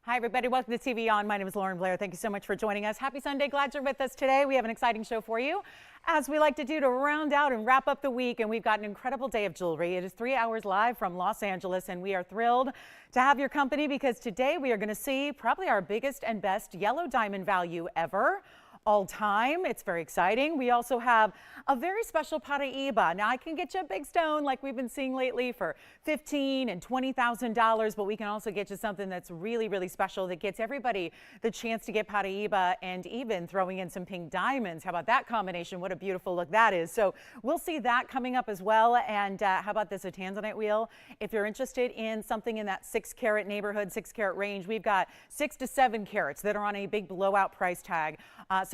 Hi, everybody. Welcome to TVON. My name is Blair. Thank you so much for joining us. Happy Sunday. Glad you're with us today. We have an exciting show for you, as we like to do to round out and wrap up the week. And we've got an incredible day of jewelry. It is 3 hours live from Los Angeles, and we are thrilled to have your company because today we are going to see probably our biggest and best yellow diamond value ever. All time. It's very exciting. We also have a very special Paraiba. Now I can get you a big stone like we've been seeing lately for $15,000 and $20,000, but we can also get you something that's really, really special that gets everybody the chance to get Paraiba and even throwing in some pink diamonds. How about that combination? What a beautiful look that is. So we'll see that coming up as well. And how about this, a tanzanite wheel? If you're interested in something in that 6 carat neighborhood, 6 carat range, we've got 6 to 7 carats that are on a big blowout price tag.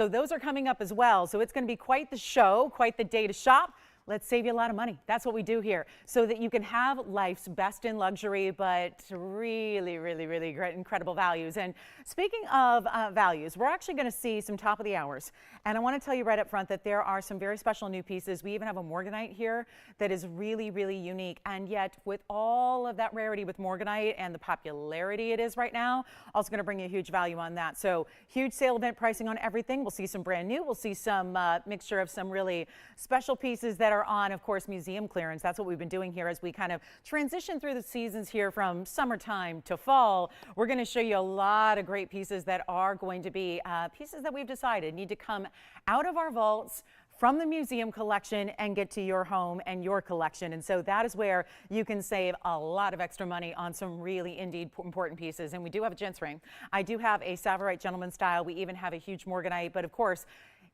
So those are coming up as well. So it's going to be quite the show, quite the day to shop. Let's save you a lot of money. That's what we do here, so that you can have life's best in luxury, but really, really, really great, incredible values. And speaking of values, we're actually going to see some top of the hours. And I want to tell you right up front that there are some very special new pieces. We even have a Morganite here that is really, really unique. And yet, with all of that rarity with Morganite and the popularity it is right now, also going to bring you a huge value on that. So huge sale event pricing on everything. We'll see some brand new. We'll see some mixture of some really special pieces that are on, of course, museum clearance. That's what we've been doing here as we kind of transition through the seasons here from summertime to fall. We're going to show you a lot of great pieces that are going to be pieces that we've decided need to come out of our vaults from the museum collection and get to your home and your collection. And so that is where you can save a lot of extra money on some really indeed important pieces. And we do have a gents ring. I do have a Sapphire gentleman style. We even have a huge Morganite, but of course,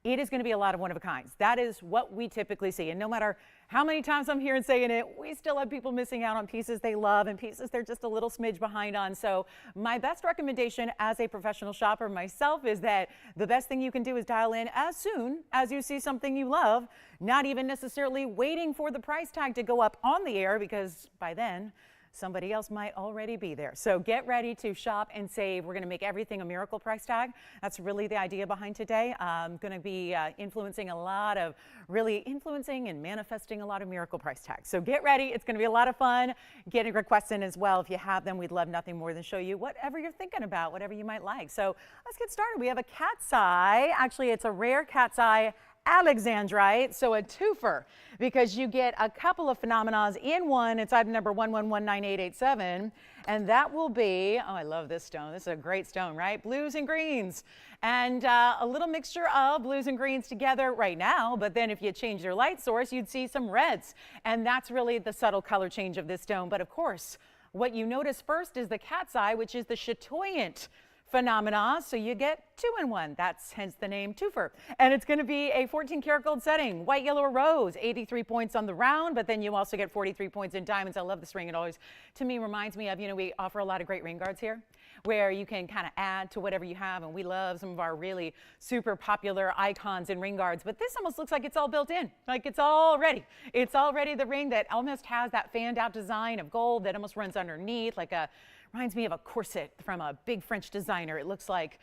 it is going to be a lot of one-of-a-kinds. That is what we typically see. And no matter how many times I'm here and saying it, we still have people missing out on pieces they love and pieces they're just a little smidge behind on. So my best recommendation as a professional shopper myself is that the best thing you can do is dial in as soon as you see something you love, not even necessarily waiting for the price tag to go up on the air, because by then, somebody else might already be there. So get ready to shop and save. We're going to make everything a miracle price tag. That's really the idea behind today. I'm going to be influencing and manifesting a lot of miracle price tags. So get ready. It's going to be a lot of fun. Getting requests in as well. If you have them, we'd love nothing more than show you whatever you're thinking about, whatever you might like. So let's get started. We have a cat's eye. Actually, it's a rare cat's eye Alexandrite, so a twofer, because you get a couple of phenomenons in one. It's item number 1119887, and that will be, oh, I love this stone. This is a great stone, right? Blues and greens, and a little mixture of blues and greens together right now, but then if you change your light source, you'd see some reds, and that's really the subtle color change of this stone. But of course, what you notice first is the cat's eye, which is the chatoyant phenomena, so you get 2 in 1. That's hence the name twofer. And it's going to be a 14 karat gold setting, white, yellow, or rose, 83 points on the round, but then you also get 43 points in diamonds. I love this ring. It always, to me, reminds me of, we offer a lot of great ring guards here where you can kind of add to whatever you have, and we love some of our really super popular icons in ring guards, but this almost looks like it's all built in, like it's all ready. It's already the ring that almost has that fanned out design of gold that almost runs underneath, like reminds me of a corset from a big French designer. It looks like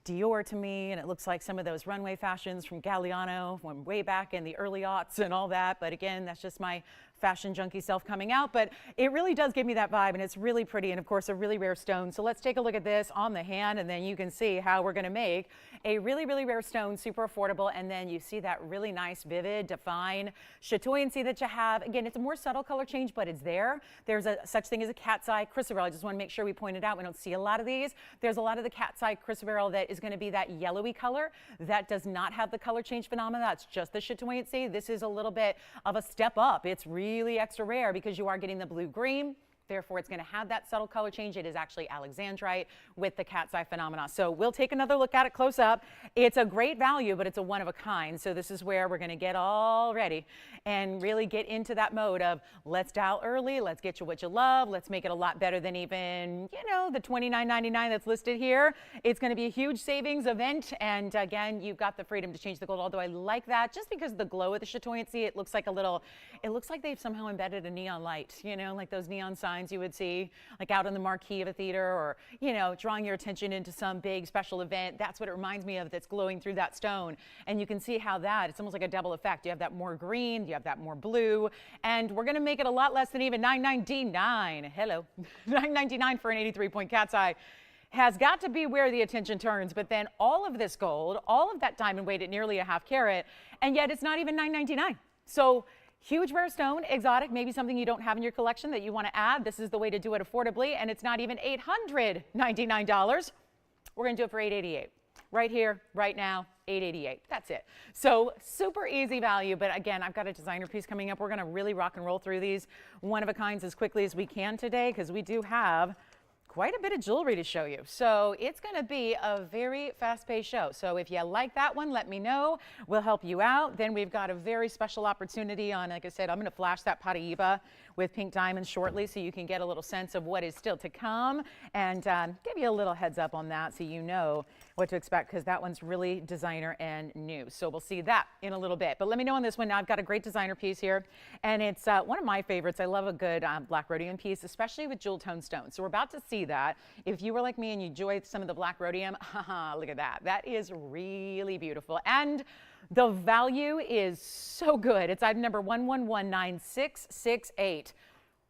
Dior to me, and it looks like some of those runway fashions from Galliano from way back in the early aughts and all that. But again, that's just my fashion junkie self coming out, but it really does give me that vibe, and it's really pretty, and of course a really rare stone. So let's take a look at this on the hand, and then you can see how we're going to make a really, really rare stone super affordable. And then you see that really nice, vivid, defined chatoyancy that you have. Again, it's a more subtle color change, but it's there. There's such thing as a cat's eye chrysoberyl. I just want to make sure we point it out. We don't see a lot of these. There's a lot of the cat's eye chrysoberyl that is going to be that yellowy color that does not have the color change phenomena. That's just the chatoyancy. This is a little bit of a step up. It's really extra rare because you are getting the blue green. Therefore, it's going to have that subtle color change. It is actually Alexandrite with the cat's eye phenomena. So we'll take another look at it close up. It's a great value, but it's a one of a kind. So this is where we're going to get all ready and really get into that mode of let's dial early. Let's get you what you love. Let's make it a lot better than even, the $29.99 that's listed here. It's going to be a huge savings event. And again, you've got the freedom to change the gold, although I like that just because of the glow of the chatoyancy. It looks like they've somehow embedded a neon light, like those neon signs you would see like out on the marquee of a theater, or drawing your attention into some big special event. That's what it reminds me of, that's glowing through that stone. And you can see how it's almost like a double effect. You have that more green, you have that more blue, and we're going to make it a lot less than even $9.99. Hello. $9.99 for an 83 point cat's eye. has got to be where the attention turns. But then all of this gold, all of that diamond weight at nearly a half carat, and yet it's not even $9.99. So huge rare stone, exotic, maybe something you don't have in your collection that you want to add. This is the way to do it affordably, and it's not even $899. We're going to do it for $888. Right here, right now, $888. That's it. So super easy value, but again, I've got a designer piece coming up. We're going to really rock and roll through these one-of-a-kinds as quickly as we can today, because we do have quite a bit of jewelry to show you. So it's going to be a very fast-paced show. So if you like that one, let me know. We'll help you out. Then we've got a very special opportunity on, like I said, I'm going to flash that Paraiba with pink diamonds shortly so you can get a little sense of what is still to come and give you a little heads up on that so you know what to expect, because that one's really designer and new. So we'll see that in a little bit. But let me know on this one. Now I've got a great designer piece here, and it's one of my favorites. I love a good black rhodium piece, especially with jewel tone stones. So we're about to see that. If you were like me and you enjoyed some of the black rhodium, look at that. That is really beautiful. And the value is so good. It's item number 11196668.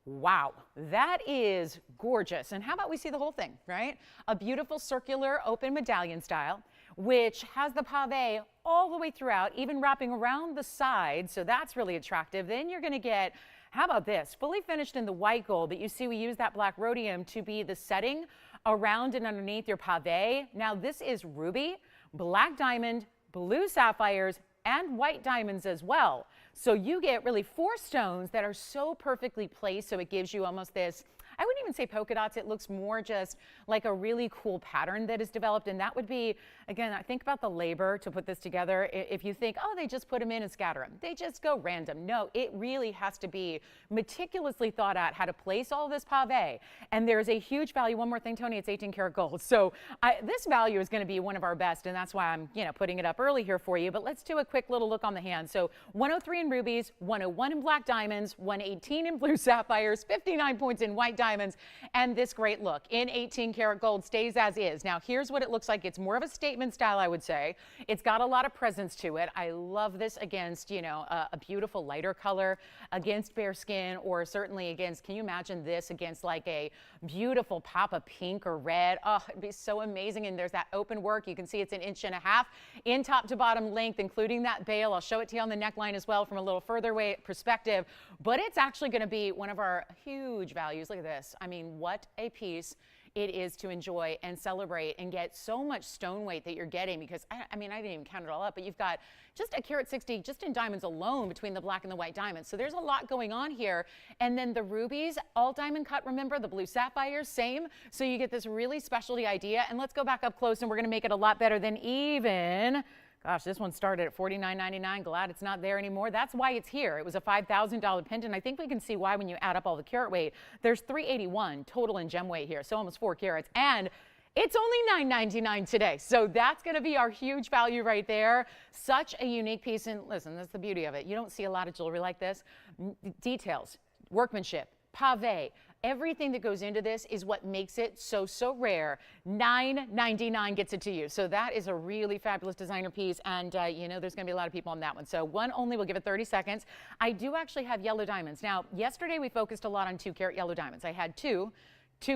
Wow, that is gorgeous. And how about we see the whole thing, right? A beautiful circular open medallion style, which has the pave all the way throughout, even wrapping around the side. So that's really attractive. Then you're going to get, how about this? Fully finished in the white gold, but you see we use that black rhodium to be the setting around and underneath your pave. Now this is ruby, black diamond, blue sapphires, and white diamonds as well. So you get really 4 stones that are so perfectly placed, so it gives you almost this, I wouldn't even say polka dots, it looks more just like a really cool pattern that is developed. And that would be, again, I think about the labor to put this together. If you think, oh, they just put them in and scatter them, they just go random. No, it really has to be meticulously thought out how to place all this pave. And there's a huge value. One more thing, Tony, it's 18 karat gold. So this value is going to be one of our best, and that's why I'm putting it up early here for you. But let's do a quick little look on the hand. So 103 in rubies, 101 in black diamonds, 118 in blue sapphires, 59 points in white diamonds, and this great look in 18 karat gold stays as is. Now here's what it looks like. It's more of a statement style, I would say. It's got a lot of presence to it. I love this against, a beautiful lighter color, against bare skin, or certainly against, can you imagine this against like a beautiful pop of pink or red? Oh, it'd be so amazing. And there's that open work. You can see it's 1.5 inches in top to bottom length, including that bail. I'll show it to you on the neckline as well from a little further away perspective, but it's actually going to be one of our huge values. Look at this. I mean, what a piece it is to enjoy and celebrate and get so much stone weight that you're getting, because I mean, I didn't even count it all up, but you've got just a carat 60 just in diamonds alone between the black and the white diamonds. So there's a lot going on here. And then the rubies, all diamond cut, remember, the blue sapphires, same. So you get this really specialty idea. And let's go back up close, and we're going to make it a lot better than even, gosh, this one started at $49.99. Glad it's not there anymore. That's why it's here. It was a $5,000 pendant. I think we can see why when you add up all the carat weight. There's 381 total in gem weight here, so almost 4 carats. And it's only $9.99 today. So that's going to be our huge value right there. Such a unique piece. And listen, that's the beauty of it. You don't see a lot of jewelry like this. Details, workmanship, pave. Everything that goes into this is what makes it so rare. $9.99 gets it to you. So that is a really fabulous designer piece. And, there's going to be a lot of people on that one. So one only, we'll give it 30 seconds. I do actually have yellow diamonds. Now, yesterday we focused a lot on 2 carat yellow diamonds. I had 2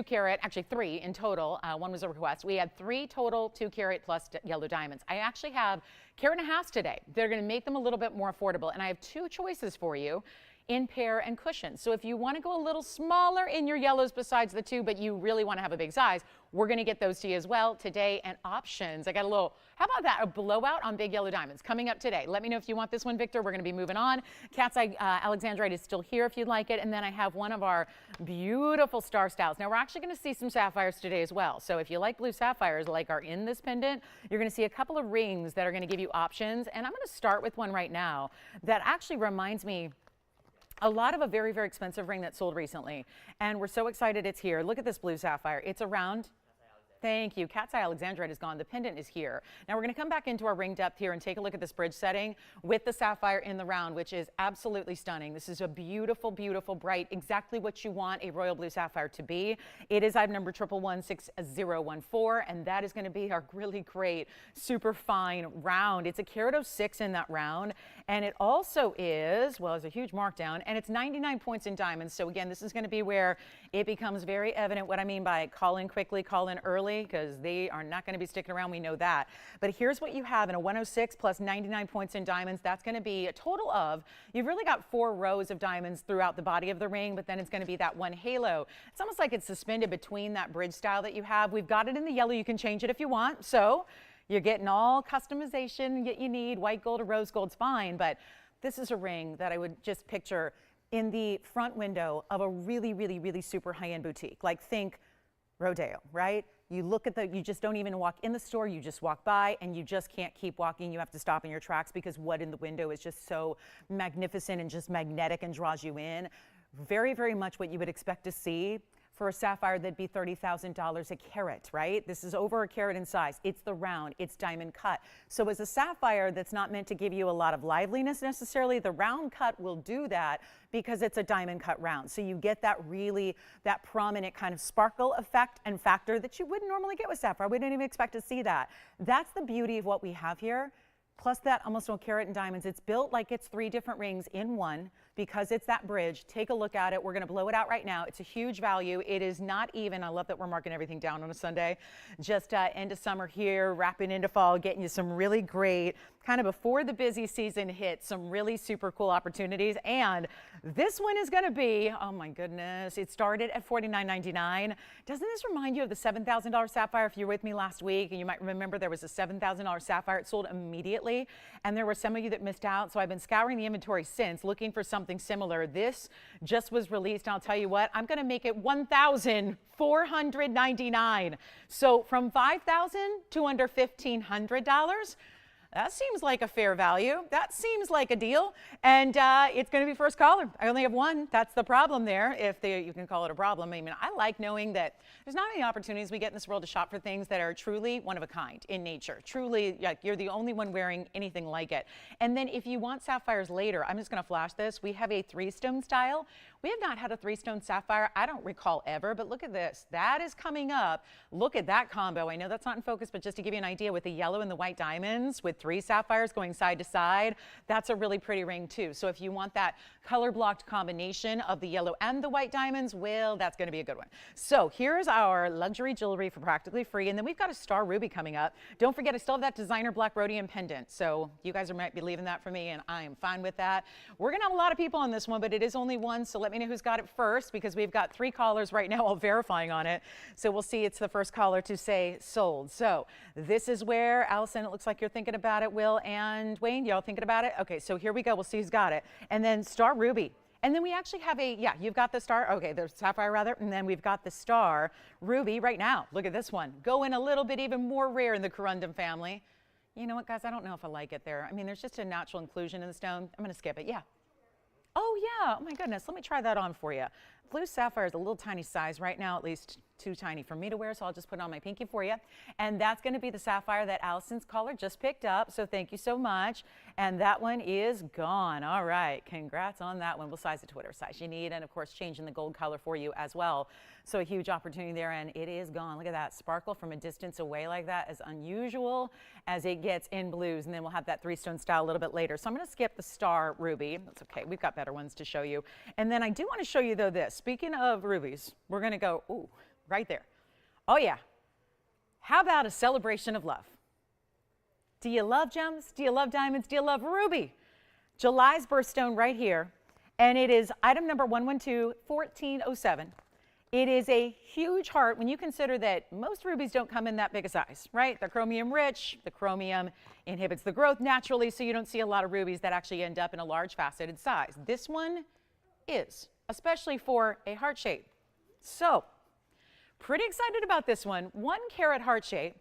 carat, actually 3 in total. One was a request. We had 3 total 2 carat plus yellow diamonds. I actually have 1.5 carats today. They're going to make them a little bit more affordable. And I have 2 choices for you in pair and cushion. So if you want to go a little smaller in your yellows besides the 2, but you really want to have a big size, we're going to get those to you as well today. And options, I got a little, how about that? A blowout on big yellow diamonds coming up today. Let me know if you want this one, Victor. We're going to be moving on. Cat's Eye Alexandrite is still here if you'd like it. And then I have one of our beautiful star styles. Now we're actually going to see some sapphires today as well. So if you like blue sapphires like are in this pendant, you're going to see a couple of rings that are going to give you options. And I'm going to start with one right now that actually reminds me a lot of a very, very expensive ring that sold recently. And we're so excited it's here. Look at this blue sapphire. It's around. Thank you. Cat's Eye Alexandrite is gone. The pendant is here. Now we're going to come back into our ring depth here and take a look at this bridge setting with the sapphire in the round, which is absolutely stunning. This is a beautiful, beautiful, bright, exactly what you want a royal blue sapphire to be. It is item number 1116014, and that is going to be our really great, super fine round. It's a carat 06 in that round, and it also is, well, it's a huge markdown, and it's 99 points in diamonds. So again, this is going to be where it becomes very evident what I mean by call in quickly, call in early. early because they are not going to be sticking around. We know that. But here's what you have in a 106 plus 99 points in diamonds. That's going to be a total of, you've really got 4 rows of diamonds throughout the body of the ring, but then it's going to be that one halo. It's almost like it's suspended between that bridge style that you have. We've got it in the yellow. You can change it if you want. So you're getting all customization that you need. White gold or rose gold's fine, but this is a ring that I would just picture in the front window of a really, really, really super high-end boutique. Like think Rodeo, right? You look at you just don't even walk in the store, you just walk by and you just can't keep walking. You have to stop in your tracks because what in the window is just so magnificent and just magnetic and draws you in. Very, very much what you would expect to see for a sapphire that'd be $30,000 a carat, right? This is over a carat in size. It's the round, it's diamond cut. So as a sapphire that's not meant to give you a lot of liveliness necessarily, the round cut will do that because it's a diamond cut round. So you get that that prominent kind of sparkle effect and factor that you wouldn't normally get with sapphire. We didn't even expect to see that. That's the beauty of what we have here. Plus that almost 1 carat in diamonds. It's built like it's 3 different rings in one because it's that bridge. Take a look at it. We're going to blow it out right now. It's a huge value. It is not even, I love that we're marking everything down on a Sunday, just end of summer here, wrapping into fall, getting you some really great, kind of before the busy season hits, some really super cool opportunities. And this one is going to be, oh my goodness, it started at $49.99. Doesn't this remind you of the $7,000 sapphire? If you were with me last week, and you might remember there was a $7,000 sapphire. It sold immediately, and there were some of you that missed out. So I've been scouring the inventory since, looking for something similar. This just was released. And I'll tell you what, I'm going to make it $1,499. So from $5,000 to under $1,500. That seems like a fair value. That seems like a deal. And it's going to be first caller. I only have one. That's the problem there, if you can call it a problem. I mean, I like knowing that there's not many opportunities we get in this world to shop for things that are truly one of a kind in nature. Truly, like you're the only one wearing anything like it. And then if you want sapphires later, I'm just going to flash this. We have a 3-stone style. We have not had a 3-stone sapphire, I don't recall ever, but look at this. That is coming up. Look at that combo. I know that's not in focus, but just to give you an idea, with the yellow and the white diamonds, with 3 sapphires going side to side, that's a really pretty ring too. So if you want that color blocked combination of the yellow and the white diamonds, well, that's going to be a good one. So here's our luxury jewelry for practically free. And then we've got a star ruby coming up. Don't forget, I still have that designer black rhodium pendant. So you guys might be leaving that for me, and I am fine with that. We're going to have a lot of people on this one, but it is only one. So let me know who's got it first, because we've got 3 callers right now all verifying on it. So we'll see. It's the first caller to say sold. So this is where, Allison, it looks like you're thinking about it. Will and Wayne, y'all thinking about it? Okay, so here we go. We'll see who's got it. And then star ruby. And then we actually have you've got the star, okay, the sapphire rather, and then we've got the star ruby right now. Look at this one. Going a little bit even more rare in the corundum family. You know what, guys, I don't know if I like it there. I mean, there's just a natural inclusion in the stone. I'm going to skip it. Yeah. Oh, yeah. Oh, my goodness. Let me try that on for you. Blue sapphire is a little tiny size right now, at least too tiny for me to wear, so I'll just put it on my pinky for you. And that's going to be the sapphire that Allison's caller just picked up, so thank you so much. And that one is gone. All right. Congrats on that one. We'll size it to whatever size you need, and, of course, changing the gold color for you as well. So a huge opportunity there, and it is gone. Look at that. Sparkle from a distance away like that, as unusual as it gets in blues. And then we'll have that 3-stone style a little bit later. So I'm going to skip the star ruby. That's okay. We've got better ones to show you. And then I do want to show you, though, this. Speaking of rubies, we're going to go, ooh, right there. Oh, yeah. How about a celebration of love? Do you love gems? Do you love diamonds? Do you love ruby? July's birthstone right here. And it is item number 112-1407. It is a huge heart when you consider that most rubies don't come in that big a size, right? They're chromium rich. The chromium inhibits the growth naturally, so you don't see a lot of rubies that actually end up in a large faceted size. This one is, especially for a heart shape. So, pretty excited about this one. 1 carat heart shape.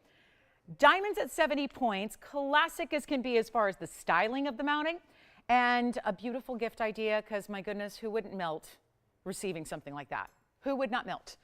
Diamonds at 70 points. Classic as can be as far as the styling of the mounting. And a beautiful gift idea, because my goodness, who wouldn't melt receiving something like that? Who would not melt?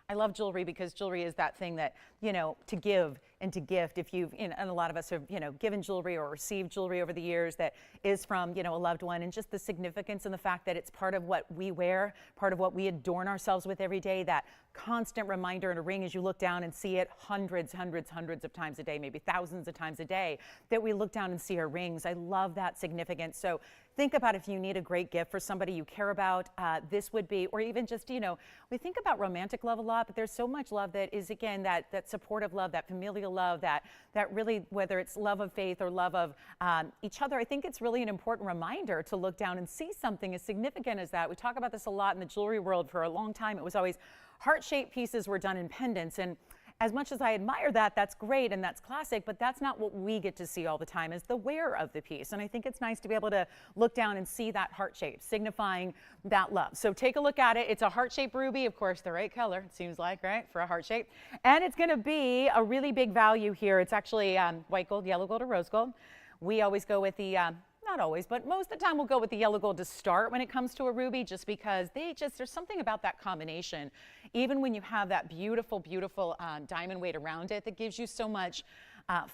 I love jewelry because jewelry is that thing that, you know, to give and to gift. If you've, and a lot of us have, given jewelry or received jewelry over the years that is from, a loved one, and just the significance and the fact that it's part of what we wear, part of what we adorn ourselves with every day, that constant reminder in a ring as you look down and see it hundreds of times a day, maybe thousands of times a day, that we look down and see our rings. I love that significance. So think about if you need a great gift for somebody you care about, this would be, or even just, we think about romantic love a lot, but there's so much love that is, again, that supportive love, that familial love, that really, whether it's love of faith or love of each other, I think it's really an important reminder to look down and see something as significant as that. We talk about this a lot in the jewelry world. For a long time, it was always heart-shaped pieces were done in pendants, and as much as I admire that, that's great and that's classic, but that's not what we get to see all the time as the wearer of the piece. And I think it's nice to be able to look down and see that heart shape, signifying that love. So take a look at it. It's a heart-shaped ruby, of course, the right color, it seems like, right, for a heart shape. And it's going to be a really big value here. It's actually white gold, yellow gold, or rose gold. We always go with the not always, but most of the time we'll go with the yellow gold to start when it comes to a ruby, just because there's something about that combination. Even when you have that beautiful, beautiful diamond weight around it, that gives you so much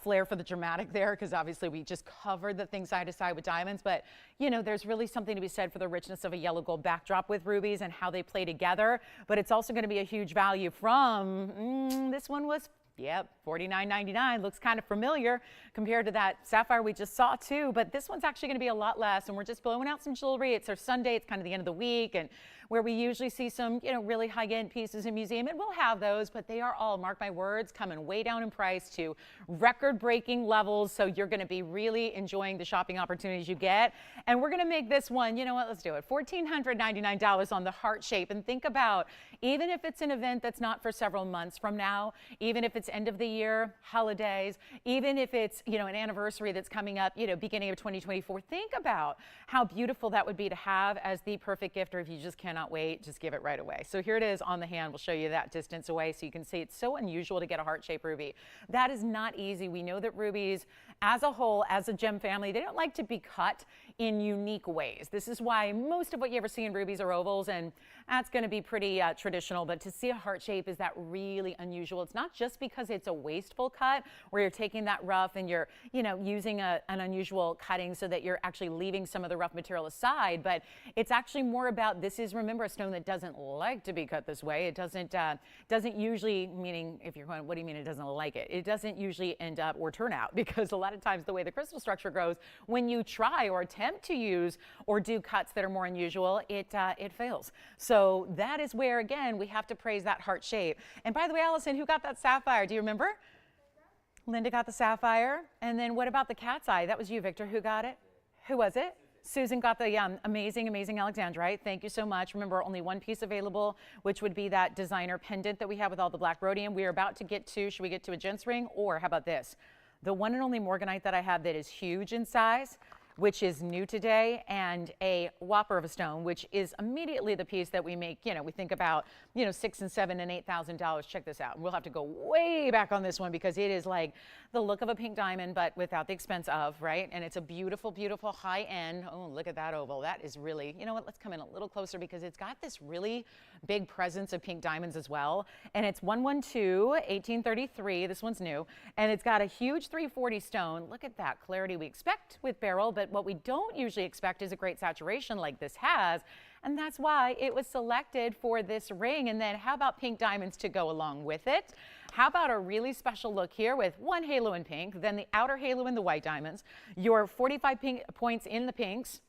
flair for the dramatic there, because obviously we just covered the thing side to side with diamonds. But, there's really something to be said for the richness of a yellow gold backdrop with rubies and how they play together. But it's also going to be a huge value from, this one was, yep, $49.99. Looks kind of familiar compared to that sapphire we just saw too, but this one's actually going to be a lot less, and we're just blowing out some jewelry. It's our Sunday, it's kind of the end of the week, and where we usually see some, really high-end pieces in museum, and we'll have those, but they are all, mark my words, coming way down in price to record-breaking levels, so you're going to be really enjoying the shopping opportunities you get. And we're going to make this one, let's do it, $1,499 on the heart shape. And think about, even if it's an event that's not for several months from now, even if it's end of the year, holidays, even if it's, an anniversary that's coming up, beginning of 2024, think about how beautiful that would be to have as the perfect gift, or if you just cannot wait, just give it right away. So here it is on the hand. We'll show you that distance away so you can see it's so unusual to get a heart-shaped ruby. That is not easy. We know that rubies as a whole, as a gem family, they don't like to be cut in unique ways. This is why most of what you ever see in rubies are ovals, and that's going to be pretty traditional, but to see a heart shape is that really unusual. It's not just because it's a wasteful cut where you're taking that rough and you're, using an unusual cutting so that you're actually leaving some of the rough material aside, but it's actually more about, this is, remember, a stone that doesn't like to be cut this way. It doesn't usually, meaning if you're going, what do you mean it doesn't like it? It doesn't usually end up or turn out, because a lot of times the way the crystal structure grows, when you try or attempt to use or do cuts that are more unusual, it fails. So that is where, again, we have to praise that heart shape. And by the way, Allison, who got that sapphire? Do you remember? Linda got the sapphire. And then what about the cat's eye? That was you, Victor. Who got it? Who was it? Susan got the amazing Alexandrite. Thank you so much. Remember, only one piece available, which would be that designer pendant that we have with all the black rhodium. We are about to get to, should we get to a gents ring? Or how about this? The one and only Morganite that I have that is huge in size, which is new today, and a whopper of a stone, which is immediately the piece that we make, we think about, $6,000 and $7,000 and $8,000. Check this out. We'll have to go way back on this one because it is like the look of a pink diamond, but without the expense of, right? And it's a beautiful, beautiful high end. Oh, look at that oval. That is really, you know what? Let's come in a little closer because it's got this really big presence of pink diamonds as well. And it's 112, 1833. This one's new. And it's got a huge 340 stone. Look at that clarity we expect with beryl, but what we don't usually expect is a great saturation like this has. And that's why it was selected for this ring. And then how about pink diamonds to go along with it? How about a really special look here with one halo in pink, then the outer halo in the white diamonds, your 45 pink points in the pinks,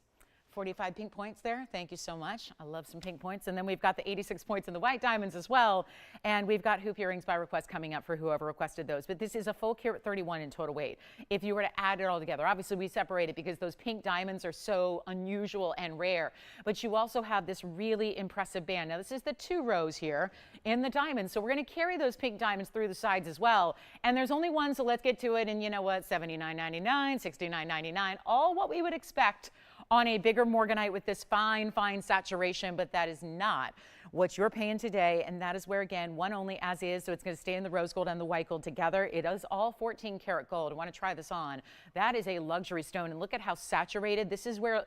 45 pink points there. Thank you so much. I love some pink points. And then we've got the 86 points in the white diamonds as well. And we've got hoop earrings by request coming up for whoever requested those. But this is a full carat 31 in total weight. If you were to add it all together, obviously we separate it because those pink diamonds are so unusual and rare. But you also have this really impressive band. Now this is the 2 rows here in the diamonds. So we're going to carry those pink diamonds through the sides as well. And there's only one, so let's get to it. And you know what? $79.99, $69.99, all what we would expect on a bigger Morganite with this fine, fine saturation, but that is not what you're paying today. And that is where, again, one only as is, so it's going to stay in the rose gold and the white gold together. It is all 14 karat gold. I want to try this on. That is a luxury stone, and look at how saturated. This is where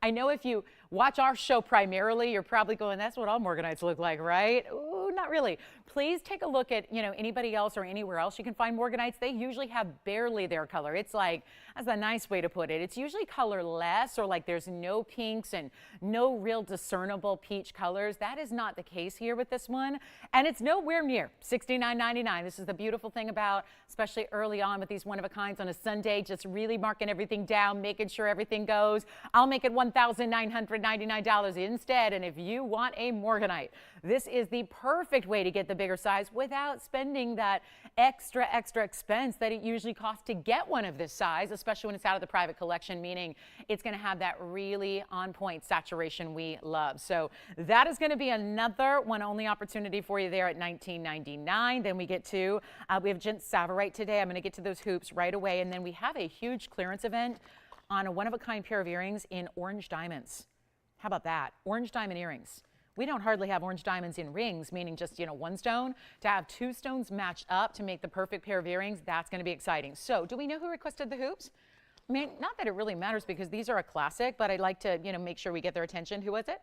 I know if you watch our show primarily, you're probably going, that's what all Morganites look like, right? Ooh, not really. Please take a look at, anybody else or anywhere else you can find Morganites. They usually have barely their color. It's like, that's a nice way to put it. It's usually colorless, or like there's no pinks and no real discernible peach colors. That is not the case here with this one. And it's nowhere near $69.99. This is the beautiful thing about, especially early on with these one-of-a-kinds on a Sunday, just really marking everything down, making sure everything goes. I'll make it $1,999 instead. And if you want a Morganite, this is the perfect way to get the bigger size without spending that extra expense that it usually costs to get one of this size, especially when it's out of the private collection, meaning it's going to have that really on-point saturation we love. So that is going to be another one-only opportunity for you there at $19.99. Then we get to, we have Gent Sapphire today. I'm going to get to those hoops right away. And then we have a huge clearance event on a one-of-a-kind pair of earrings in orange diamonds. How about that? Orange diamond earrings. We don't hardly have orange diamonds in rings, meaning just, one stone. To have two stones matched up to make the perfect pair of earrings, that's going to be exciting. So do we know who requested the hoops? I mean, not that it really matters because these are a classic, but I'd like to, make sure we get their attention. Who was it?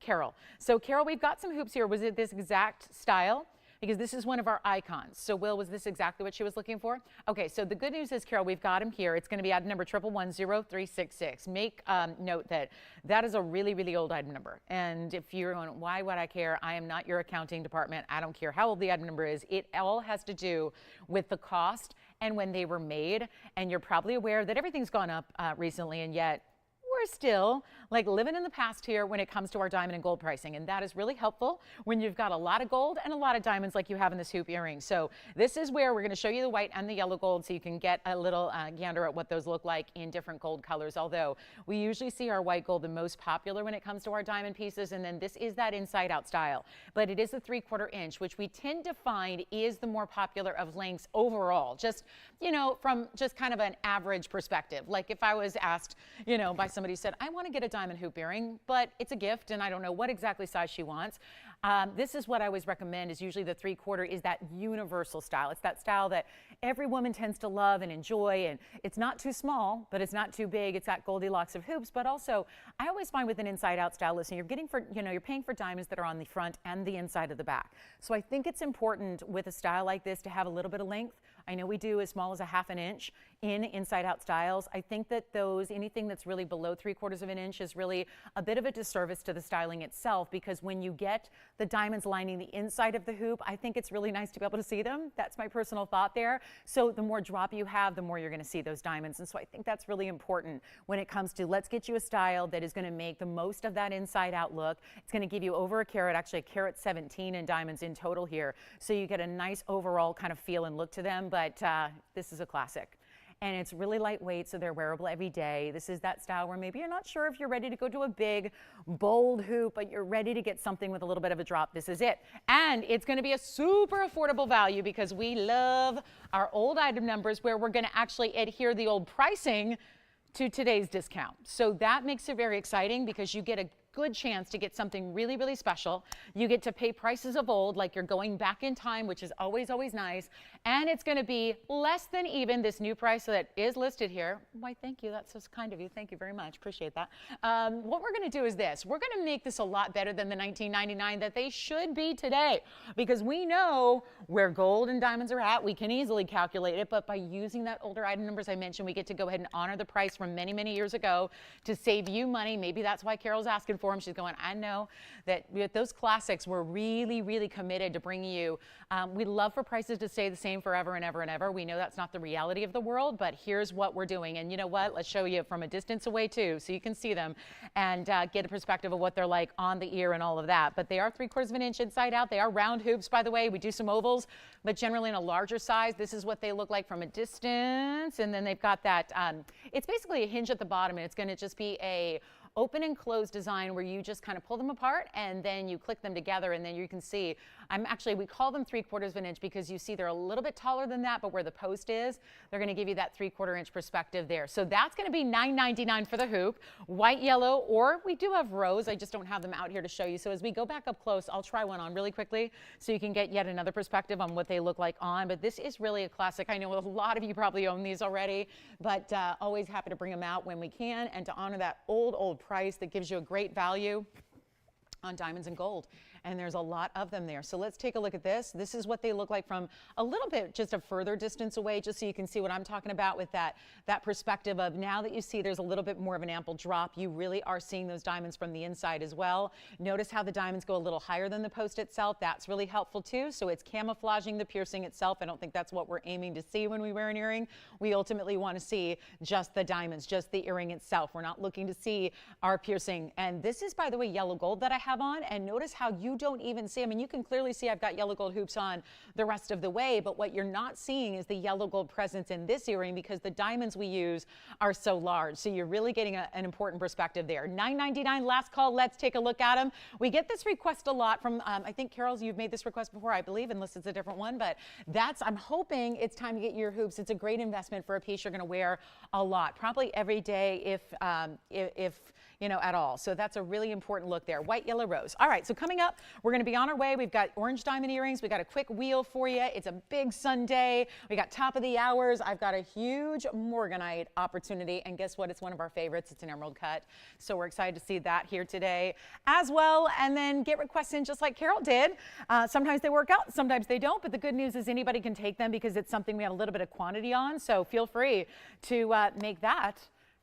Carol. So Carol, we've got some hoops here. Was it this exact style? Because this is one of our icons. So Will, was this exactly what she was looking for? Okay, so the good news is, Carol, we've got him here. It's going to be item number 1110366. Make note that that is a really, really old item number. And if you're going, why would I care? I am not your accounting department. I don't care how old the item number is. It all has to do with the cost and when they were made. And you're probably aware that everything's gone up recently, and yet we're still like living in the past here when it comes to our diamond and gold pricing. And that is really helpful when you've got a lot of gold and a lot of diamonds like you have in this hoop earring. So this is where we're going to show you the white and the yellow gold so you can get a little gander at what those look like in different gold colors. Although we usually see our white gold the most popular when it comes to our diamond pieces. And then this is that inside out style. But it is a 3/4 inch, which we tend to find is the more popular of lengths overall. Just, from just kind of an average perspective. Like if I was asked, by somebody who said, I want to get a diamond hoop earring, but it's a gift and I don't know what exactly size she wants. This is what I always recommend is usually the 3/4 is that universal style. It's that style that every woman tends to love and enjoy, and it's not too small, but it's not too big. It's that Goldilocks of hoops, but also I always find with an inside out style, listen, you're getting for, you're paying for diamonds that are on the front and the inside of the back. So I think it's important with a style like this to have a little bit of length. I know we do as small as a 1/2 inch in inside out styles. I think that anything that's really below 3/4 of an inch is really a bit of a disservice to the styling itself, because when you get the diamonds lining the inside of the hoop, I think it's really nice to be able to see them. That's my personal thought there. So the more drop you have, the more you're going to see those diamonds. And so I think that's really important when it comes to let's get you a style that is going to make the most of that inside out look. It's going to give you over a carat, actually a carat 17 in diamonds in total here. So you get a nice overall kind of feel and look to them. But this is a classic. And it's really lightweight, so they're wearable every day. This is that style where maybe you're not sure if you're ready to go to a big, bold hoop, but you're ready to get something with a little bit of a drop. This is it. And it's going to be a super affordable value because we love our old item numbers where we're going to actually adhere the old pricing to today's discount. So that makes it very exciting because you get a good chance to get something really, really special. You get to pay prices of old like you're going back in time, which is always, always nice. And it's going to be less than even this new price that is listed here. Why, thank you. That's so kind of you. Thank you very much. Appreciate that. What we're going to do is this. We're going to make this a lot better than the $19.99 that they should be today, because we know where gold and diamonds are at. We can easily calculate it, but by using that older item numbers I mentioned, we get to go ahead and honor the price from many, many years ago to save you money. Maybe that's why Carol's asking for them. She's going, I know that with those classics, we're really, really committed to bringing you. We'd love for prices to stay the same forever and ever and ever. We know that's not the reality of the world, but here's what we're doing. And you know what? Let's show you from a distance away too, so you can see them and get a perspective of what they're like on the ear and all of that. But they are 3/4 of an inch inside out. They are round hoops, by the way. We do some ovals, but generally in a larger size. This is what they look like from a distance. And then they've got that, it's basically a hinge at the bottom, and it's going to just be a open and closed design where you just kind of pull them apart and then you click them together, and then you can see, we call them 3/4 of an inch because you see they're a little bit taller than that, but where the post is, they're going to give you that 3/4 inch perspective there. So that's going to be $9.99 for the hoop, white, yellow, or we do have rose. I just don't have them out here to show you. So as we go back up close, I'll try one on really quickly so you can get yet another perspective on what they look like on. But this is really a classic. I know a lot of you probably own these already, but always happy to bring them out when we can and to honor that old price that gives you a great value on diamonds and gold. and there's a lot of them there. So let's take a look at this. This is what they look like from a little bit just a further distance away, just so you can see what I'm talking about with that perspective of now that you see there's a little bit more of an ample drop, you really are seeing those diamonds from the inside as well. Notice how the diamonds go a little higher than the post itself. That's really helpful too. So it's camouflaging the piercing itself. I don't think that's what we're aiming to see when we wear an earring. We ultimately want to see just the diamonds, just the earring itself. We're not looking to see our piercing. And this is, by the way, yellow gold that I have on. And notice how you don't even see, I mean, you can clearly see I've got yellow gold hoops on the rest of the way, but what you're not seeing is the yellow gold presence in this earring because the diamonds we use are so large. So you're really getting an important perspective there. $9.99, last call. Let's take a look at them. We get this request a lot from, I think, Carol, you've made this request before, I believe, unless it's a different one, but I'm hoping it's time to get your hoops. It's a great investment for a piece you're going to wear a lot, probably every day if you know, at all. So that's a really important look there. White, yellow, rose. All right, so coming up, we're going to be on our way. We've got orange diamond earrings. We got a quick wheel for you. It's a big Sunday. We got top of the hours. I've got a huge Morganite opportunity, and guess what? It's one of our favorites. It's an emerald cut. So we're excited to see that here today as well. And then get requests in just like Carol did. Sometimes they work out, sometimes they don't, but the good news is anybody can take them because it's something we have a little bit of quantity on. So feel free to make that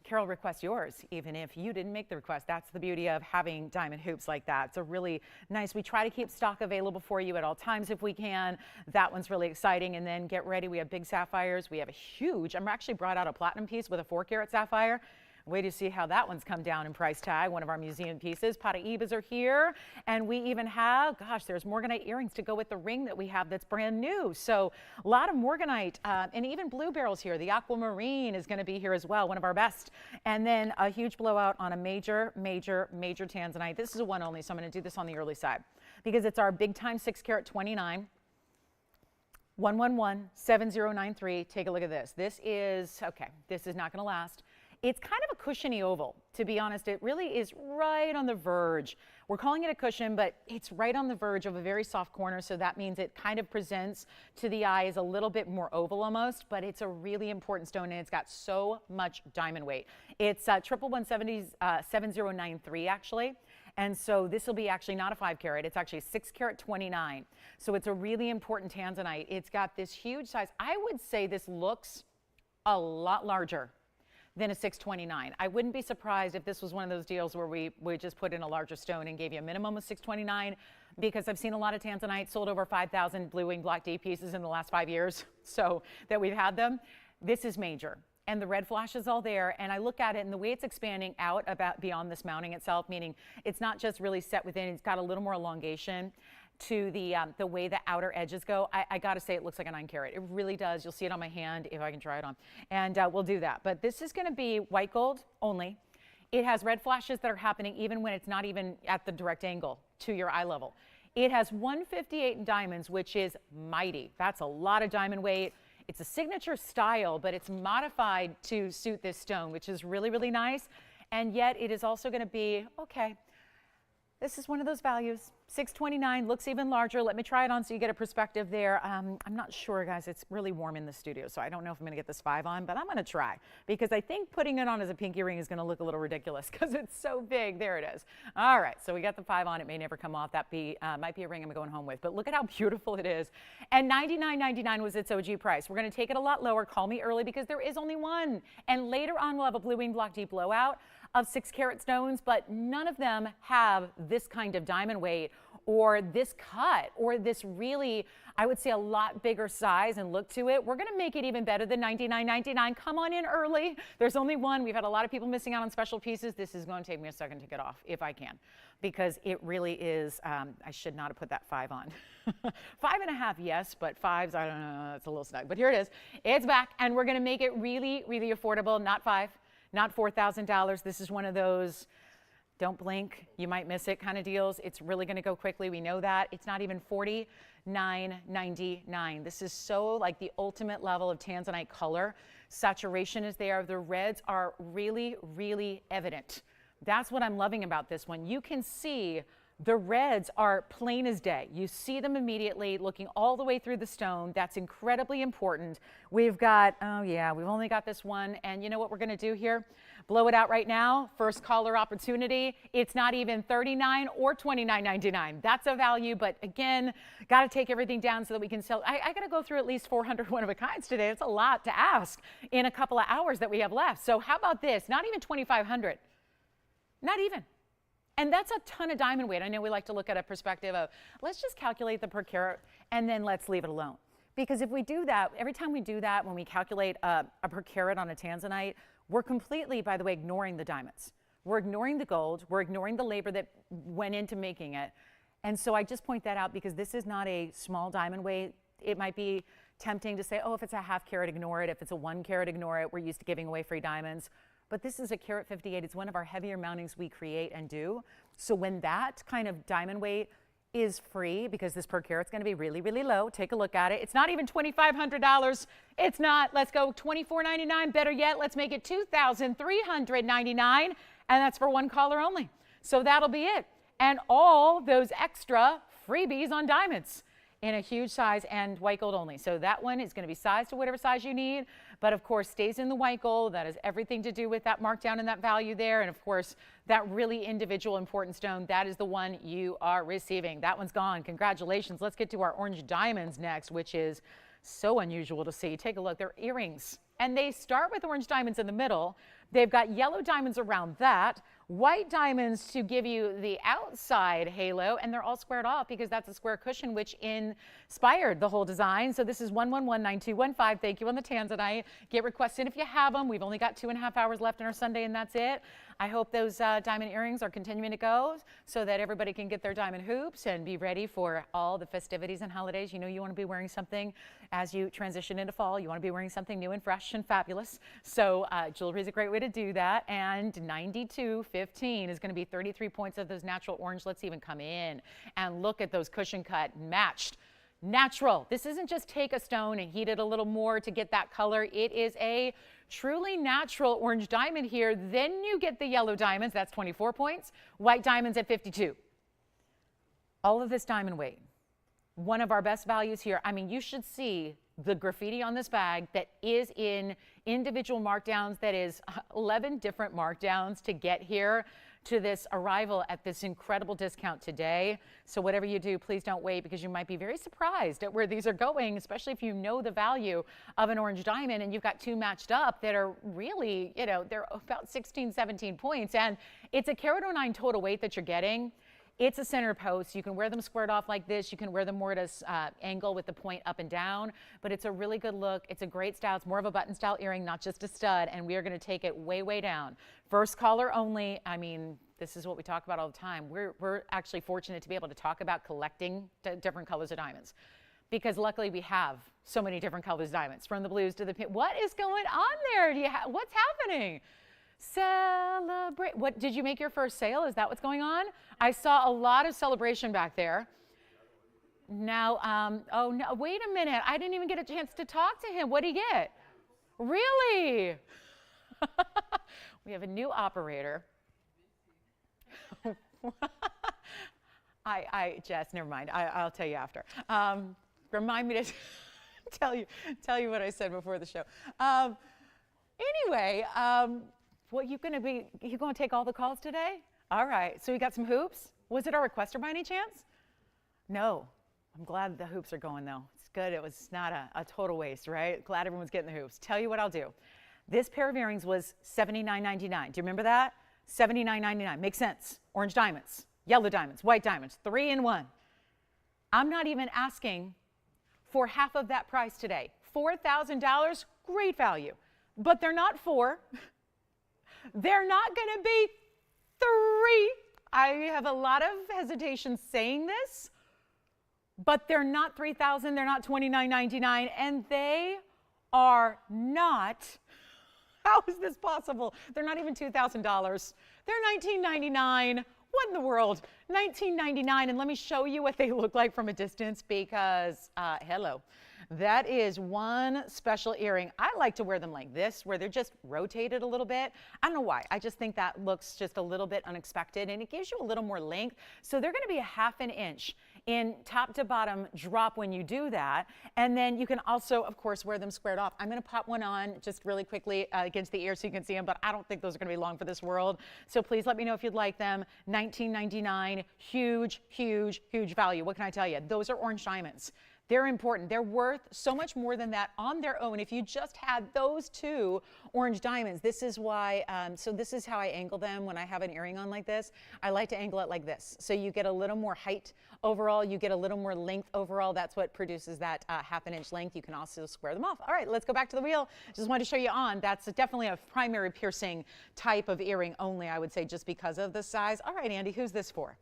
Carol request yours, even if you didn't make the request. That's the beauty of having diamond hoops like that. It's a really nice, we try to keep stock available for you at all times if we can. That one's really exciting. And then get ready, we have big sapphires. We have a huge, I'm actually brought out a platinum piece with a 4-carat sapphire. Wait to see how that one's come down in price tag. One of our museum pieces. Paraibas are here. And we even have, gosh, there's Morganite earrings to go with the ring that we have that's brand new. So a lot of Morganite and even blue barrels here. The aquamarine is going to be here as well, one of our best. And then a huge blowout on a major tanzanite. This is a one only, so I'm going to do this on the early side because it's our big time 6-carat 29. 111-7093. Take a look at this. This is, okay, this is not going to last. It's kind of a cushiony oval, to be honest. It really is right on the verge. We're calling it a cushion, but it's right on the verge of a very soft corner, so that means it kind of presents to the eye as a little bit more oval almost, but it's a really important stone, and it's got so much diamond weight. It's 111-7093 actually, and so this will be actually not a 5-carat. It's actually a 6-carat 29, so it's a really important tanzanite. It's got this huge size. I would say this looks a lot larger than a 629. I wouldn't be surprised if this was one of those deals where we just put in a larger stone and gave you a minimum of 629, because I've seen a lot of tanzanite sold over 5,000 blue wing block D pieces in the last 5 years, so that we've had them. This is major. And the red flash is all there, and I look at it and the way it's expanding out about beyond this mounting itself, meaning it's not just really set within, it's got a little more elongation to the way the outer edges go. I gotta say, it looks like a 9-carat. It really does. You'll see it on my hand if I can try it on, and we'll do that. But this is gonna be white gold only. It has red flashes that are happening even when it's not even at the direct angle to your eye level. It has 158 in diamonds, which is mighty. That's a lot of diamond weight. It's a signature style, but it's modified to suit this stone, which is really, really nice. And yet it is also gonna be, okay, this is one of those values. 629 looks even larger. Let me try it on so you get a perspective there. I'm not sure, guys. It's really warm in the studio, so I don't know if I'm going to get this 5 on, but I'm going to try because I think putting it on as a pinky ring is going to look a little ridiculous because it's so big. There it is. All right, so we got the 5 on. It may never come off. That might be a ring I'm going home with, but look at how beautiful it is. And $99.99 was its OG price. We're going to take it a lot lower. Call me early because there is only one. And later on, we'll have a blue wing block deep blowout of 6-carat stones, but none of them have this kind of diamond weight or this cut or this really, I would say, a lot bigger size and look to it. We're going to make it even better than $99.99. Come on in early. There's only one. We've had a lot of people missing out on special pieces. This is going to take me a second to get off if I can, because it really is, I should not have put that 5 on. 5.5, yes, but 5s, I don't know, it's a little snug, but here it is. It's back, and we're going to make it really, really affordable. Not 5, not $4,000. This is one of those don't blink, you might miss it kind of deals. It's really going to go quickly. We know that. It's not even $49.99. This is so like the ultimate level of tanzanite color. Saturation is there. The reds are really, really evident. That's what I'm loving about this one. You can see The reds are plain as day. You see them immediately looking all the way through the stone. That's incredibly important. We've got, oh yeah, we've only got this one. And you know what we're going to do here? Blow it out right now. First caller opportunity. It's not even $39 or $29.99. That's a value, but again, got to take everything down so that we can sell. I got to go through at least 400 one-of-a-kinds today. It's a lot to ask in a couple of hours that we have left. So how about this? Not even 2,500. Not even. And that's a ton of diamond weight. I know we like to look at a perspective of, let's just calculate the per carat and then let's leave it alone. Because if we do that, every time we do that, when we calculate a per carat on a tanzanite, we're completely, by the way, ignoring the diamonds. We're ignoring the gold. We're ignoring the labor that went into making it. And so I just point that out because this is not a small diamond weight. It might be tempting to say, oh, if it's a ½ carat, ignore it. If it's a 1 carat, ignore it. We're used to giving away free diamonds. But this is a carat 58. It's one of our heavier mountings we create and do. So when that kind of diamond weight is free, because this per carat's going to be really, really low, take a look at it. It's not even $2,500. It's not. Let's go $2,499. Better yet, let's make it $2,399, and that's for one caller only. So that'll be it. And all those extra freebies on diamonds in a huge size and white gold only. So that one is going to be sized to whatever size you need, but of course stays in the white gold. That has everything to do with that markdown and that value there. And of course, that really individual important stone, that is the one you are receiving. That one's gone. Congratulations. Let's get to our orange diamonds next, which is so unusual to see. Take a look. They're earrings. And they start with orange diamonds in the middle. They've got yellow diamonds around that, white diamonds to give you the outside halo, and they're all squared off because that's a square cushion which inspired the whole design. So this is 1119215. Thank you on the tanzanite. Get requests in if you have them. We've only got 2.5 hours left in our Sunday, and that's it. I hope those diamond earrings are continuing to go so that everybody can get their diamond hoops and be ready for all the festivities and holidays. You know you want to be wearing something as you transition into fall. You want to be wearing something new and fresh and fabulous. So jewelry is a great way to do that. And 92.15 is going to be 33 points of those natural orange. Let's even come in and look at those cushion cut matched. Natural. This isn't just take a stone and heat it a little more to get that color. It is a truly natural orange diamond here. Then you get the yellow diamonds. That's 24 points. White diamonds at 52. All of this diamond weight. One of our best values here. I mean, you should see the graffiti on this bag that is in individual markdowns. That is 11 different markdowns to get here to this arrival at this incredible discount today. So whatever you do, please don't wait, because you might be very surprised at where these are going, especially if you know the value of an orange diamond and you've got two matched up that are really, you know, they're about 16, 17 points. And it's a carat 09 total weight that you're getting. It's a center post. You can wear them squared off like this. You can wear them more at an angle with the point up and down, but it's a really good look. It's a great style. It's more of a button style earring, not just a stud, and we are going to take it way, way down. First caller only. I mean, this is what we talk about all the time. We're actually fortunate to be able to talk about collecting different colors of diamonds, because luckily we have so many different colors of diamonds, from the blues to the pink. What is going on there? What's happening? Celebrate. What, did you make your first sale? Is that what's going on? I saw a lot of celebration back there. Now, oh no, wait a minute. I didn't even get a chance to talk to him. What did he get? Really? We have a new operator. Jess, never mind. I'll tell you after. Remind me to tell you what I said before the show. Anyway, what you going to take all the calls today? All right. So we got some hoops. Was it our requester by any chance? No. I'm glad the hoops are going though. It's good. It was not a total waste, right? Glad everyone's getting the hoops. Tell you what I'll do. This pair of earrings was $79.99. Do you remember that? $79.99. Makes sense. Orange diamonds, yellow diamonds, white diamonds, 3 in 1. I'm not even asking for half of that price today. $4,000, great value. But they're not 4. They're not going to be 3. I have a lot of hesitation saying this, but they're not $3,000. They're not $29.99, and they are not. How is this possible? They're not even $2,000. They're $19.99. What in the world? $19.99. And let me show you what they look like from a distance, because hello. That is one special earring. I like to wear them like this, where they're just rotated a little bit. I don't know why. I just think that looks just a little bit unexpected, and it gives you a little more length. So they're going to be a ½ inch in top to bottom drop when you do that. And then you can also, of course, wear them squared off. I'm going to pop one on just really quickly against the ear so you can see them, but I don't think those are going to be long for this world. So please let me know if you'd like them. $19.99, huge, huge, huge value. What can I tell you? Those are orange diamonds. They're important. They're worth so much more than that on their own. If you just had those two orange diamonds, this is why, so this is how I angle them when I have an earring on like this. I like to angle it like this. So you get a little more height overall. You get a little more length overall. That's what produces that ½ inch length. You can also square them off. All right, let's go back to the wheel. Just wanted to show you on. That's definitely a primary piercing type of earring only, I would say, just because of the size. All right, Andy, who's this for?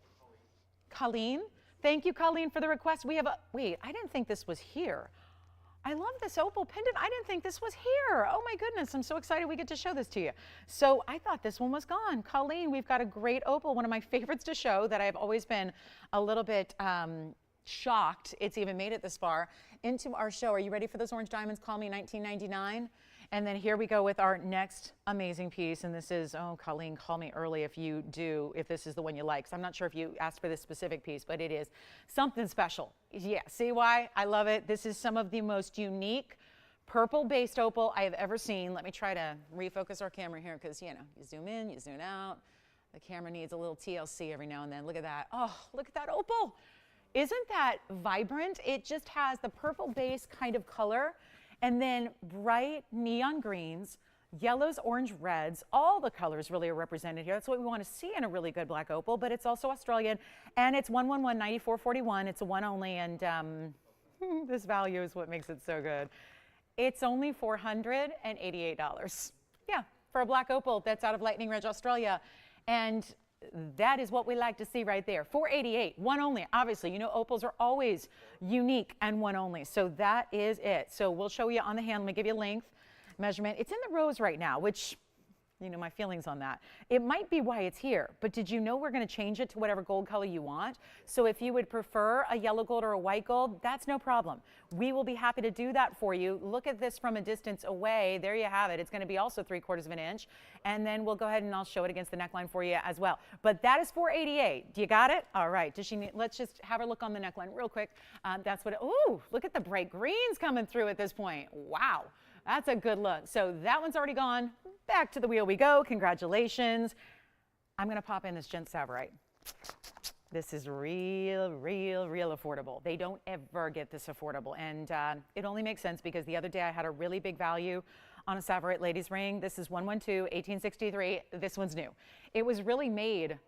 Colleen. Thank you, Colleen, for the request. We have a, wait, I didn't think this was here. I love this opal pendant. I didn't think this was here. Oh my goodness, I'm so excited we get to show this to you. So I thought this one was gone. Colleen, we've got a great opal, one of my favorites to show that I've always been a little bit shocked it's even made it this far into our show. Are you ready for those orange diamonds? Call me $19.99. And then here we go with our next amazing piece. And this is, oh, Colleen, call me early if you do, if this is the one you like. So I'm not sure if you asked for this specific piece, but it is something special. Yeah, see why? I love it. This is some of the most unique purple-based opal I have ever seen. Let me try to refocus our camera here because, you know, you zoom in, you zoom out. The camera needs a little TLC every now and then. Look at that. Oh, look at that opal. Isn't that vibrant? It just has the purple base kind of color. And then bright neon greens, yellows, orange, reds, all the colors really are represented here. That's what we want to see in a really good black opal, but it's also Australian, and it's 111.9441. It's a one only, and this value is what makes it so good. It's only $488. Yeah, for a black opal that's out of Lightning Ridge, Australia. And that is what we like to see right there. $488, one only. Obviously, you know opals are always unique and one only. So that is it. So we'll show you on the hand. Let me give you a length measurement. It's in the rose right now, which, you know, my feelings on that. It might be why it's here, but did you know we're going to change it to whatever gold color you want? So if you would prefer a yellow gold or a white gold, that's no problem. We will be happy to do that for you. Look at this from a distance away. There you have it. It's going to be also 3/4 of an inch. And then we'll go ahead and I'll show it against the neckline for you as well. But that is $488. Do you got it? All right. Does she need, let's just have her look on the neckline real quick. That's what, ooh, look at the bright greens coming through at this point. Wow. That's a good look. So that one's already gone. Back to the wheel we go. Congratulations. I'm going to pop in this Gent Sapphire. This is real affordable. They don't ever get this affordable. And it only makes sense because the other day I had a really big value on a Sapphire ladies ring. This is 112, 1863. This one's new. It was really made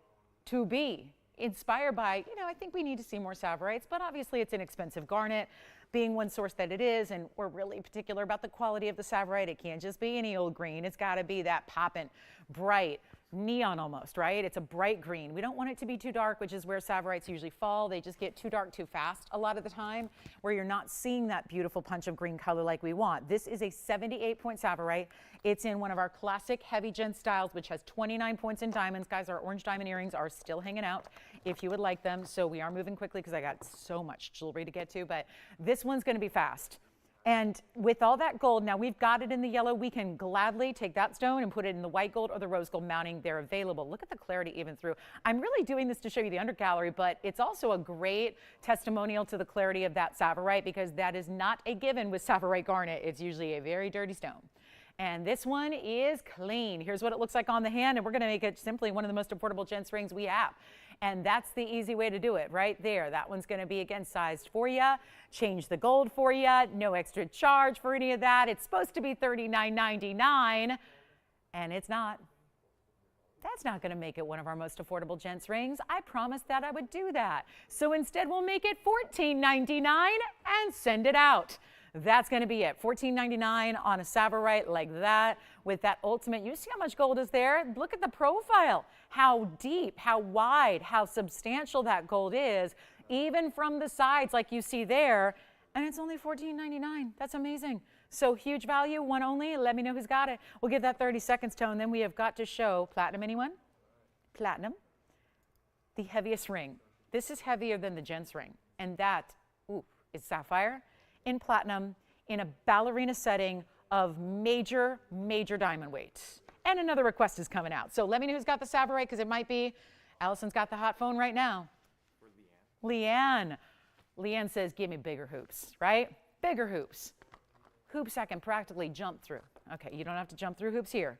to be inspired by, you know, I think we need to see more Sapphirites, but obviously it's an expensive garnet, being one source that it is, and we're really particular about the quality of the Sapphire. It can't just be any old green. It's got to be that poppin', bright, neon almost, right? It's a bright green. We don't want it to be too dark, which is where Sapphirites usually fall. They just get too dark too fast a lot of the time, where you're not seeing that beautiful punch of green color like we want. This is a 78-point Sapphire. It's in one of our classic heavy gent styles, which has 29 points in diamonds. Guys, our orange diamond earrings are still hanging out if you would like them. So we are moving quickly because I got so much jewelry to get to, but this one's going to be fast. And with all that gold, now we've got it in the yellow. We can gladly take that stone and put it in the white gold or the rose gold mounting. They're available. Look at the clarity even through. I'm really doing this to show you the under gallery, but it's also a great testimonial to the clarity of that Sapphire, because that is not a given with Sapphire garnet. It's usually a very dirty stone. And this one is clean. Here's what it looks like on the hand, and we're going to make it simply one of the most affordable gents rings we have. And that's the easy way to do it right there. That one's going to be, again, sized for you. Change the gold for you. No extra charge for any of that. It's supposed to be $39.99, and it's not. That's not going to make it one of our most affordable gents rings. I promised that I would do that. So instead, we'll make it $14.99 and send it out. That's going to be it. $14.99 on a Sapphire like that with that ultimate. You see how much gold is there? Look at the profile. How deep, how wide, how substantial that gold is, even from the sides like you see there. And it's only $14.99. That's amazing. So huge value, one only. Let me know who's got it. We'll give that 30 seconds, Tone. Then we have got to show platinum. Anyone? Platinum. The heaviest ring. This is heavier than the gents ring. And that, ooh, is sapphire. in platinum in a ballerina setting of major, major diamond weight. And another request is coming out. So let me know who's got the Sapphire, because it might be Allison's got the hot phone right now. For Leanne. Leanne says, give me bigger hoops, right? Bigger hoops. Hoops I can practically jump through. Okay, you don't have to jump through hoops here.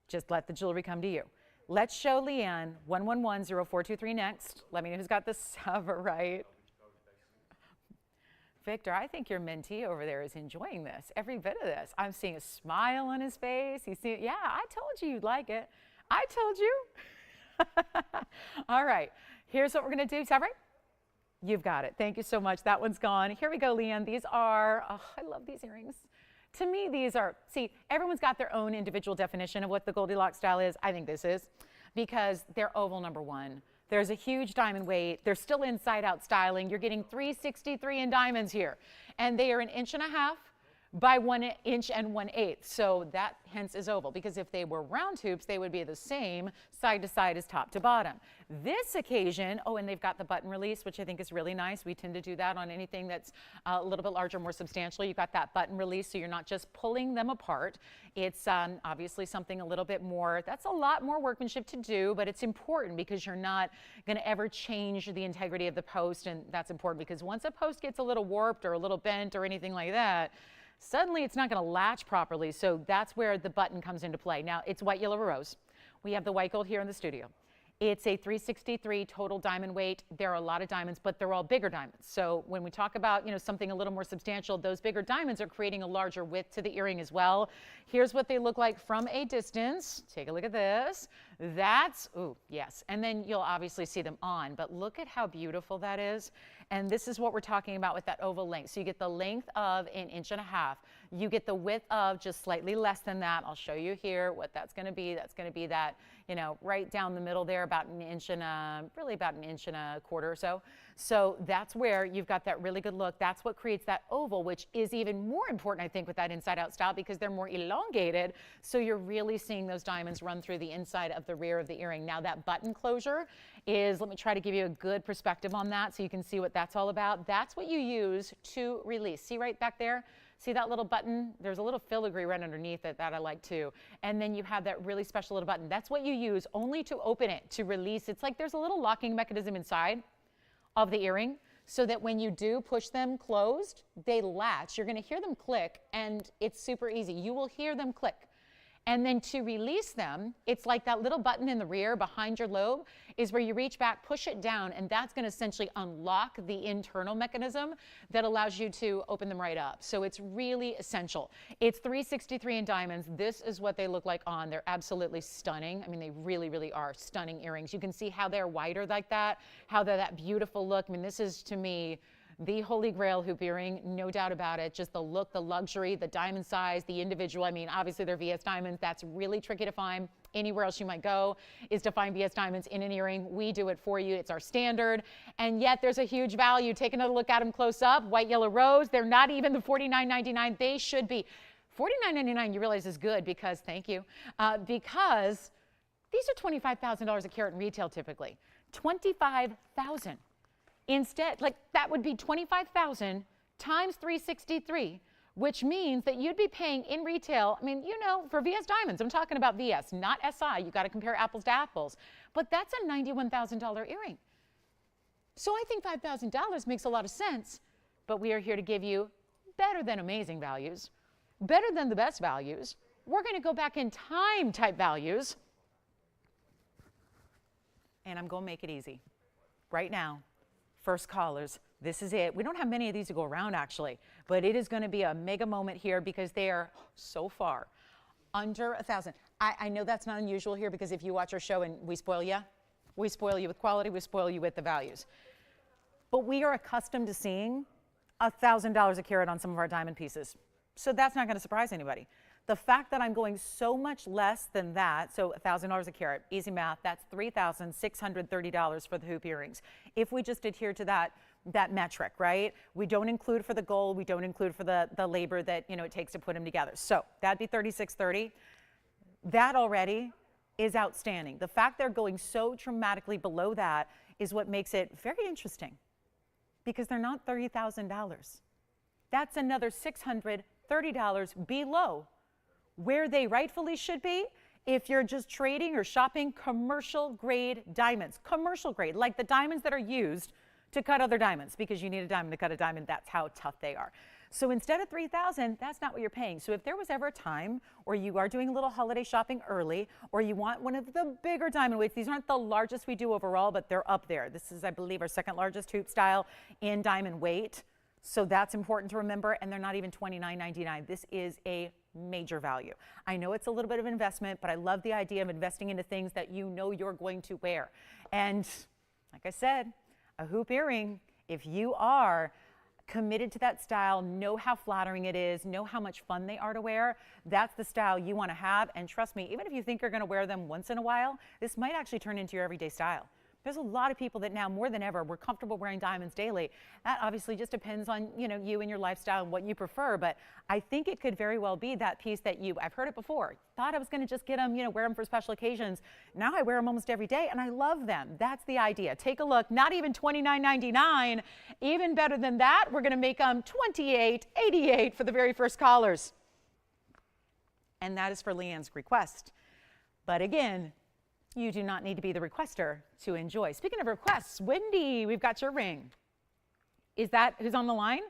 Just let the jewelry come to you. Let's show Leanne 1110423 next. Let me know who's got the Sapphire. Victor, I think your mentee over there is enjoying this, every bit of this. I'm seeing a smile on his face. He's seeing, yeah, I told you you'd like it. I told you. All right, here's what we're going to do. Sapphire, you've got it. Thank you so much. That one's gone. Here we go, Leanne. These are, oh, I love these earrings. To me, these are, see, everyone's got their own individual definition of what the Goldilocks style is. I think this is, because they're oval #1. There's a huge diamond weight. They're still inside-out styling. You're getting 363 in diamonds here. And they are 1.5 inches by 1 1/8 inches. So that hence is oval, because if they were round hoops, they would be the same side to side as top to bottom. This occasion, oh, and they've got the button release, which I think is really nice. We tend to do that on anything that's a little bit larger, more substantial. You've got that button release, so you're not just pulling them apart. It's obviously something a little bit more, that's a lot more workmanship to do, but it's important because you're not going to ever change the integrity of the post, and that's important because once a post gets a little warped or a little bent or anything like that, suddenly it's not going to latch properly. So that's where the button comes into play. Now, it's white, yellow, or rose. We have the white gold here in the studio. It's a 363 total diamond weight. There are a lot of diamonds, but they're all bigger diamonds. So when we talk about, something a little more substantial, those bigger diamonds are creating a larger width to the earring as well. Here's what they look like from a distance. Take a look at this. That's, ooh, yes. And then you'll obviously see them on, but look at how beautiful that is. And this is what we're talking about with that oval length. So you get the length of 1.5 inches. You get the width of just slightly less than that. I'll show you here what that's going to be. That's going to be that, right down the middle there, about 1 inch and really about 1.25 inches or so. So that's where you've got that really good look. That's what creates that oval, which is even more important, I think, with that inside-out style because they're more elongated. So you're really seeing those diamonds run through the inside of the rear of the earring. Now that button closure is, let me try to give you a good perspective on that so you can see what that's all about. That's what you use to release. See right back there? See that little button? There's a little filigree right underneath it that I like too. And then you have that really special little button. That's what you use only to open it, to release. It's like there's a little locking mechanism inside of the earring so that when you do push them closed, they latch. You're going to hear them click, and it's super easy. You will hear them click. And then to release them, it's like that little button in the rear behind your lobe is where you reach back, push it down, and that's going to essentially unlock the internal mechanism that allows you to open them right up. So it's really essential. It's 363 in diamonds. This is what they look like on. They're absolutely stunning. I mean, they really, really are stunning earrings. You can see how they're wider like that, how they're that beautiful look. I mean, this is, to me, the holy grail hoop earring, no doubt about it. Just the look, the luxury, the diamond size, the individual. I mean, obviously they're VS diamonds. That's really tricky to find. Anywhere else you might go is to find VS diamonds in an earring. We do it for you. It's our standard. And yet there's a huge value. Take another look at them close up. White, yellow, rose. They're not even the $49.99 they should be. $49.99 you realize is good because, thank you, because these are $25,000 a carat in retail typically. $25,000. Instead, like that would be 25,000 times 363, which means that you'd be paying in retail, I mean, for VS diamonds, I'm talking about VS, not SI. You got to compare apples to apples. But that's a $91,000 earring. So I think $5,000 makes a lot of sense, but we are here to give you better than amazing values, better than the best values. We're going to go back in time type values, and I'm going to make it easy right now. First callers, this is it. We don't have many of these to go around actually, but it is going to be a mega moment here because they are so far under 1,000. I know that's not unusual here because if you watch our show and we spoil you with quality, we spoil you with the values. But we are accustomed to seeing $1,000 a carat on some of our diamond pieces. So that's not going to surprise anybody. The fact that I'm going so much less than that, so $1,000 a carat, easy math, that's $3,630 for the hoop earrings. If we just adhere to that metric, right? We don't include for the gold, we don't include for the labor that it takes to put them together. So that'd be $3,630. That already is outstanding. The fact they're going so dramatically below that is what makes it very interesting because they're not $30,000. That's another $630 below where they rightfully should be if you're just trading or shopping commercial grade diamonds. Commercial grade, like the diamonds that are used to cut other diamonds, because you need a diamond to cut a diamond. That's how tough they are. So instead of $3,000, that's not what you're paying. So if there was ever a time or you are doing a little holiday shopping early, or you want one of the bigger diamond weights, these aren't the largest we do overall, but they're up there. This is, I believe, our second largest hoop style in diamond weight. So that's important to remember, and they're not even $29.99. This is a major value. I know it's a little bit of investment, but I love the idea of investing into things that you know you're going to wear. And like I said, a hoop earring, if you are committed to that style, know how flattering it is, know how much fun they are to wear, that's the style you want to have. And trust me, even if you think you're going to wear them once in a while, this might actually turn into your everyday style. There's a lot of people that now, more than ever, we're comfortable wearing diamonds daily. That obviously just depends on, you know, you and your lifestyle and what you prefer. But I think it could very well be that piece that I've heard it before, thought I was going to just get them, you know, wear them for special occasions. Now I wear them almost every day, and I love them. That's the idea. Take a look. Not even $29.99. Even better than that, we're going to make them $28.88 for the very first callers. And that is for Leanne's request. But again, you do not need to be the requester to enjoy. Speaking of requests, Wendy, we've got your ring. Is that who's on the line?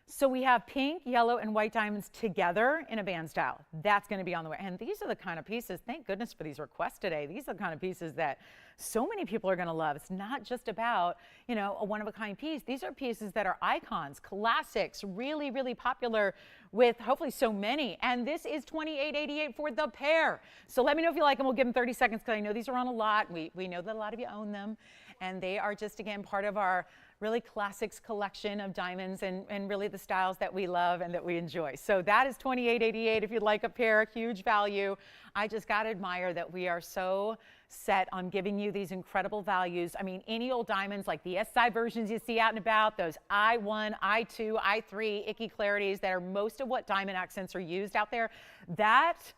So we have pink, yellow, and white diamonds together in a band style. That's going to be on the way. And these are the kind of pieces, thank goodness for these requests today. These are the kind of pieces that so many people are going to love. It's not just about, you know, a one-of-a-kind piece. These are pieces that are icons, classics, really, really popular with hopefully so many. And this is $28.88 for the pair. So let me know if you like them. We'll give them 30 seconds because I know these are on a lot. We know that a lot of you own them. And they are just, again, part of our really classics collection of diamonds and really the styles that we love and that we enjoy. So that is $28.88 if you'd like a pair, huge value. I just got to admire that we are so set on giving you these incredible values. I mean, any old diamonds like the SI versions you see out and about, those I1, I2, I3, icky clarities that are most of what diamond accents are used out there, that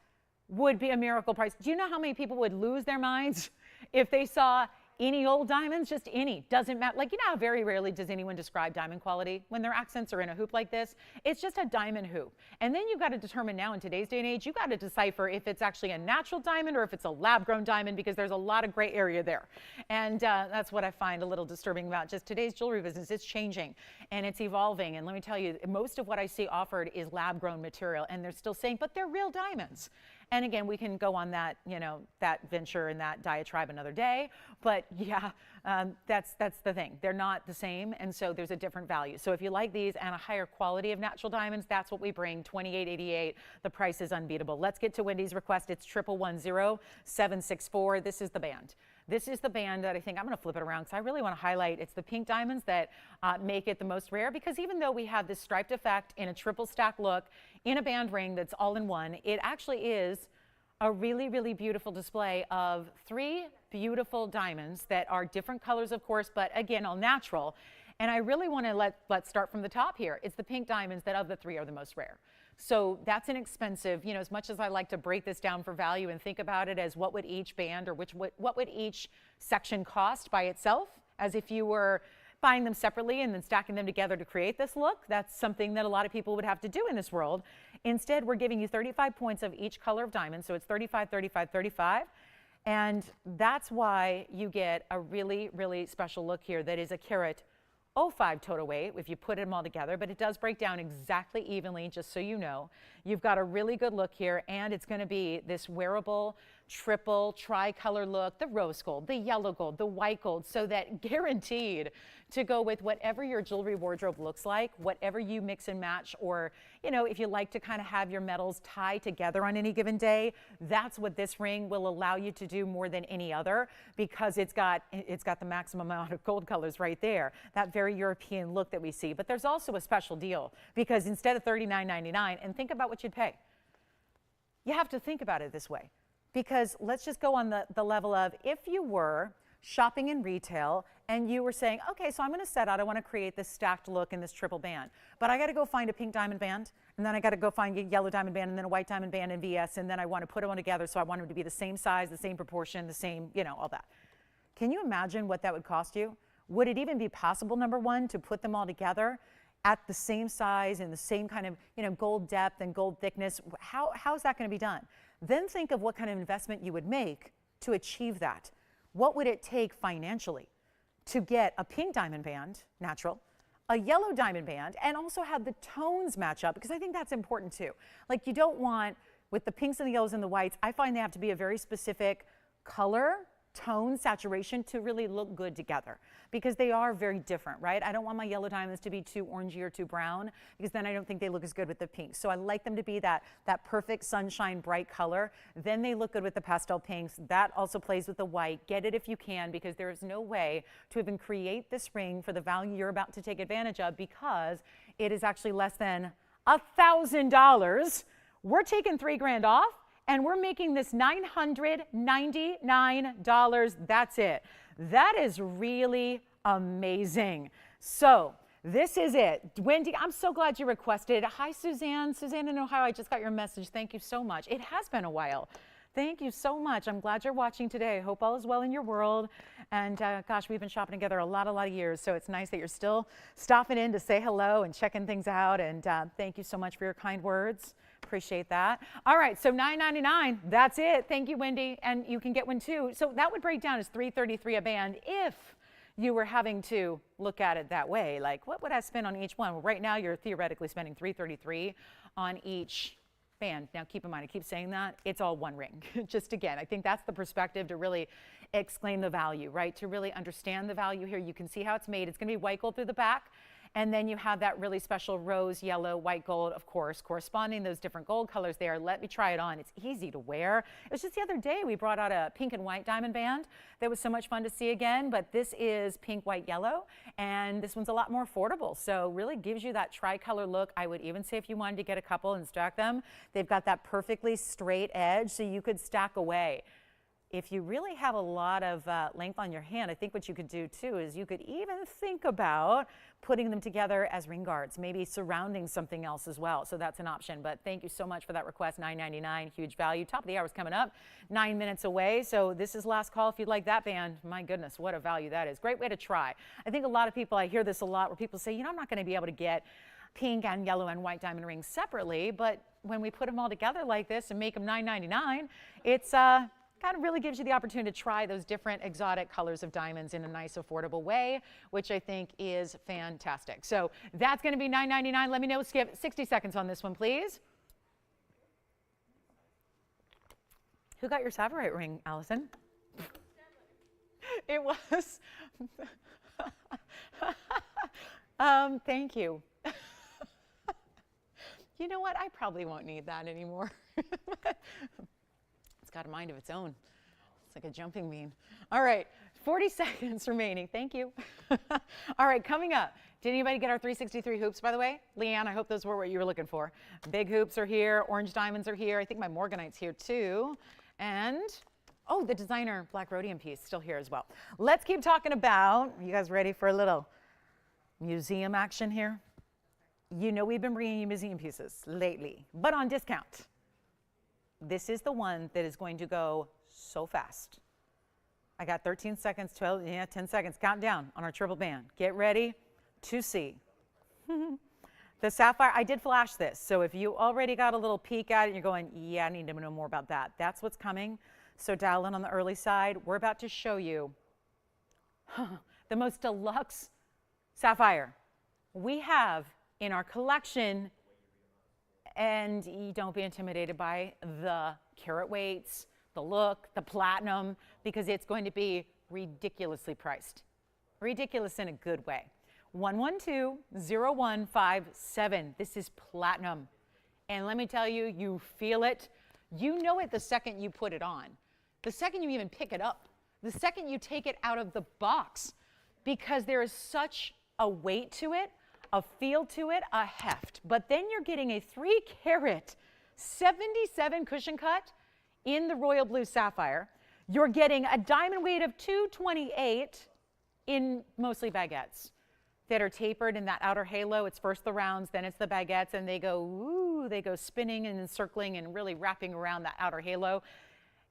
would be a miracle price. Do you know how many people would lose their minds if they saw any old diamonds? Just any, doesn't matter. Like, you know how very rarely does anyone describe diamond quality when their accents are in a hoop like this? It's just a diamond hoop. And then you've got to determine now in today's day and age, you've got to decipher if it's actually a natural diamond or if it's a lab-grown diamond, because there's a lot of gray area there. And that's what I find a little disturbing about just today's jewelry business. It's changing and it's evolving. And let me tell you, most of what I see offered is lab-grown material, and they're still saying, but they're real diamonds. And again, we can go on that, you know, that venture and that diatribe another day. But yeah, that's the thing. They're not the same, and so there's a different value. So if you like these and a higher quality of natural diamonds, that's what we bring. $28.88. The price is unbeatable. Let's get to Wendy's request. It's 1110764. This is the band. This is the band that I think I'm going to flip it around because I really want to highlight. It's the pink diamonds that make it the most rare, because even though we have this striped effect in a triple stack look in a band ring that's all in one, it actually is a really, really beautiful display of three beautiful diamonds that are different colors, of course, but again, all natural. And I really want to let's start from the top here. It's the pink diamonds that of the three are the most rare. So that's inexpensive. You know, as much as I like to break this down for value and think about it as what would each band or what would each section cost by itself, as if you were buying them separately and then stacking them together to create this look, that's something that a lot of people would have to do in this world. Instead, we're giving you 35 points of each color of diamond. So it's 35, 35, 35. And that's why you get a really, really special look here that is a carat 0.05 total weight if you put them all together, but it does break down exactly evenly, just so you know. You've got a really good look here, and it's going to be this wearable triple tricolor look, the rose gold, the yellow gold, the white gold, so that guaranteed to go with whatever your jewelry wardrobe looks like, whatever you mix and match, or, you know, if you like to kind of have your metals tie together on any given day, that's what this ring will allow you to do more than any other, because it's got the maximum amount of gold colors right there, that very European look that we see. But there's also a special deal, because instead of $39.99, and think about what you'd pay, you have to think about it this way. Because let's just go on the level of, if you were shopping in retail and you were saying, okay, so I'm going to set out, I want to create this stacked look in this triple band, but I got to go find a pink diamond band, and then I got to go find a yellow diamond band, and then a white diamond band in VS, and then I want to put them all together, so I want them to be the same size, the same proportion, the same, you know, all that. Can you imagine what that would cost you? Would it even be possible, number one, to put them all together at the same size and the same kind of, gold depth and gold thickness, how is that going to be done? Then think of what kind of investment you would make to achieve that. What would it take financially to get a pink diamond band, natural, a yellow diamond band, and also have the tones match up? Because I think that's important too. Like, you don't want, with the pinks and the yellows and the whites, I find they have to be a very specific color, tone, saturation to really look good together, because they are very different, right? I don't want my yellow diamonds to be too orangey or too brown, because then I don't think they look as good with the pink. So I like them to be that perfect sunshine bright color. Then they look good with the pastel pinks. That also plays with the white. Get it if you can, because there is no way to even create this ring for the value you're about to take advantage of, because it is actually less than $1,000. We're taking $3,000 off, and we're making this $999. That's it. That is really amazing. So this is it. Wendy, I'm so glad you requested. Hi, Suzanne. Suzanne in Ohio, I just got your message. Thank you so much. It has been a while. Thank you so much. I'm glad you're watching today. I hope all is well in your world. And gosh, we've been shopping together a lot of years, so it's nice that you're still stopping in to say hello and checking things out. And thank you so much for your kind words. Appreciate that. All right, so $999, that's it. Thank you, Wendy. And you can get one too. So that would break down as $333 a band if you were having to look at it that way. Like, what would I spend on each one? Well, right now you're theoretically spending $333 on each band. Now, keep in mind, I keep saying that, it's all one ring. Just again, I think that's the perspective to really exclaim the value, right? To really understand the value here. You can see how it's made. It's going to be white gold through the back. And then you have that really special rose, yellow, white gold, of course, corresponding those different gold colors there. Let me try it on. It's easy to wear. It was just the other day we brought out a pink and white diamond band that was so much fun to see again, but this is pink, white, yellow, and this one's a lot more affordable. So really gives you that tricolor look. I would even say if you wanted to get a couple and stack them, they've got that perfectly straight edge so you could stack away. If you really have a lot of length on your hand, I think what you could do too is you could even think about putting them together as ring guards, maybe surrounding something else as well. So that's an option. But thank you so much for that request. $999, huge value. Top of the hour is coming up, 9 minutes away. So this is last call if you'd like that band. My goodness, what a value that is. Great way to try. I think a lot of people, I hear this a lot where people say, I'm not going to be able to get pink and yellow and white diamond rings separately. But when we put them all together like this and make them $999, it's kind of really gives you the opportunity to try those different exotic colors of diamonds in a nice, affordable way, which I think is fantastic. So that's going to be $999. Let me know. Skip 60 seconds on this one, please. Who got your Sapphire ring, Allison? It was. Thank you. You know what? I probably won't need that anymore. Got a mind of its own. It's like a jumping bean. All right, 40 seconds remaining. Thank you. All right, coming up. Did anybody get our 363 hoops, by the way? Leanne, I hope those were what you were looking for. Big hoops are here. Orange diamonds are here. I think my Morganite's here too. And, oh, the designer black rhodium piece still here as well. Let's keep talking about, you guys ready for a little museum action here? You know we've been bringing you museum pieces lately, but on discount. This is the one that is going to go so fast. I got 13 seconds, 12, 10 seconds. Count down on our triple band. Get ready to see. The Sapphire, I did flash this. So if you already got a little peek at it and you're going, yeah, I need to know more about that. That's what's coming. So dial in on the early side. We're about to show you the most deluxe Sapphire we have in our collection. And you don't be intimidated by the carat weights, the look, the platinum, because it's going to be ridiculously priced. Ridiculous in a good way. 112-0157. This is platinum. And let me tell you, you feel it. You know it the second you put it on. The second you even pick it up. The second you take it out of the box. Because there is such a weight to it, a feel to it, a heft. But then you're getting a 3-carat 77 cushion cut in the royal blue sapphire. You're getting a diamond weight of 228 in mostly baguettes that are tapered in that outer halo. It's first the rounds, then it's the baguettes, and they go, ooh, they go spinning and encircling and really wrapping around that outer halo.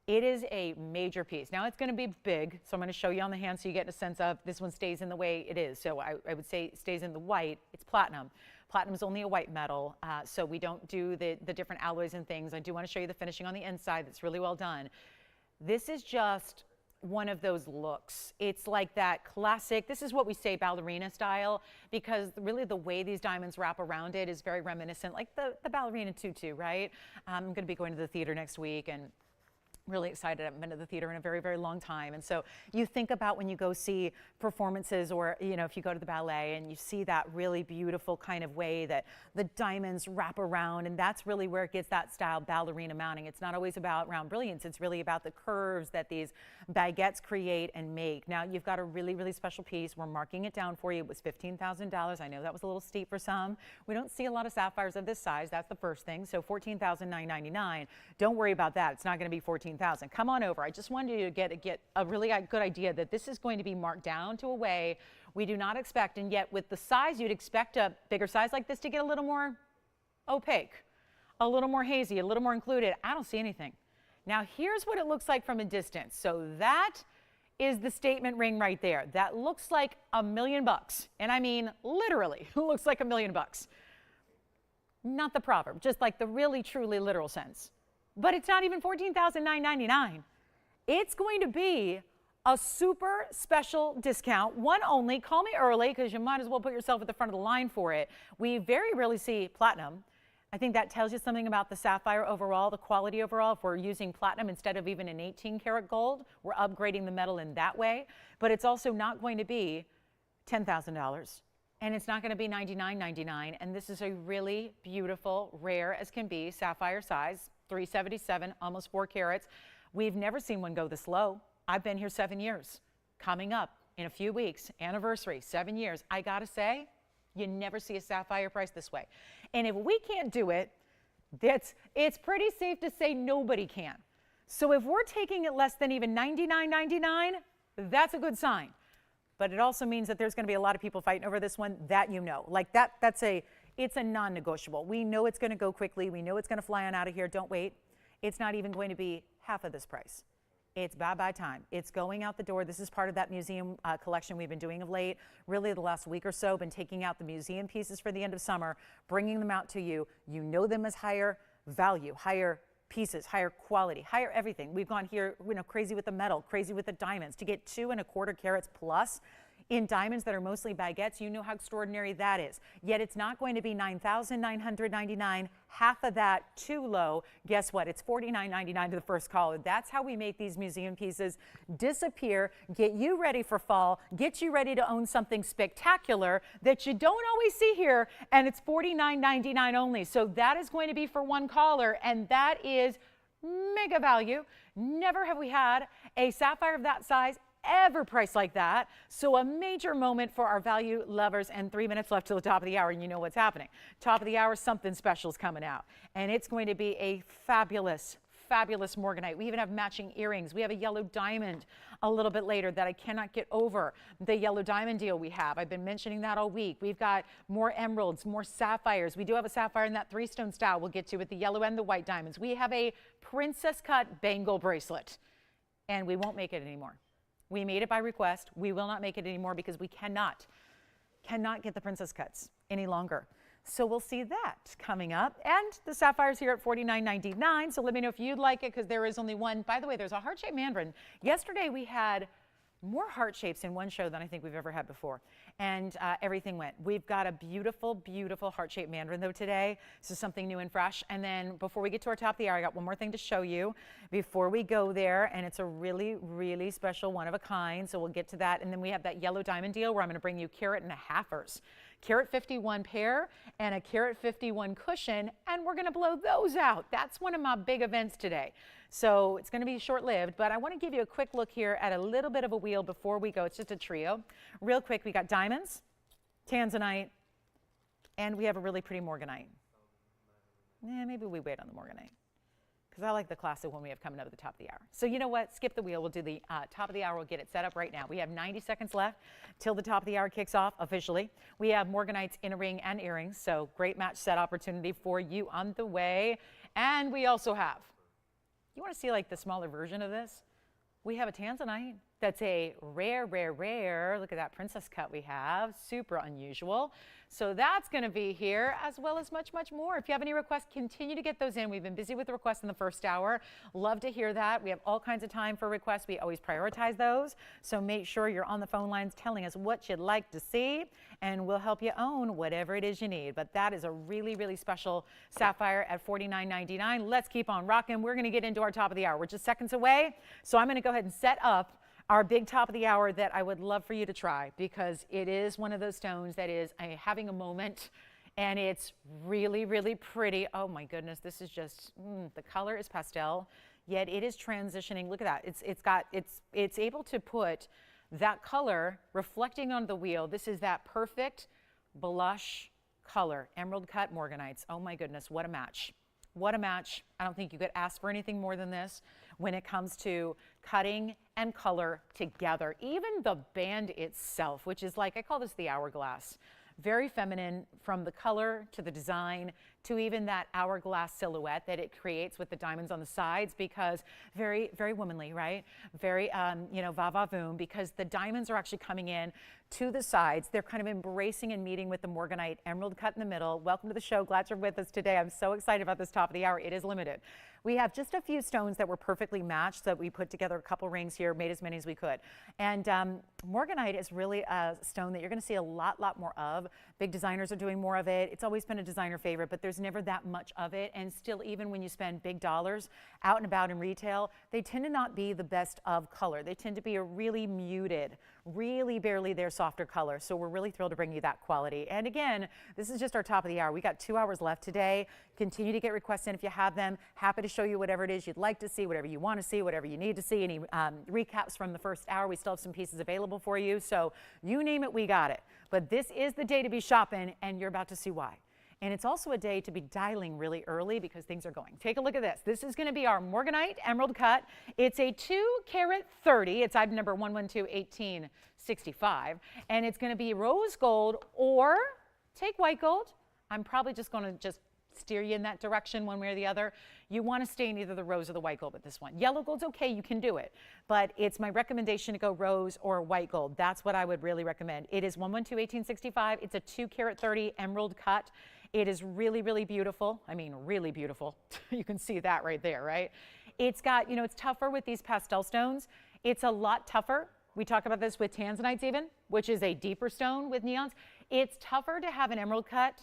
It is a major piece. Now it's going to be big, so I'm going to show you on the hand so you get a sense of this one stays in the way it is. So I would say it stays in the white. It's platinum. Platinum is only a white metal, so we don't do the different alloys and things. I do want to show you the finishing on the inside that's really well done. This is just one of those looks. It's like that classic, this is what we say ballerina style, because really the way these diamonds wrap around it is very reminiscent, like the ballerina tutu, right? I'm going to be going to the theater next week, and really excited. I haven't been to the theater in a very, very long time. And so you think about when you go see performances, or, you know, if you go to the ballet and you see that really beautiful kind of way that the diamonds wrap around, and that's really where it gets that style ballerina mounting. It's not always about round brilliance. It's really about the curves that these baguettes create and make. Now you've got a really, really special piece. We're marking it down for you. It was $15,000. I know that was a little steep for some. We don't see a lot of sapphires of this size. That's the first thing. So $14,999. Don't worry about that. It's not going to be $14,000. Come on over. I just wanted you to get a really good idea that this is going to be marked down to a way we do not expect, and yet with the size, you'd expect a bigger size like this to get a little more opaque, a little more hazy, a little more included. I don't see anything. Now here's what it looks like from a distance. So that is the statement ring right there. That looks like $1 million, and I mean literally looks like $1 million. Not the proverb, just like the really truly literal sense. But it's not even $14,999. It's going to be a super special discount, one only. Call me early because you might as well put yourself at the front of the line for it. We very rarely see platinum. I think that tells you something about the sapphire overall, the quality overall. If we're using platinum instead of even an 18-karat gold, we're upgrading the metal in that way. But it's also not going to be $10,000. And it's not going to be $99.99. And this is a really beautiful, rare as can be, sapphire size, 377, almost 4 carats. We've never seen one go this low. I've been here 7 years. Coming up in a few weeks, anniversary, 7 years. I got to say, you never see a sapphire price this way. And if we can't do it, it's pretty safe to say nobody can. So if we're taking it less than even $99.99, that's a good sign. But it also means that there's going to be a lot of people fighting over this one, that you know. Like it's a non-negotiable. We know it's going to go quickly. We know it's going to fly on out of here. Don't wait. It's not even going to be half of this price. It's bye-bye time. It's going out the door. This is part of that museum collection we've been doing of late. Really the last week or so, been taking out the museum pieces for the end of summer, bringing them out to you. You know them as higher value, higher pieces, higher quality, higher everything. We've gone here, you know, crazy with the metal, crazy with the diamonds. To get 2 1/4 carats plus in diamonds that are mostly baguettes, you know how extraordinary that is. Yet it's not going to be $9,999, half of that too low. Guess what? It's $49.99 to the first caller. That's how we make these museum pieces disappear, get you ready for fall, get you ready to own something spectacular that you don't always see here, and it's $49.99 only. So that is going to be for one caller, and that is mega value. Never have we had a sapphire of that size ever priced like that. So a major moment for our value lovers, and 3 minutes left till the top of the hour, and you know what's happening. Top of the hour, something special is coming out, and it's going to be a fabulous, fabulous Morganite. We even have matching earrings. We have a yellow diamond a little bit later that I cannot get over. The yellow diamond deal we have. I've been mentioning that all week. We've got more emeralds, more sapphires. We do have a sapphire in that 3-stone style we'll get to with the yellow and the white diamonds. We have a princess cut bangle bracelet, and we won't make it anymore. We made it by request. We will not make it anymore because we cannot get the princess cuts any longer. So we'll see that coming up. And the sapphire's here at $49.99. So let me know if you'd like it, because there is only one. By the way, there's a heart-shaped mandarin. Yesterday we had more heart shapes in one show than I think we've ever had before. And everything went. We've got a beautiful, beautiful heart-shaped mandarin though today. So something new and fresh. And then before we get to our top of the hour, I got one more thing to show you before we go there. And it's a really, really special, one of a kind. So we'll get to that. And then we have that yellow diamond deal where I'm going to bring you carat and a halfers. Carat 51 pair and a carat 51 cushion, and we're going to blow those out. That's one of my big events today. So it's going to be short-lived, but I want to give you a quick look here at a little bit of a wheel before we go. It's just a trio. Real quick, we got diamonds, tanzanite, and we have a really pretty Morganite. Yeah, maybe we wait on the Morganite, because I like the classic one we have coming up at the top of the hour. So you know what? Skip the wheel. We'll do the top of the hour. We'll get it set up right now. We have 90 seconds left till the top of the hour kicks off officially. We have Morganites in a ring and earrings, so great match set opportunity for you on the way. And we also have You want to see like the smaller version of this? We have a tanzanite that's a rare, rare, rare. Look at that princess cut we have. Super unusual. So that's going to be here, as well as much, much more. If you have any requests, continue to get those in. We've been busy with the requests in the first hour. Love to hear that. We have all kinds of time for requests. We always prioritize those. So make sure you're on the phone lines telling us what you'd like to see, and we'll help you own whatever it is you need. But that is a really, really special sapphire at $49.99. Let's keep on rocking. We're going to get into our top of the hour. We're just seconds away. So I'm going to go ahead and set up our big top of the hour that I would love for you to try, because it is one of those stones that is having a moment, and it's really, really pretty. Oh my goodness, this is just, the color is pastel, yet it is transitioning. Look at that. It's able to put that color reflecting on the wheel. This is that perfect blush color, emerald cut morganites. Oh my goodness, what a match. What a match. I don't think you could ask for anything more than this when it comes to cutting and color together. Even the band itself, which is like, I call this the hourglass. Very feminine, from the color to the design to even that hourglass silhouette that it creates with the diamonds on the sides, because very, very womanly, right? Very, va-va-voom, because the diamonds are actually coming in to the sides. They're kind of embracing and meeting with the morganite emerald cut in the middle. Welcome to the show. Glad you're with us today. I'm so excited about this top of the hour. It is limited. We have just a few stones that were perfectly matched, that we put together a couple rings here, made as many as we could. And morganite is really a stone that you're going to see a lot more of. Big designers are doing more of it. It's always been a designer favorite, but there's never that much of it. And still, even when you spend big dollars out and about in retail, they tend to not be the best of color. They tend to be a really muted, really barely there softer color. So we're really thrilled to bring you that quality. And again, this is just our top of the hour. We got 2 hours left today. Continue to get requests in if you have them. Happy to show you whatever it is you'd like to see, whatever you want to see, whatever you need to see. Any recaps from the first hour, we still have some pieces available for you. So you name it, we got it. But this is the day to be shopping, and you're about to see why. And it's also a day to be dialing really early, because things are going. Take a look at this. This is going to be our morganite emerald cut. It's a 2 carat 30. It's item number 1121865. And it's going to be rose gold, or take white gold. I'm probably just going to steer you in that direction one way or the other. You want to stay in either the rose or the white gold with this one. Yellow gold's okay, you can do it, but it's my recommendation to go rose or white gold. That's what I would really recommend. It is 1121865. It's a 2 carat 30 emerald cut. It is really, really beautiful. I mean, really beautiful. You can see that right there, right? It's got, it's tougher with these pastel stones. It's a lot tougher. We talk about this with tanzanites even, which is a deeper stone with neons. It's tougher to have an emerald cut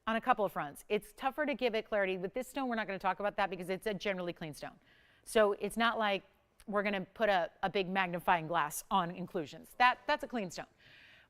on a couple of fronts. It's tougher to give it clarity. With this stone, we're not going to talk about that, because it's a generally clean stone. So it's not like we're going to put a big magnifying glass on inclusions. That's a clean stone.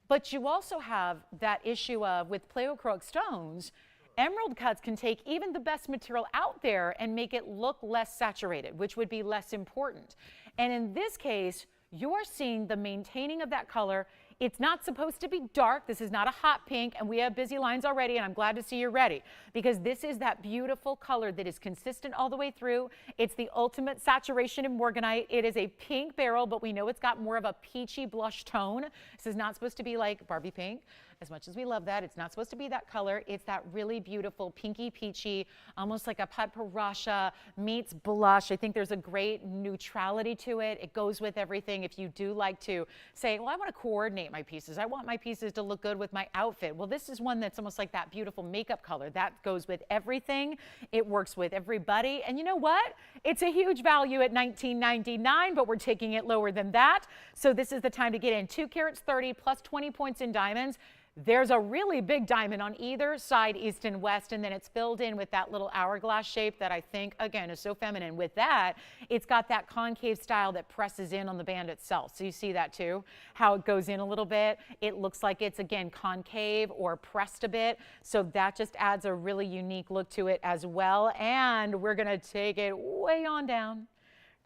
But you also have that issue of, with pleochroic stones, emerald cuts can take even the best material out there and make it look less saturated, which would be less important. And in this case, you're seeing the maintaining of that color. It's not supposed to be dark. This is not a hot pink, and we have busy lines already, and I'm glad to see you're ready, because this is that beautiful color that is consistent all the way through. It's the ultimate saturation in morganite. It is a pink beryl, but we know it's got more of a peachy blush tone. This is not supposed to be like Barbie pink. As much as we love that, it's not supposed to be that color. It's that really beautiful pinky peachy, almost like a Padparacha meets blush. I think there's a great neutrality to it. It goes with everything. If you do like to say, well, I want to coordinate my pieces. I want my pieces to look good with my outfit. Well, this is one that's almost like that beautiful makeup color. That goes with everything. It works with everybody. And you know what? It's a huge value at $19.99, but we're taking it lower than that. So this is the time to get in. 2 carats 30 plus 20 points in diamonds. There's a really big diamond on either side, east and west, and then it's filled in with that little hourglass shape that I think, again, is so feminine. With that, it's got that concave style that presses in on the band itself. So you see that too, how it goes in a little bit. It looks like it's, again, concave or pressed a bit. So that just adds a really unique look to it as well. And we're going to take it way on down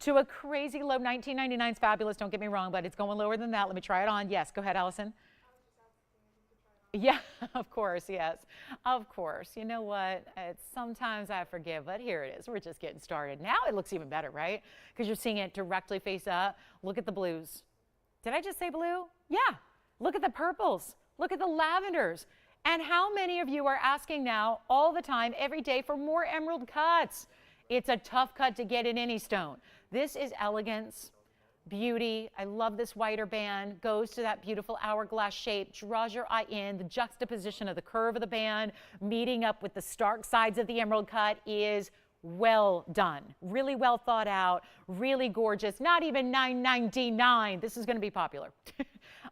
to a crazy low. $19.99 is fabulous, don't get me wrong, but it's going lower than that. Let me try it on. Yes, go ahead, Allison. Yeah, of course, yes, of course. You know what? Sometimes I forget, but here it is. We're just getting started. Now it looks even better, right? Because you're seeing it directly face up. Look at the blues. Did I just say blue? Yeah. Look at the purples. Look at the lavenders. And how many of you are asking now all the time, every day, for more emerald cuts? It's a tough cut to get in any stone. This is elegance, beauty. I love this wider band. Goes to that beautiful hourglass shape, draws your eye in. The juxtaposition of the curve of the band meeting up with the stark sides of the emerald cut is well done. Really well thought out, really gorgeous. Not even $9.99. This is going to be popular.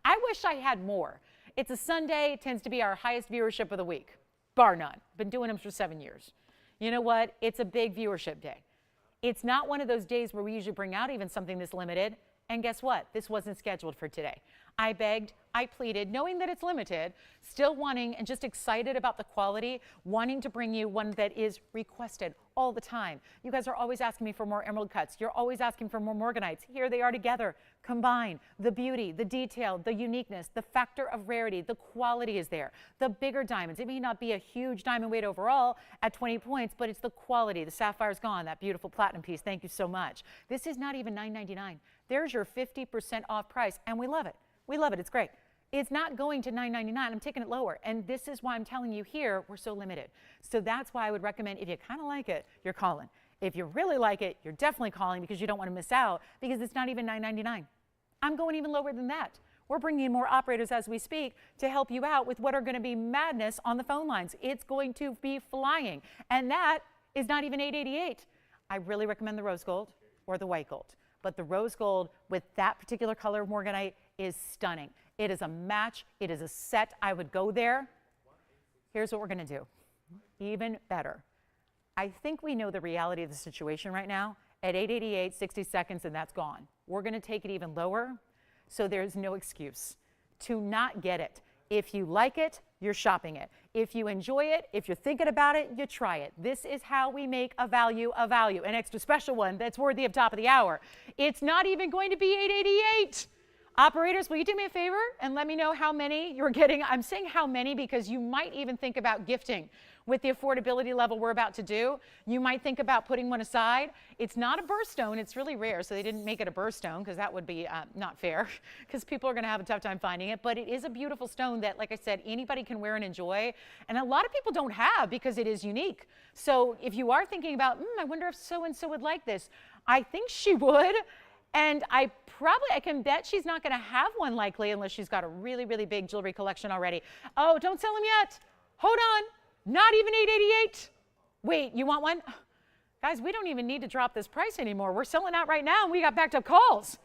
I wish I had more. It's a Sunday. It tends to be our highest viewership of the week, bar none. Been doing them for 7 years. You know what? It's a big viewership day. It's not one of those days where we usually bring out even something this limited. And guess what? This wasn't scheduled for today. I begged, I pleaded, knowing that it's limited, still wanting and just excited about the quality, wanting to bring you one that is requested all the time. You guys are always asking me for more emerald cuts. You're always asking for more Morganites. Here they are together, combined. The beauty, the detail, the uniqueness, the factor of rarity, the quality is there. The bigger diamonds, it may not be a huge diamond weight overall at 20 points, but it's the quality. The sapphire's gone, that beautiful platinum piece. Thank you so much. This is not even $9.99. There's your 50% off price, and we love it. We love it. It's great. It's not going to $9.99. I'm taking it lower. And this is why I'm telling you here, we're so limited. So that's why I would recommend, if you kind of like it, you're calling. If you really like it, you're definitely calling because you don't want to miss out, because it's not even $9.99. I'm going even lower than that. We're bringing in more operators as we speak to help you out with what are going to be madness on the phone lines. It's going to be flying. And that is not even $888. I really recommend the rose gold or the white gold. But the rose gold with that particular color of Morganite is stunning. It is a match. It is a set. I would go there. Here's what we're going to do. Even better. I think we know the reality of the situation right now. At $888, 60 seconds, and that's gone. We're going to take it even lower, so there's no excuse to not get it. If you like it, you're shopping it. If you enjoy it, if you're thinking about it, you try it. This is how we make a value, an extra special one that's worthy of top of the hour. It's not even going to be $888. Operators, will you do me a favor and let me know how many you're getting? I'm saying how many because you might even think about gifting with the affordability level we're about to do. You might think about putting one aside. It's not a birthstone. It's really rare, so they didn't make it a birthstone because that would be not fair because people are going to have a tough time finding it. But it is a beautiful stone that, like I said, anybody can wear and enjoy. And a lot of people don't have because it is unique. So if you are thinking about, I wonder if so-and-so would like this, I think she would. And I can bet she's not going to have one likely unless she's got a really, really big jewelry collection already. Oh, don't sell them yet. Hold on. Not even $888. Wait, you want one? Guys, we don't even need to drop this price anymore. We're selling out right now and we got backed up calls.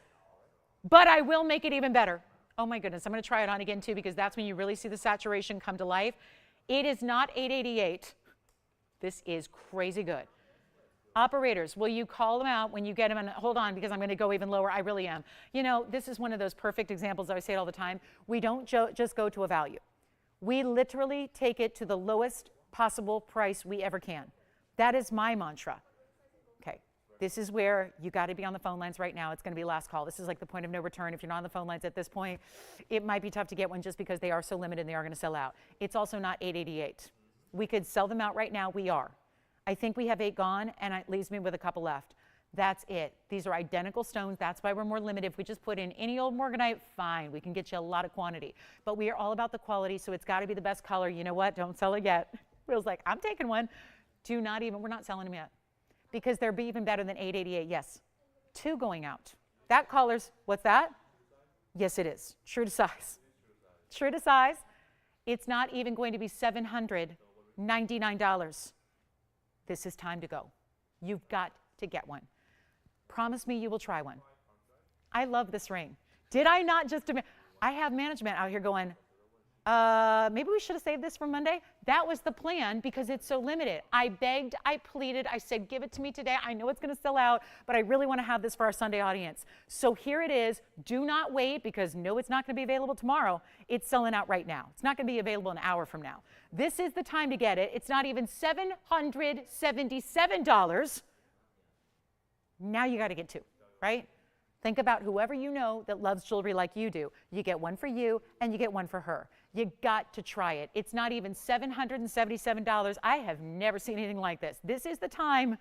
But I will make it even better. Oh my goodness, I'm going to try it on again too because that's when you really see the saturation come to life. It is not $888. This is crazy good. Operators, will you call them out when you get them? And hold on, because I'm going to go even lower. I really am. You know, this is one of those perfect examples. I say it all the time. We don't just go to a value. We literally take it to the lowest possible price we ever can. That is my mantra. Okay, this is where you got to be on the phone lines right now. It's going to be last call. This is like the point of no return. If you're not on the phone lines at this point, it might be tough to get one just because they are so limited and they are going to sell out. It's also not $888. We could sell them out right now. We are. I think we have 8 gone, and it leaves me with a couple left. That's it. These are identical stones. That's why we're more limited. If we just put in any old Morganite, fine. We can get you a lot of quantity. But we are all about the quality, so it's got to be the best color. You know what? Don't sell it yet. Will's like, I'm taking one. We're not selling them yet. Because they're even better than $888. Yes. 2 going out. That color's, what's that? Yes, it is. True to size. True to size. It's not even going to be $799. This is time to go. You've got to get one. Promise me you will try one. I love this ring. Did I not just, I have management out here going, maybe we should have saved this for Monday. That was the plan because it's so limited. I begged, I pleaded, I said, give it to me today. I know it's going to sell out, but I really want to have this for our Sunday audience. So here it is. Do not wait because no, it's not going to be available tomorrow. It's selling out right now. It's not going to be available an hour from now. This is the time to get it. It's not even $777. Now you got to get 2, right? Think about whoever you know that loves jewelry like you do. You get one for you and you get one for her. You got to try it. It's not even $777. I have never seen anything like this. This is the time.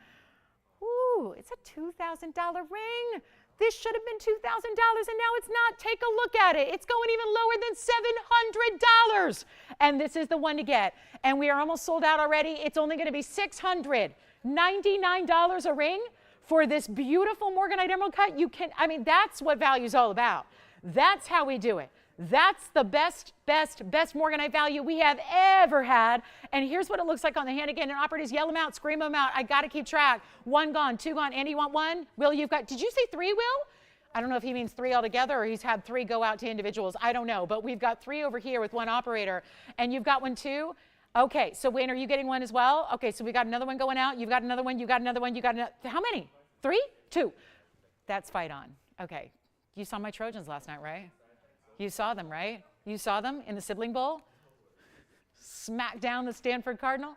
Ooh, it's a $2,000 ring. This should have been $2,000 and now it's not. Take a look at it. It's going even lower than $700. And this is the one to get. And we are almost sold out already. It's only going to be $600. $99 a ring for this beautiful Morganite emerald cut. You can, I mean, that's what value is all about. That's how we do it. That's the best Morganite value we have ever had. And here's what it looks like on the hand again. And operators, yell them out, scream them out. I got to keep track. 1 gone, 2 gone. Andy, you want 1? Will, you've got, did you say 3, Will? I don't know if he means 3 altogether or he's had 3 go out to individuals. I don't know. But we've got 3 over here with 1 operator. And you've got 1 too? Okay, so Wayne, are you getting 1 as well? Okay, so we got another one going out. You've got another one. You got another one. You got another. How many? 3? 2. That's fight on. Okay. You saw my Trojans last night, right? You saw them, right? You saw them in the sibling bowl? Smack down the Stanford Cardinal?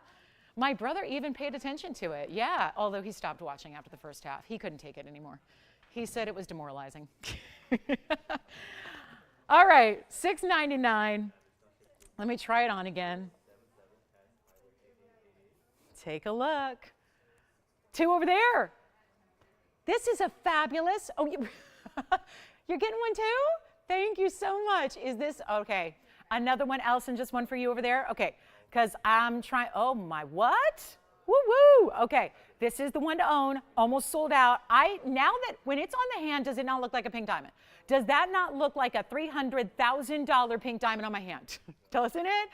My brother even paid attention to it. Yeah, although he stopped watching after the first half. He couldn't take it anymore. He said it was demoralizing. All right, $6.99. Let me try it on again. Take a look. 2 over there. This is a fabulous, oh, you're getting 1 too? Thank you so much. Is this, okay. Another one, Allison, just 1 for you over there? Okay, because I'm trying, oh my, what? Woo-woo. Okay, this is the one to own, almost sold out. Now that, when it's on the hand, does it not look like a pink diamond? Does that not look like a $300,000 pink diamond on my hand? Doesn't it?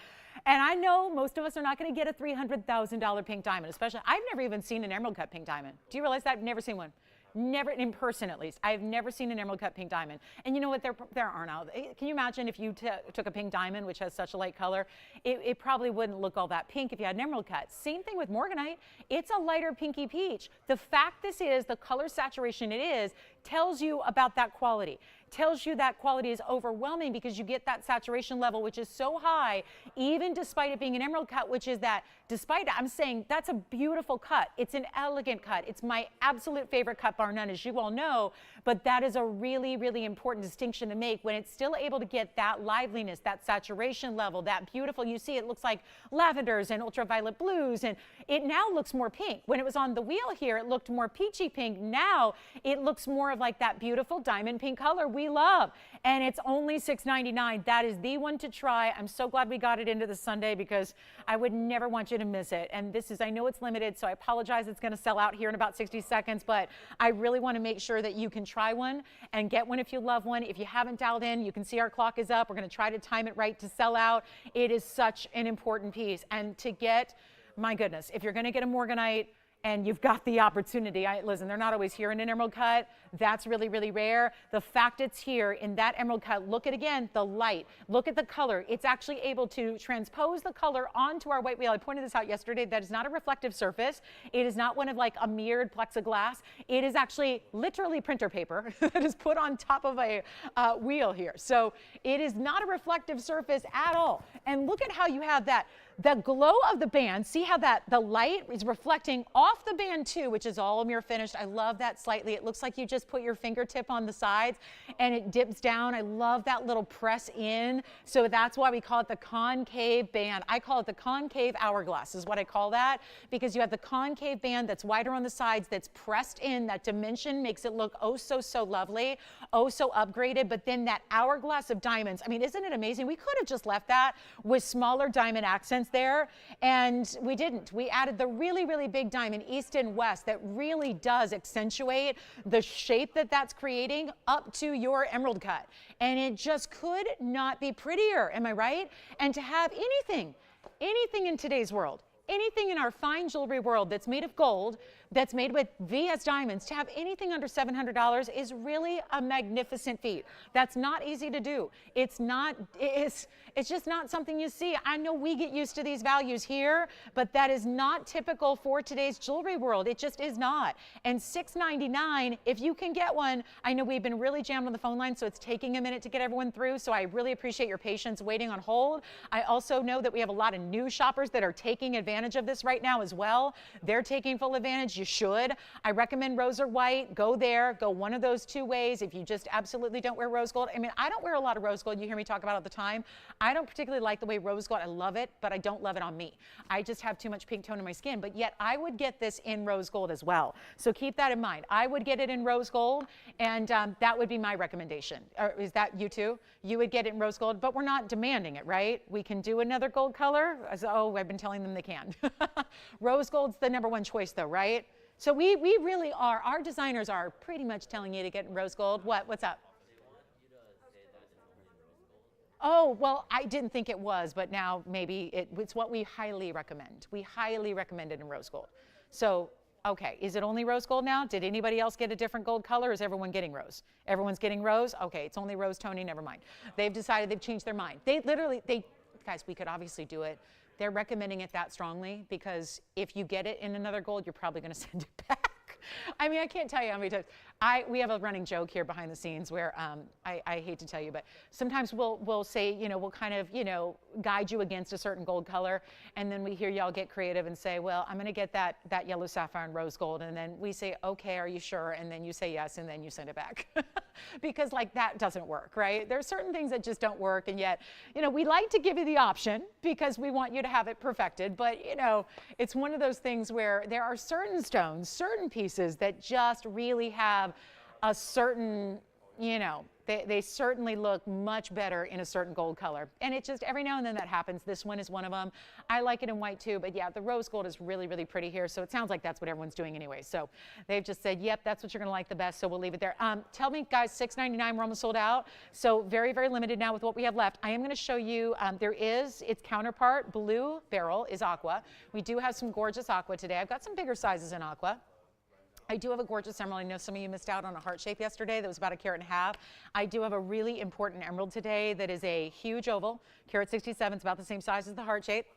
And I know most of us are not going to get a $300,000 pink diamond, especially, I've never even seen an emerald cut pink diamond. Do you realize that? I've never seen one. Never, in person at least. I've never seen an emerald cut pink diamond. And you know what, there are now. Can you imagine if you took a pink diamond, which has such a light color, it probably wouldn't look all that pink if you had an emerald cut. Same thing with Morganite. It's a lighter pinky peach. The fact this is, the color saturation it is, tells you about that quality. Tells you that quality is overwhelming because you get that saturation level, which is so high, even despite it being an emerald cut, which is that, despite it, I'm saying that's a beautiful cut. It's an elegant cut. It's my absolute favorite cut, bar none, as you all know, but that is a really, really important distinction to make when it's still able to get that liveliness, that saturation level, that beautiful, you see it looks like lavenders and ultraviolet blues, and it now looks more pink. When it was on the wheel here, it looked more peachy pink. Now it looks more of like that beautiful diamond pink color we love. And it's only $6.99. That is the one to try. I'm so glad we got it into the Sunday because I would never want you to miss it. And this is, I know it's limited, so I apologize. It's going to sell out here in about 60 seconds, but I really want to make sure that you can try one and get one if you love one. If you haven't dialed in, you can see our clock is up. We're going to try to time it right to sell out. It is such an important piece. And to get, my goodness, if you're going to get a Morganite, and you've got the opportunity. Listen, they're not always here in an emerald cut. That's really, really rare. The fact it's here in that emerald cut, look at, again, the light. Look at the color. It's actually able to transpose the color onto our white wheel. I pointed this out yesterday. That is not a reflective surface. It is not one of like a mirrored plexiglass. It is actually literally printer paper that is put on top of a wheel here. So it is not a reflective surface at all. And look at how you have that. The glow of the band, see how that the light is reflecting off the band too, which is all mirror finished. I love that slightly. It looks like you just put your fingertip on the sides and it dips down. I love that little press in. So that's why we call it the concave band. I call it the concave hourglass is what I call that, because you have the concave band that's wider on the sides, that's pressed in. That dimension makes it look oh so lovely, oh so upgraded. But then that hourglass of diamonds, I mean, isn't it amazing? We could have just left that with smaller diamond accents there, and we didn't. We added the really, really big diamond east and west that really does accentuate the shape that that's creating up to your emerald cut. And it just could not be prettier, am I right? And to have anything in today's world, anything in our fine jewelry world that's made of gold, that's made with VS diamonds, to have anything under $700 is really a magnificent feat. That's not easy to do. It's just not something you see. I know we get used to these values here, but that is not typical for today's jewelry world. It just is not. And $6.99, if you can get one, I know we've been really jammed on the phone line, so it's taking a minute to get everyone through, so I really appreciate your patience waiting on hold. I also know that we have a lot of new shoppers that are taking advantage of this right now as well. They're taking full advantage. you should. I recommend rose or white. Go there. Go one of those two ways. If you just absolutely don't wear rose gold. I mean, I don't wear a lot of rose gold. You hear me talk about it all the time. I don't particularly like the way rose gold. I love it, but I don't love it on me. I just have too much pink tone in my skin. But yet I would get this in rose gold as well. So keep that in mind. I would get it in rose gold, and that would be my recommendation. Or is that you too? You would get it in rose gold, but we're not demanding it, right? We can do another gold color. Oh, I've been telling them they can. Rose gold's the #1 choice though, right? So we really are, our designers are pretty much telling you to get rose gold. What's up? Oh, well, I didn't think it was, but now maybe it's what we highly recommend. We highly recommend it in rose gold. So, okay, is it only rose gold now? Did anybody else get a different gold color? Is everyone getting rose? Everyone's getting rose? Okay, it's only rose, Tony, never mind. They've decided, they've changed their mind. Guys, we could obviously do it. They're recommending it that strongly because if you get it in another gold, you're probably going to send it back. I mean, I can't tell you how many times. We have a running joke here behind the scenes where I hate to tell you, but sometimes we'll say, we'll kind of, guide you against a certain gold color, and then we hear y'all get creative and say, well, I'm going to get that yellow sapphire and rose gold, and then we say, okay, are you sure? And then you say yes, and then you send it back. Because like that doesn't work, right? There are certain things that just don't work, and yet, we like to give you the option because we want you to have it perfected, but it's one of those things where there are certain stones, certain pieces that just really have a certain, they certainly look much better in a certain gold color. And it just, every now and then that happens. This one is one of them. I like it in white too, but yeah, the rose gold is really, really pretty here. So it sounds like that's what everyone's doing anyway. So they've just said, yep, that's what you're gonna like the best. So we'll leave it there. Tell me guys, $6.99, we're almost sold out. So very, very limited now with what we have left. I am gonna show you, its counterpart, blue beryl is aqua. We do have some gorgeous aqua today. I've got some bigger sizes in aqua. I do have a gorgeous emerald. I know some of you missed out on a heart shape yesterday that was about 1.5 carats. I do have a really important emerald today that is a huge oval, carat 67. It's about the same size as the heart shape.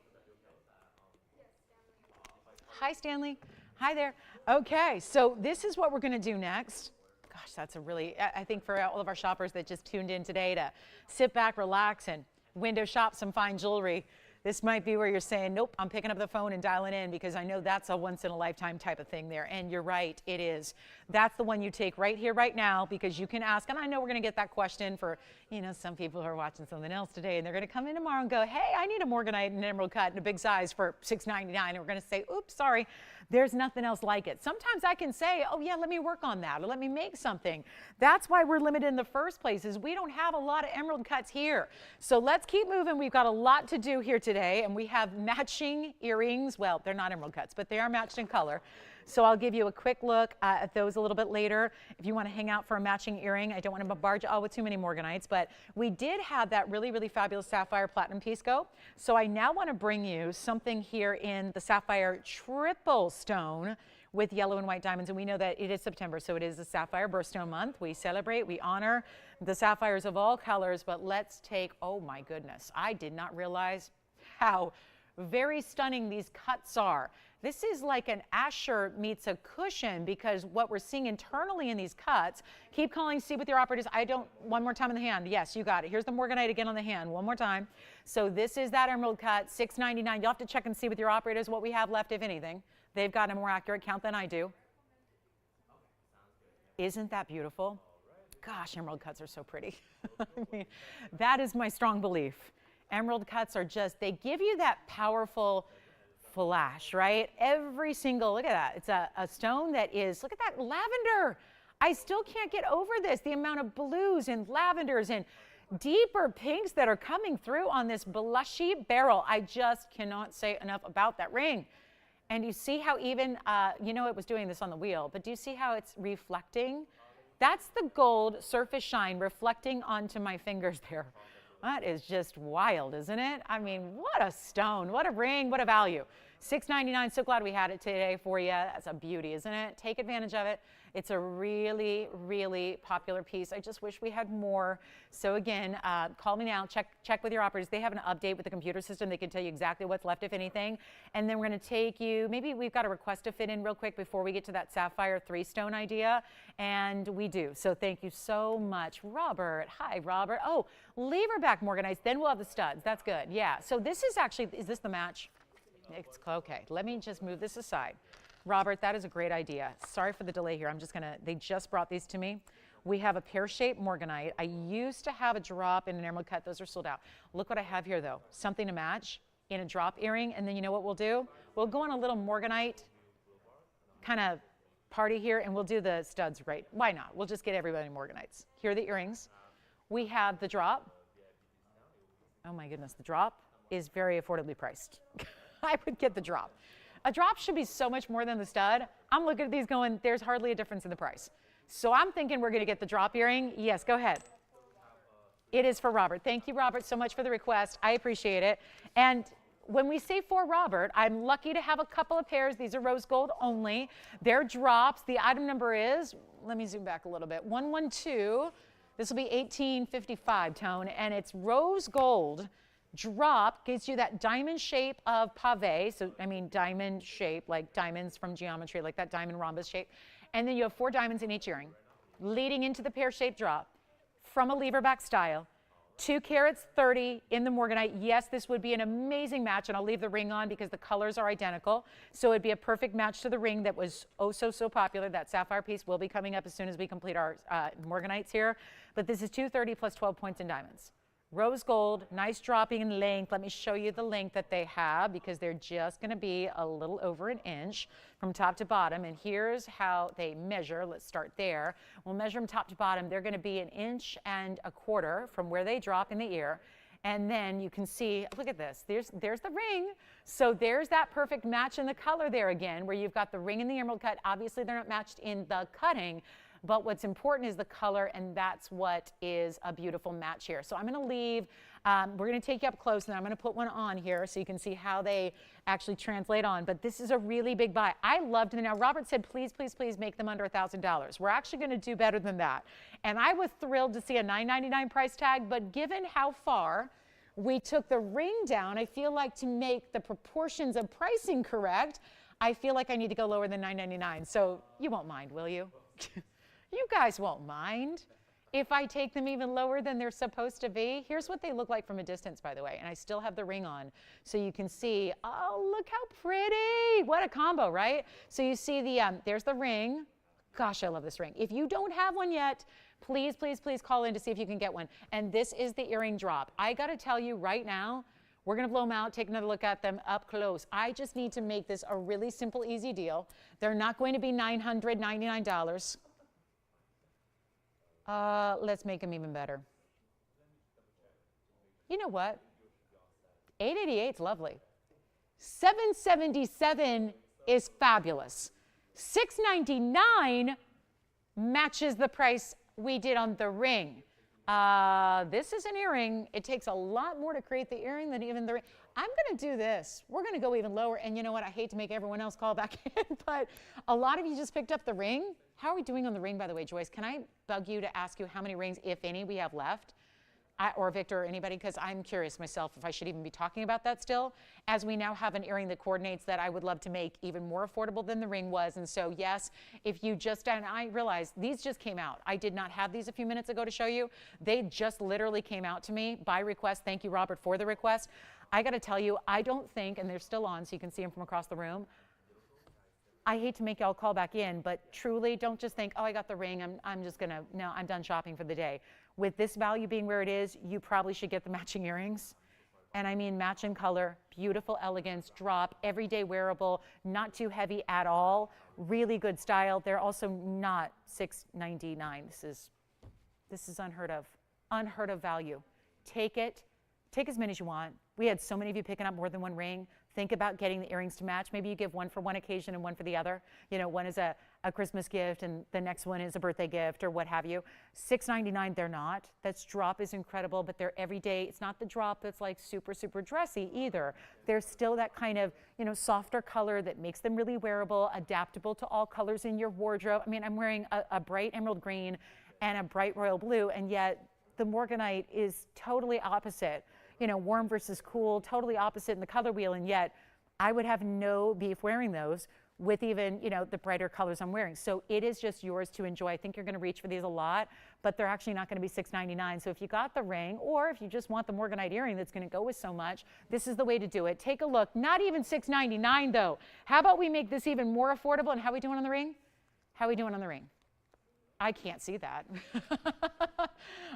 Hi, Stanley. Hi there. Okay, so this is what we're going to do next. Gosh, that's a really, I think for all of our shoppers that just tuned in today to sit back, relax, and window shop some fine jewelry. This might be where you're saying, nope, I'm picking up the phone and dialing in because I know that's a once-in-a-lifetime type of thing there. And you're right, it is. That's the one you take right here, right now, because you can ask, and I know we're going to get that question for, some people who are watching something else today, and they're going to come in tomorrow and go, hey, I need a Morganite and an emerald cut in a big size for $6.99. And we're going to say, oops, sorry, there's nothing else like it. Sometimes I can say, oh, yeah, let me work on that, or let me make something. That's why we're limited in the first place, is we don't have a lot of emerald cuts here. So let's keep moving. We've got a lot to do here today, and we have matching earrings. Well, they're not emerald cuts, but they are matched in color. So I'll give you a quick look at those a little bit later. If you want to hang out for a matching earring, I don't want to bombard you all with too many Morganites, but we did have that really, really fabulous sapphire platinum piece go. So I now want to bring you something here in the sapphire triple stone with yellow and white diamonds. And we know that it is September, so it is the sapphire birthstone month. We celebrate, we honor the sapphires of all colors, but let's take, oh my goodness, I did not realize how very stunning these cuts are. This is like an Asher meets a cushion, because what we're seeing internally in these cuts, keep calling, see with your operators. One more time in the hand. Yes, you got it. Here's the Morganite again on the hand. One more time. So this is that emerald cut, $6.99. You'll have to check and see with your operators what we have left, if anything. They've got a more accurate count than I do. Isn't that beautiful? Gosh, emerald cuts are so pretty. I mean, that is my strong belief. Emerald cuts are just, they give you that powerful flash, right? Every single, look at that. It's a stone that is, look at that lavender. I still can't get over this, the amount of blues and lavenders and deeper pinks that are coming through on this blushy beryl. I just cannot say enough about that ring. And you see how even, it was doing this on the wheel, but do you see how it's reflecting? That's the gold surface shine reflecting onto my fingers there. That is just wild, isn't it? I mean, what a stone, what a ring, what a value. $6.99, so glad we had it today for you. That's a beauty, isn't it? Take advantage of it. It's a really, really popular piece. I just wish we had more. So again, call me now, check with your operators. They have an update with the computer system. They can tell you exactly what's left, if anything. And then we're gonna take you, maybe we've got a request to fit in real quick before we get to that sapphire 3-stone idea. And we do, so thank you so much. Robert, hi Robert. Oh, leverback Morganites, then we'll have the studs. That's good, yeah. So this is actually, is this the match? It's okay, let me just move this aside. Robert, that is a great idea. Sorry for the delay here. They just brought these to me. We have a pear-shaped Morganite. I used to have a drop in an emerald cut. Those are sold out. Look what I have here, though. Something to match in a drop earring. And then you know what we'll do? We'll go on a little Morganite kind of party here, and we'll do the studs right. Why not? We'll just get everybody Morganites. Here are the earrings. We have the drop. Oh, my goodness. The drop is very affordably priced. I would get the drop. A drop should be so much more than the stud. I'm looking at these going, there's hardly a difference in the price. So I'm thinking we're going to get the drop earring. Yes, go ahead. It is for Robert. Thank you, Robert, so much for the request. I appreciate it. And when we say for Robert, I'm lucky to have a couple of pairs. These are rose gold only. They're drops. The item number is, let me zoom back a little bit, 112. This will be 1855 tone, and it's rose gold. Drop gives you that diamond shape of pave, so I mean diamond shape, like diamonds from geometry, like that diamond rhombus shape. And then you have 4 diamonds in each earring, leading into the pear-shaped drop from a lever back style. 2 carats 30 in the Morganite. Yes, this would be an amazing match, and I'll leave the ring on because the colors are identical. So it'd be a perfect match to the ring that was oh so popular. That sapphire piece will be coming up as soon as we complete our Morganites here. But this is 230 plus 12 points in diamonds. Rose gold, nice dropping in length. Let me show you the length that they have because they're just going to be a little over an inch from top to bottom. And here's how they measure. Let's start there. We'll measure them top to bottom. They're going to be 1 1/4 inches from where they drop in the ear. And then you can see, look at this. There's the ring. So there's that perfect match in the color there again, where you've got the ring and the emerald cut. Obviously, they're not matched in the cutting. But what's important is the color, and that's what is a beautiful match here. So I'm going to leave, we're going to take you up close, and I'm going to put one on here so you can see how they actually translate on. But this is a really big buy. I loved it. Now, Robert said, please, please, please make them under $1,000. We're actually going to do better than that. And I was thrilled to see a $9.99 price tag, but given how far we took the ring down, I feel like to make the proportions of pricing correct, I feel like I need to go lower than $9.99. So you won't mind, will you? You guys won't mind if I take them even lower than they're supposed to be. Here's what they look like from a distance, by the way, and I still have the ring on. So you can see, oh, look how pretty. What a combo, right? So you see there's the ring. Gosh, I love this ring. If you don't have one yet, please, please, please call in to see if you can get one. And this is the earring drop. I got to tell you right now, we're going to blow them out, take another look at them up close. I just need to make this a really simple, easy deal. They're not going to be $999. Let's make them even better. You know what? $888 is lovely. $777 is fabulous. $699 matches the price we did on the ring. This is an earring. It takes a lot more to create the earring than even the ring. I'm going to do this. We're going to go even lower. And you know what? I hate to make everyone else call back in, but a lot of you just picked up the ring. How are we doing on the ring, by the way, Joyce? Can I bug you to ask you how many rings, if any, we have left? Or Victor or anybody, because I'm curious myself if I should even be talking about that still, as we now have an earring that coordinates that I would love to make even more affordable than the ring was. And so, yes, if you just, and I realize these just came out. I did not have these a few minutes ago to show you. They just literally came out to me by request. Thank you, Robert, for the request. I got to tell you, I don't think, and they're still on so you can see them from across the room, I hate to make y'all call back in, but truly don't just think, oh, I got the ring. I'm just going to, no, I'm done shopping for the day. With this value being where it is, you probably should get the matching earrings. And I mean match in color, beautiful elegance, drop, everyday wearable, not too heavy at all, really good style. They're also not $699. This is unheard of value. Take it. Take as many as you want. We had so many of you picking up more than one ring. Think about getting the earrings to match. Maybe you give one for one occasion and one for the other. You know, one is a Christmas gift and the next one is a birthday gift or what have you. $699, they're not. That drop is incredible, but they're everyday. It's not the drop that's like super, super dressy either. There's still that kind of, you know, softer color that makes them really wearable, adaptable to all colors in your wardrobe. I mean, I'm wearing a bright emerald green and a bright royal blue, and yet the Morganite is totally opposite. You know, warm versus cool, totally opposite in the color wheel, and yet I would have no beef wearing those with even, you know, the brighter colors I'm wearing. So it is just yours to enjoy. I think you're going to reach for these a lot, but they're actually not going to be $6.99. So if you got the ring, or if you just want the Morganite earring that's going to go with so much, this is the way to do it. Take a look. Not even $6.99 though. How about we make this even more affordable? And how are we doing on the ring? How are we doing on the ring? I can't see that.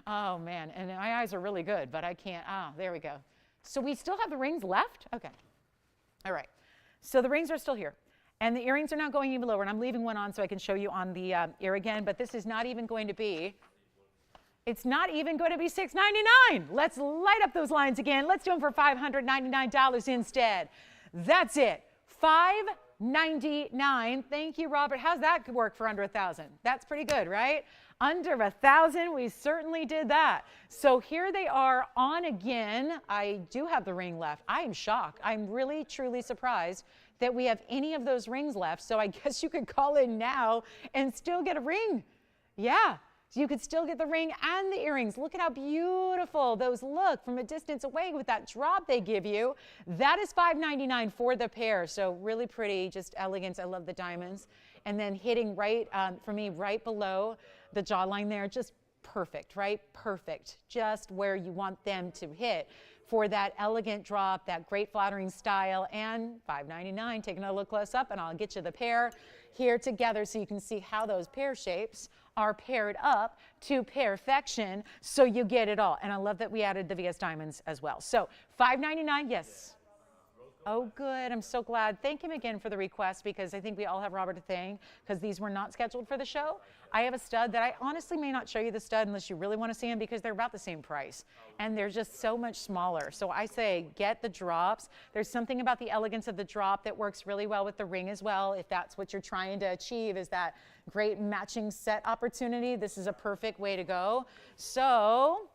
Oh man, and my eyes are really good, but I can't. Ah, there we go. So we still have the rings left? Okay. All right. So the rings are still here. And the earrings are now going even lower. And I'm leaving one on so I can show you on the ear again. But this is not even going to be, it's not even going to be $6.99. Let's light up those lines again. Let's do them for $599 instead. That's it. $599. Thank you, Robert. How's that work for under 1,000? That's pretty good, right? Under 1,000, we certainly did that. So here they are on again. I do have the ring left. I am shocked. I'm really, truly surprised that we have any of those rings left. So I guess you could call in now and still get a ring. Yeah. So you could still get the ring and the earrings. Look at how beautiful those look from a distance away with that drop they give you. That is $5.99 for the pair. So really pretty, just elegant. I love the diamonds. And then hitting right, for me, right below the jawline there, just perfect, right? Perfect. Just where you want them to hit for that elegant drop, that great flattering style, and $5.99. Taking a look close up, and I'll get you the pair here together so you can see how those pear shapes are paired up to perfection, so you get it all. And I love that we added the VS diamonds as well. So $5.99, yes. Oh, good. I'm so glad. Thank him again for the request, because I think we all have Robert to thank, because these were not scheduled for the show. I have a stud that I honestly may not show you the stud unless you really want to see him, because they're about the same price and they're just so much smaller. So I say get the drops. There's something about the elegance of the drop that works really well with the ring as well. If that's what you're trying to achieve, is that great matching set opportunity, this is a perfect way to go. So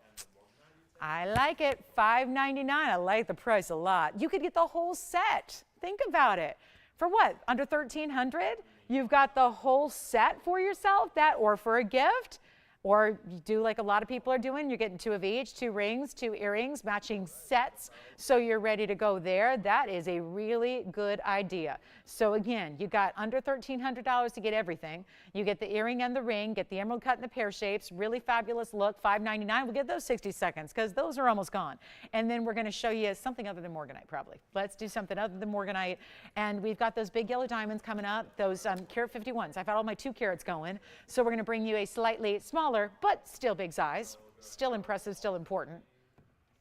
I like it. $5.99. I like the price a lot. You could get the whole set. Think about it. For what? Under $1,300? You've got the whole set for yourself, that, or for a gift. Or you do like a lot of people are doing, you're getting 2 of each, 2 rings, 2 earrings, matching sets, so you're ready to go there. That is a really good idea. So again, you got under $1,300 to get everything. You get the earring and the ring, get the emerald cut and the pear shapes, really fabulous look, $5.99. We'll get those 60 seconds because those are almost gone. And then we're going to show you something other than Morganite probably. Let's do something other than Morganite. And we've got those big yellow diamonds coming up, those carat 51s. I've got all my 2 carats going. So we're going to bring you a slightly smaller, but still big size, still impressive, still important.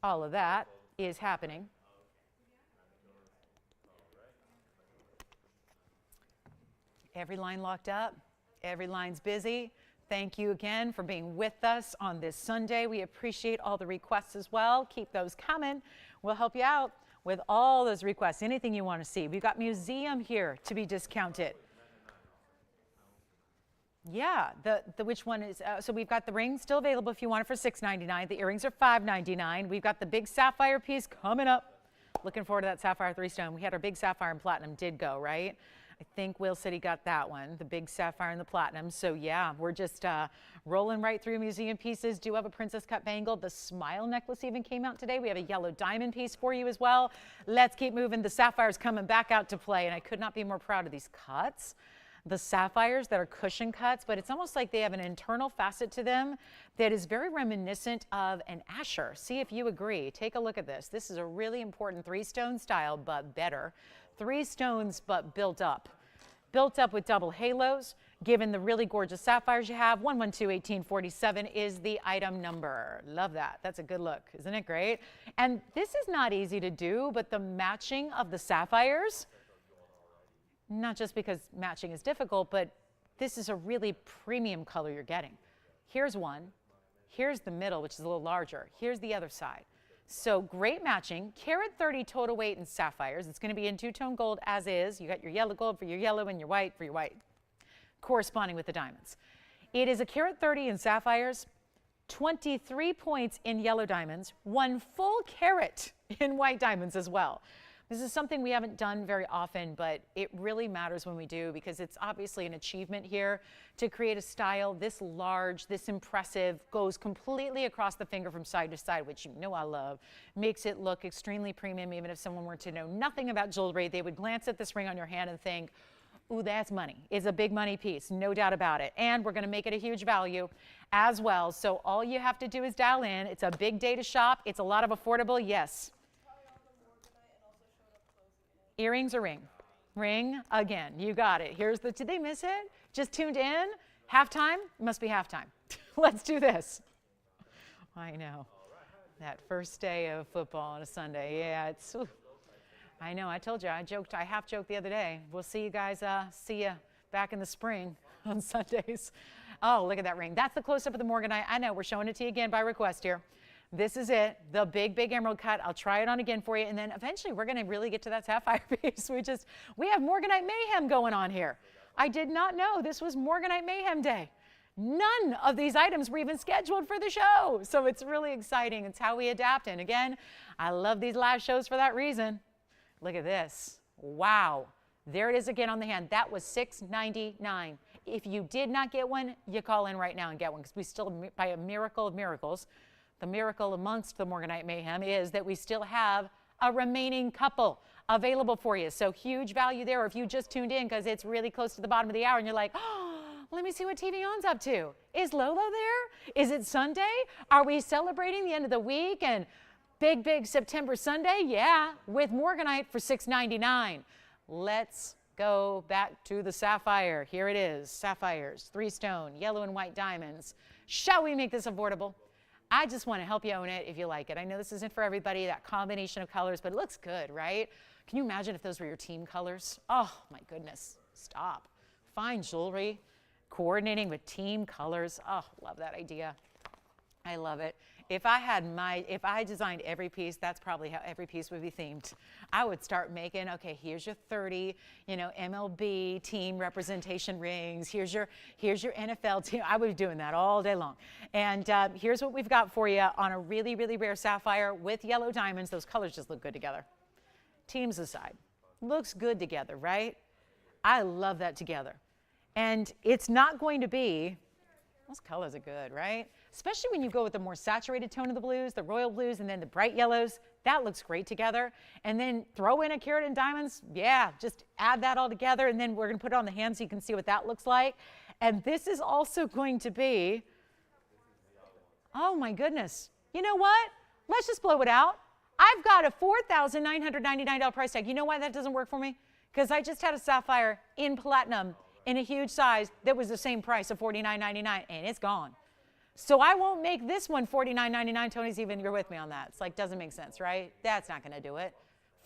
All of that is happening. Every line locked up, every line's busy. Thank you again for being with us on this Sunday. We appreciate all the requests as well. Keep those coming. We'll help you out with all those requests, anything you want to see. We've got museum here to be discounted. Yeah, the which one is, so we've got the ring still available if you want it for $6.99. The earrings are $5.99. We've got the big sapphire piece coming up. Looking forward to that sapphire 3-stone. We had our big sapphire and platinum did go, right? I think Will said he got that one, the big sapphire and the platinum. So yeah, we're just rolling right through museum pieces. Do have a princess cut bangle. The smile necklace even came out today. We have a yellow diamond piece for you as well. Let's keep moving. The sapphire's coming back out to play, and I could not be more proud of these cuts. The sapphires that are cushion cuts, but it's almost like they have an internal facet to them that is very reminiscent of an Asher. See if you agree. Take a look at this. This is a really important 3-stone style, but better. 3 stones, but built up. Built up with double halos. Given the really gorgeous sapphires you have, 112-1847 is the item number. Love that. That's a good look. Isn't it great? And this is not easy to do, but the matching of the sapphires, not just because matching is difficult, but this is a really premium color you're getting. Here's one. Here's the middle, which is a little larger. Here's the other side. So great matching. Carat 30 total weight in sapphires. It's going to be in 2-tone gold as is. You got your yellow gold for your yellow and your white for your white, corresponding with the diamonds. It is a carat 30 in sapphires, 23 points in yellow diamonds, 1 full carat in white diamonds as well. This is something we haven't done very often, but it really matters when we do, because it's obviously an achievement here to create a style this large, this impressive, goes completely across the finger from side to side, which you know I love, makes it look extremely premium. Even if someone were to know nothing about jewelry, they would glance at this ring on your hand and think, Ooh, that's money. It's a big money piece, no doubt about it. And we're going to make it a huge value as well. So all you have to do is dial in. It's a big day to shop. It's a lot of affordable, yes. Earrings or ring? Ring again. You got it. Here's the, did they miss it? Just tuned in? Halftime? Must be halftime. Let's do this. I know. That first day of football on a Sunday. Yeah, it's, ooh. I know, I told you, I half joked the other day. We'll see you guys, see you back in the spring on Sundays. Oh, look at that ring. That's the close-up of the Morganite. I know, we're showing it to you again by request here. This is it, the big, big emerald cut. I'll try it on again for you, and then eventually we're gonna really get to that sapphire piece. We have Morganite mayhem going on here. I did not know this was Morganite mayhem day. None of these items were even scheduled for the show. So it's really exciting. It's how we adapt. And again, I love these live shows for that reason. Look at this. Wow. There it is again on the hand. That was $6.99. If you did not get one, you call in right now and get one, because we still, by a miracle of miracles, the miracle amongst the Morganite mayhem is that we still have a remaining couple available for you. So huge value there. Or if you just tuned in because it's really close to the bottom of the hour and you're like, oh, let me see what TVON's up to. Is Lolo there? Is it Sunday? Are we celebrating the end of the week and big, big September Sunday? Yeah, with Morganite for $6.99. Let's go back to the sapphire. Here it is, sapphires, 3-stone, yellow and white diamonds. Shall we make this affordable? I just want to help you own it if you like it. I know this isn't for everybody, that combination of colors, but it looks good, right? Can you imagine if those were your team colors? Oh my goodness, stop. Fine jewelry, coordinating with team colors. Oh, love that idea. I love it. If I designed every piece, that's probably how every piece would be themed. I would start making, okay, here's your 30, MLB team representation rings. Here's your NFL team. I would be doing that all day long. And here's what we've got for you on a really, really rare sapphire with yellow diamonds. Those colors just look good together. Teams aside, looks good together, right? I love that together. And it's not going to be, those colors are good, right? Especially when you go with the more saturated tone of the blues, the royal blues, and then the bright yellows. That looks great together. And then throw in a carat and diamonds. Yeah, just add that all together. And then we're going to put it on the hand so you can see what that looks like. And this is also going to be, oh my goodness. You know what? Let's just blow it out. I've got a $4,999 price tag. You know why that doesn't work for me? Because I just had a sapphire in platinum in a huge size that was the same price of $49.99, and it's gone. So I won't make this one $49.99. Tony's even, you're with me on that. It's like, doesn't make sense, right? That's not going to do it.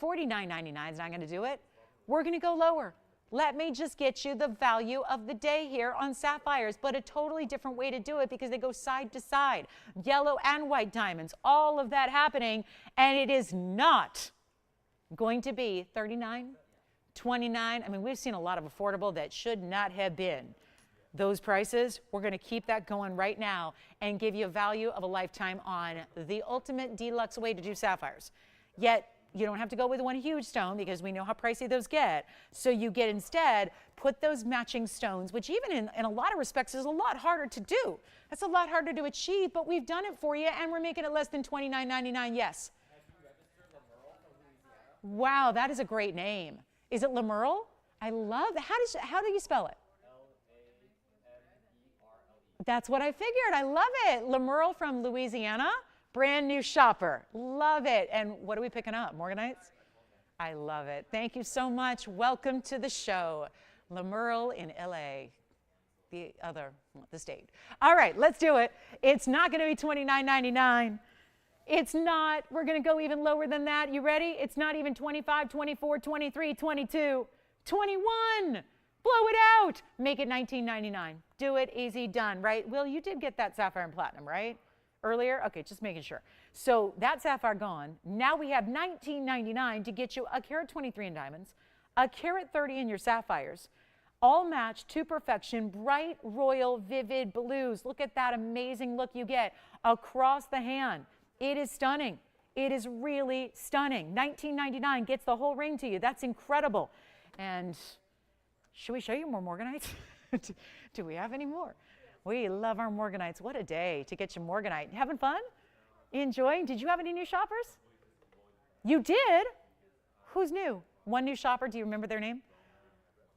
$49.99 is not going to do it. We're going to go lower. Let me just get you the value of the day here on sapphires, but a totally different way to do it because they go side to side. Yellow and white diamonds, all of that happening, and it is not going to be $39, $29. I mean, we've seen a lot of affordable that should not have been those prices. We're going to keep that going right now and give you a value of a lifetime on the ultimate deluxe way to do sapphires. Yet you don't have to go with one huge stone because we know how pricey those get. So you get instead, put those matching stones, which even in a lot of respects is a lot harder to do. That's a lot harder to achieve, but we've done it for you and we're making it less than $29.99. Yes. Wow, that is a great name. Is it Lemerle? I love that. How do you spell it? L-A-M-E-R-L-E. That's what I figured. I love it. Lemerle from Louisiana. Brand new shopper. Love it. And what are we picking up? Morganites? I love it. Thank you so much. Welcome to the show. Lemerle in LA. The state. All right, let's do it. It's not going to be $29.99. It's not. We're going to go even lower than that. You ready? It's not even 25, 24, 23, 22, 21. Blow it out. Make it $19.99. Do it. Easy. Done. Right? Will, you did get that sapphire and platinum, right? Earlier? Okay, just making sure. So that sapphire gone. Now we have $19.99 to get you a carat 23 in diamonds, a carat 30 in your sapphires, all matched to perfection, bright, royal, vivid blues. Look at that amazing look you get across the hand. It is stunning. It is really stunning. $19.99 gets the whole ring to you. That's incredible. And should we show you more Morganites? Do we have any more? We love our Morganites. What a day to get you Morganite. Having fun? Enjoying? Did you have any new shoppers? You did? Who's new? One new shopper. Do you remember their name?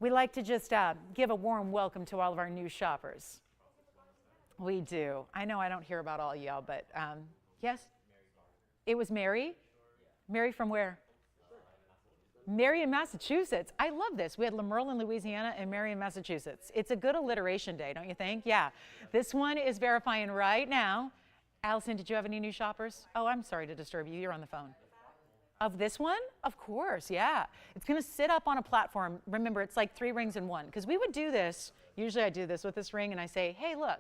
We like to just give a warm welcome to all of our new shoppers. We do. I know I don't hear about all y'all, but yes? It was Mary? Mary from where? Mary in Massachusetts. I love this. We had Lamerle in Louisiana and Mary in Massachusetts. It's a good alliteration day, don't you think? Yeah. This one is verifying right now. Allison, did you have any new shoppers? Oh, I'm sorry to disturb you. You're on the phone. Of this one? Of course, yeah. It's going to sit up on a platform. Remember, it's like 3 rings in one. Because we would do this. Usually I do this with this ring, and I say, hey, look,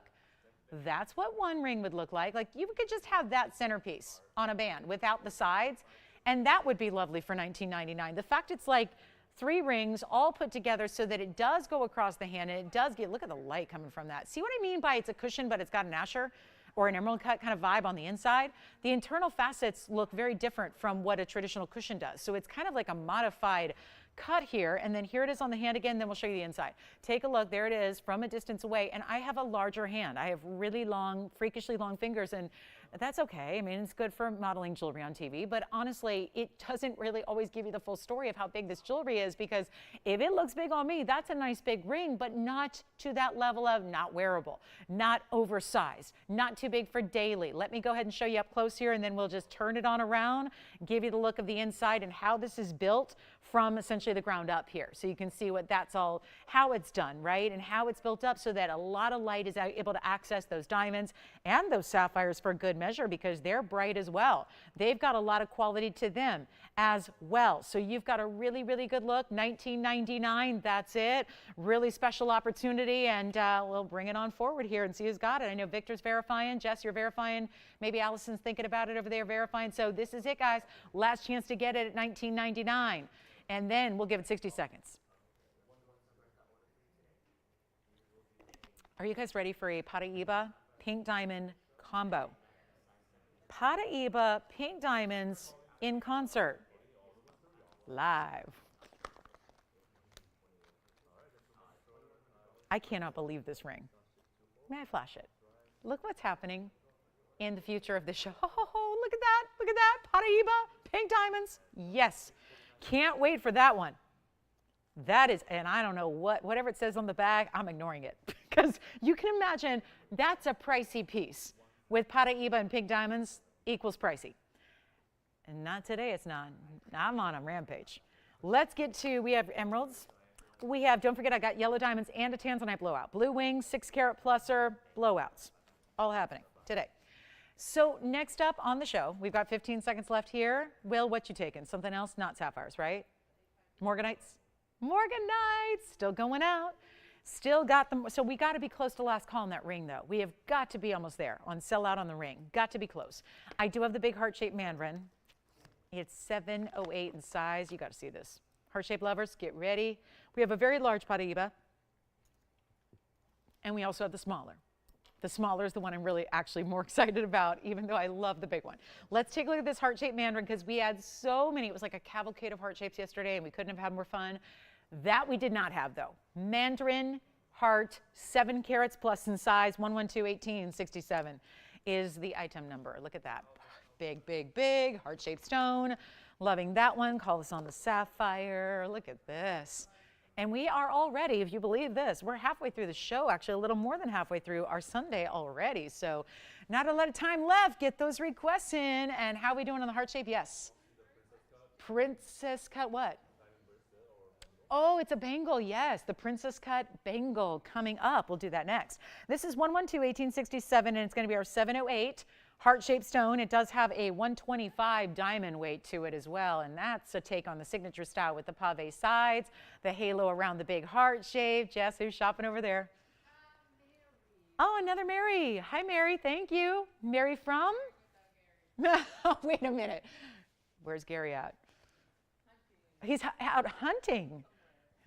that's what one ring would look like. Like, you could just have that centerpiece on a band without the sides, and that would be lovely for $19.99. The fact it's like 3 rings all put together so that it does go across the hand, and it does get, look at the light coming from that. See what I mean by it's a cushion, but it's got an asher or an emerald cut kind of vibe on the inside? The internal facets look very different from what a traditional cushion does. So it's kind of like a modified cut here, and then here it is on the hand again, then we'll show you the inside. Take a look, there it is from a distance away, and I have a larger hand. I have really long, freakishly long fingers, and that's okay. I mean, it's good for modeling jewelry on TV, but honestly, it doesn't really always give you the full story of how big this jewelry is, because if it looks big on me, that's a nice big ring, but not to that level of not wearable, not oversized, not too big for daily. Let me go ahead and show you up close here, and then we'll just turn it on around, give you the look of the inside and how this is built from essentially the ground up here. So you can see what that's all, how it's done, right? And how it's built up so that a lot of light is able to access those diamonds and those sapphires for good measure, because they're bright as well. They've got a lot of quality to them as well. So you've got a really, really good look. $19.99, that's it. Really special opportunity, and we'll bring it on forward here and see who's got it. I know Victor's verifying. Jess, you're verifying. Maybe Allison's thinking about it over there verifying. So this is it, guys. Last chance to get it at $19.99. And then we'll give it 60 seconds. Are you guys ready for a Paraiba pink diamond combo? Paraiba pink diamonds in concert, live. I cannot believe this ring. May I flash it? Look what's happening in the future of the show. Oh, look at that, look at that. Paraiba pink diamonds, yes. Can't wait for that one. That is, and I don't know whatever it says on the back, I'm ignoring it. Because you can imagine that's a pricey piece. With Paraiba and pink diamonds equals pricey. And not today, it's not. I'm on a rampage. Let's get to, we have emeralds. We have, don't forget, I got yellow diamonds and a tanzanite blowout. Blue wings, 6 carat pluser, blowouts. All happening today. So next up on the show, we've got 15 seconds left here. Will, what you taking? Something else? Not sapphires, right? Morganites? Morganites, still going out. Still got them. So we got to be close to last call on that ring, though. We have got to be almost there on sell out on the ring. Got to be close. I do have the big heart-shaped mandarin. It's 708 in size. You got to see this. Heart-shaped lovers, get ready. We have a very large Paraiba. And we also have the smaller. The smaller is the one I'm really actually more excited about, even though I love the big one. Let's take a look at this heart-shaped mandarin, because we had so many. It was like a cavalcade of heart shapes yesterday, and we couldn't have had more fun. That we did not have, though. Mandarin heart, 7 carats plus in size, 1121867 is the item number. Look at that. Big, big, big, heart-shaped stone. Loving that one. Call this on the sapphire. Look at this. And we are already, if you believe this, we're halfway through the show, actually a little more than halfway through our Sunday already. So not a lot of time left. Get those requests in. And how are we doing on the heart shape? Yes. Princess cut what? Oh, it's a bangle, yes. The princess cut bangle coming up. We'll do that next. This is 1121867, and it's going to be our 708 heart-shaped stone. It does have a 125 diamond weight to it as well, and that's a take on the signature style with the pave sides, the halo around the big heart shape. Jess, who's shopping over there? Oh, another Mary. Hi, Mary. Thank you. Mary from? Wait a minute. Where's Gary at? He's out hunting.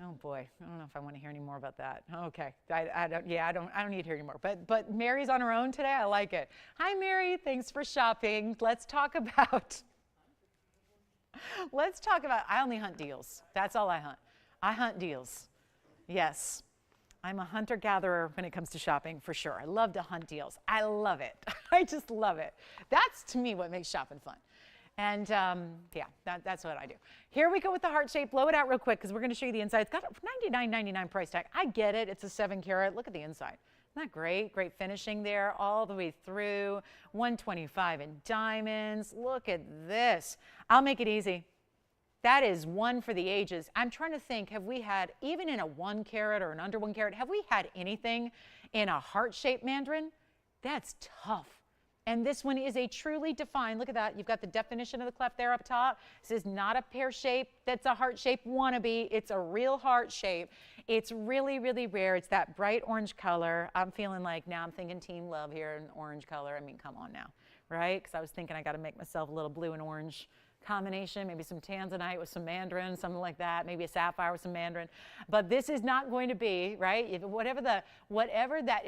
Oh boy, I don't know if I want to hear any more about that. Okay, I don't need to hear any more. But Mary's on her own today. I like it. Hi, Mary. Thanks for shopping. Let's talk about. I only hunt deals. That's all I hunt. I hunt deals. Yes, I'm a hunter-gatherer when it comes to shopping, for sure. I love to hunt deals. I love it. I just love it. That's, to me, what makes shopping fun. And yeah, that's what I do. Here we go with the heart shape. Blow it out real quick because we're going to show you the inside. It's got a $99.99 price tag. I get it. It's a 7 carat. Look at the inside. Isn't that great? Great finishing there all the way through. 125 in diamonds. Look at this. I'll make it easy. That is one for the ages. I'm trying to think, have we had, even in a 1 carat or an under 1 carat, have we had anything in a heart-shaped mandarin? That's tough. And this one is a truly defined, look at that, you've got the definition of the cleft there up top. This is not a pear shape, that's a heart shape wannabe. It's a real heart shape. It's really, really rare. It's that bright orange color. I'm feeling like now I'm thinking Team Love here in orange color. I mean, come on now, right? Because I was thinking I got to make myself a little blue and orange combination, maybe some tanzanite with some mandarin, something like that, maybe a sapphire with some mandarin. But this is not going to be, right? If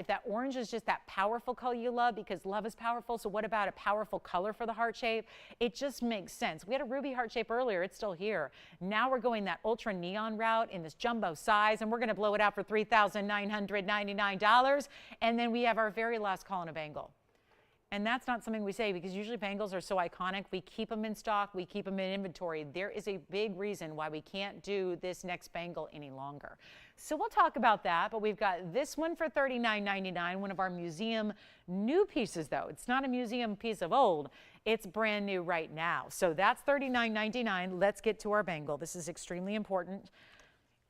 that orange is just that powerful color you love, because love is powerful, so what about a powerful color for the heart shape? It just makes sense. We had a ruby heart shape earlier, it's still here. Now we're going that ultra neon route in this jumbo size, and we're gonna blow it out for $3,999. And then we have our very last call in a bangle. And that's not something we say because usually bangles are so iconic. We keep them in stock. We keep them in inventory. There is a big reason why we can't do this next bangle any longer. So we'll talk about that. But we've got this one for $39.99, one of our museum new pieces, though. It's not a museum piece of old. It's brand new right now. So that's $39.99. Let's get to our bangle. This is extremely important.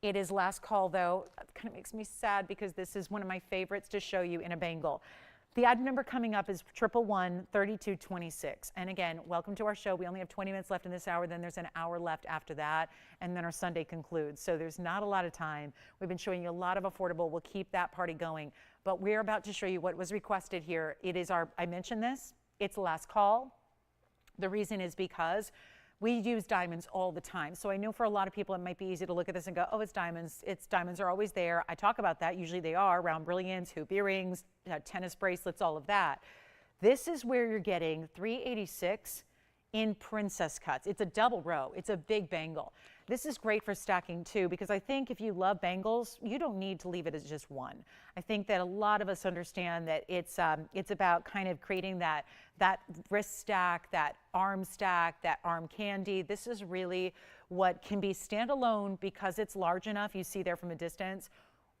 It is last call, though. That kind of makes me sad because this is one of my favorites to show you in a bangle. The item number coming up is 111-3226. And again, welcome to our show. We only have 20 minutes left in this hour. Then there's an hour left after that. And then our Sunday concludes. So there's not a lot of time. We've been showing you a lot of affordable. We'll keep that party going. But we're about to show you what was requested here. It is our, I mentioned this, it's last call. The reason is because we use diamonds all the time. So I know for a lot of people, it might be easy to look at this and go, oh, it's diamonds. It's diamonds are always there. I talk about that. Usually they are round brilliants, hoop earrings, tennis bracelets, all of that. This is where you're getting $386 in princess cuts. It's a double row. It's a big bangle. This is great for stacking too, because I think if you love bangles, you don't need to leave it as just one. I think that a lot of us understand that it's about kind of creating that wrist stack, that arm candy. This is really what can be standalone because it's large enough, you see there from a distance,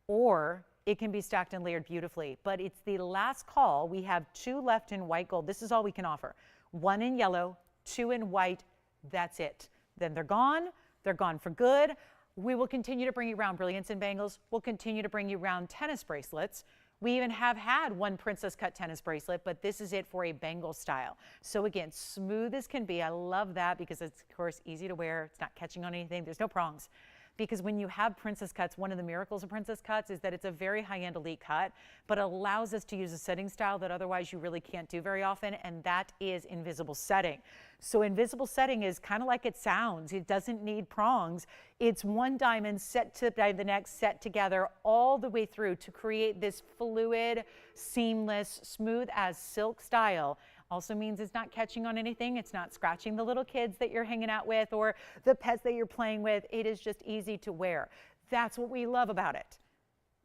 or it can be stacked and layered beautifully. But it's the last call. We have 2 left in white gold. This is all we can offer. 1 in yellow, 2 in white. That's it. Then they're gone. They're gone for good. We will continue to bring you round brilliants and bangles. We'll continue to bring you round tennis bracelets. We even have had 1 princess cut tennis bracelet, but this is it for a bangle style. So again, smooth as can be. I love that because it's, of course, easy to wear. It's not catching on anything. There's no prongs. Because when you have princess cuts, one of the miracles of princess cuts is that it's a very high-end elite cut, but allows us to use a setting style that otherwise you really can't do very often, and that is invisible setting. So invisible setting is kind of like it sounds. It doesn't need prongs. It's 1 diamond set to the next, set together all the way through to create this fluid, seamless, smooth as silk style. Also means it's not catching on anything. It's not scratching the little kids that you're hanging out with or the pets that you're playing with. It is just easy to wear. That's what we love about it.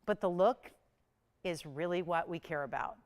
But the look is really what we care about.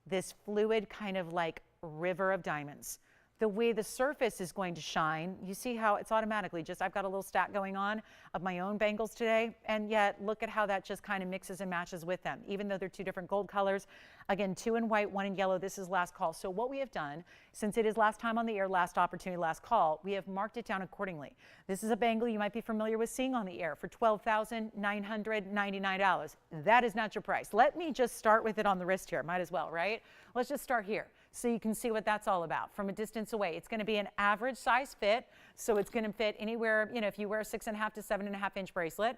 This fluid kind of like river of diamonds. The way the surface is going to shine, you see how it's automatically just, I've got a little stack going on of my own bangles today, and yet look at how that just kind of mixes and matches with them, even though they're 2 different gold colors. Again, 2 in white, 1 in yellow. This is last call. So what we have done, since it is last time on the air, last opportunity, last call, we have marked it down accordingly. This is a bangle you might be familiar with seeing on the air for $12,999. That is not your price. Let me just start with it on the wrist here. Might as well, right? Let's just start here so you can see what that's all about from a distance away. It's going to be an average size fit, so it's going to fit anywhere, you know, if you wear a 6.5 to 7.5 inch bracelet,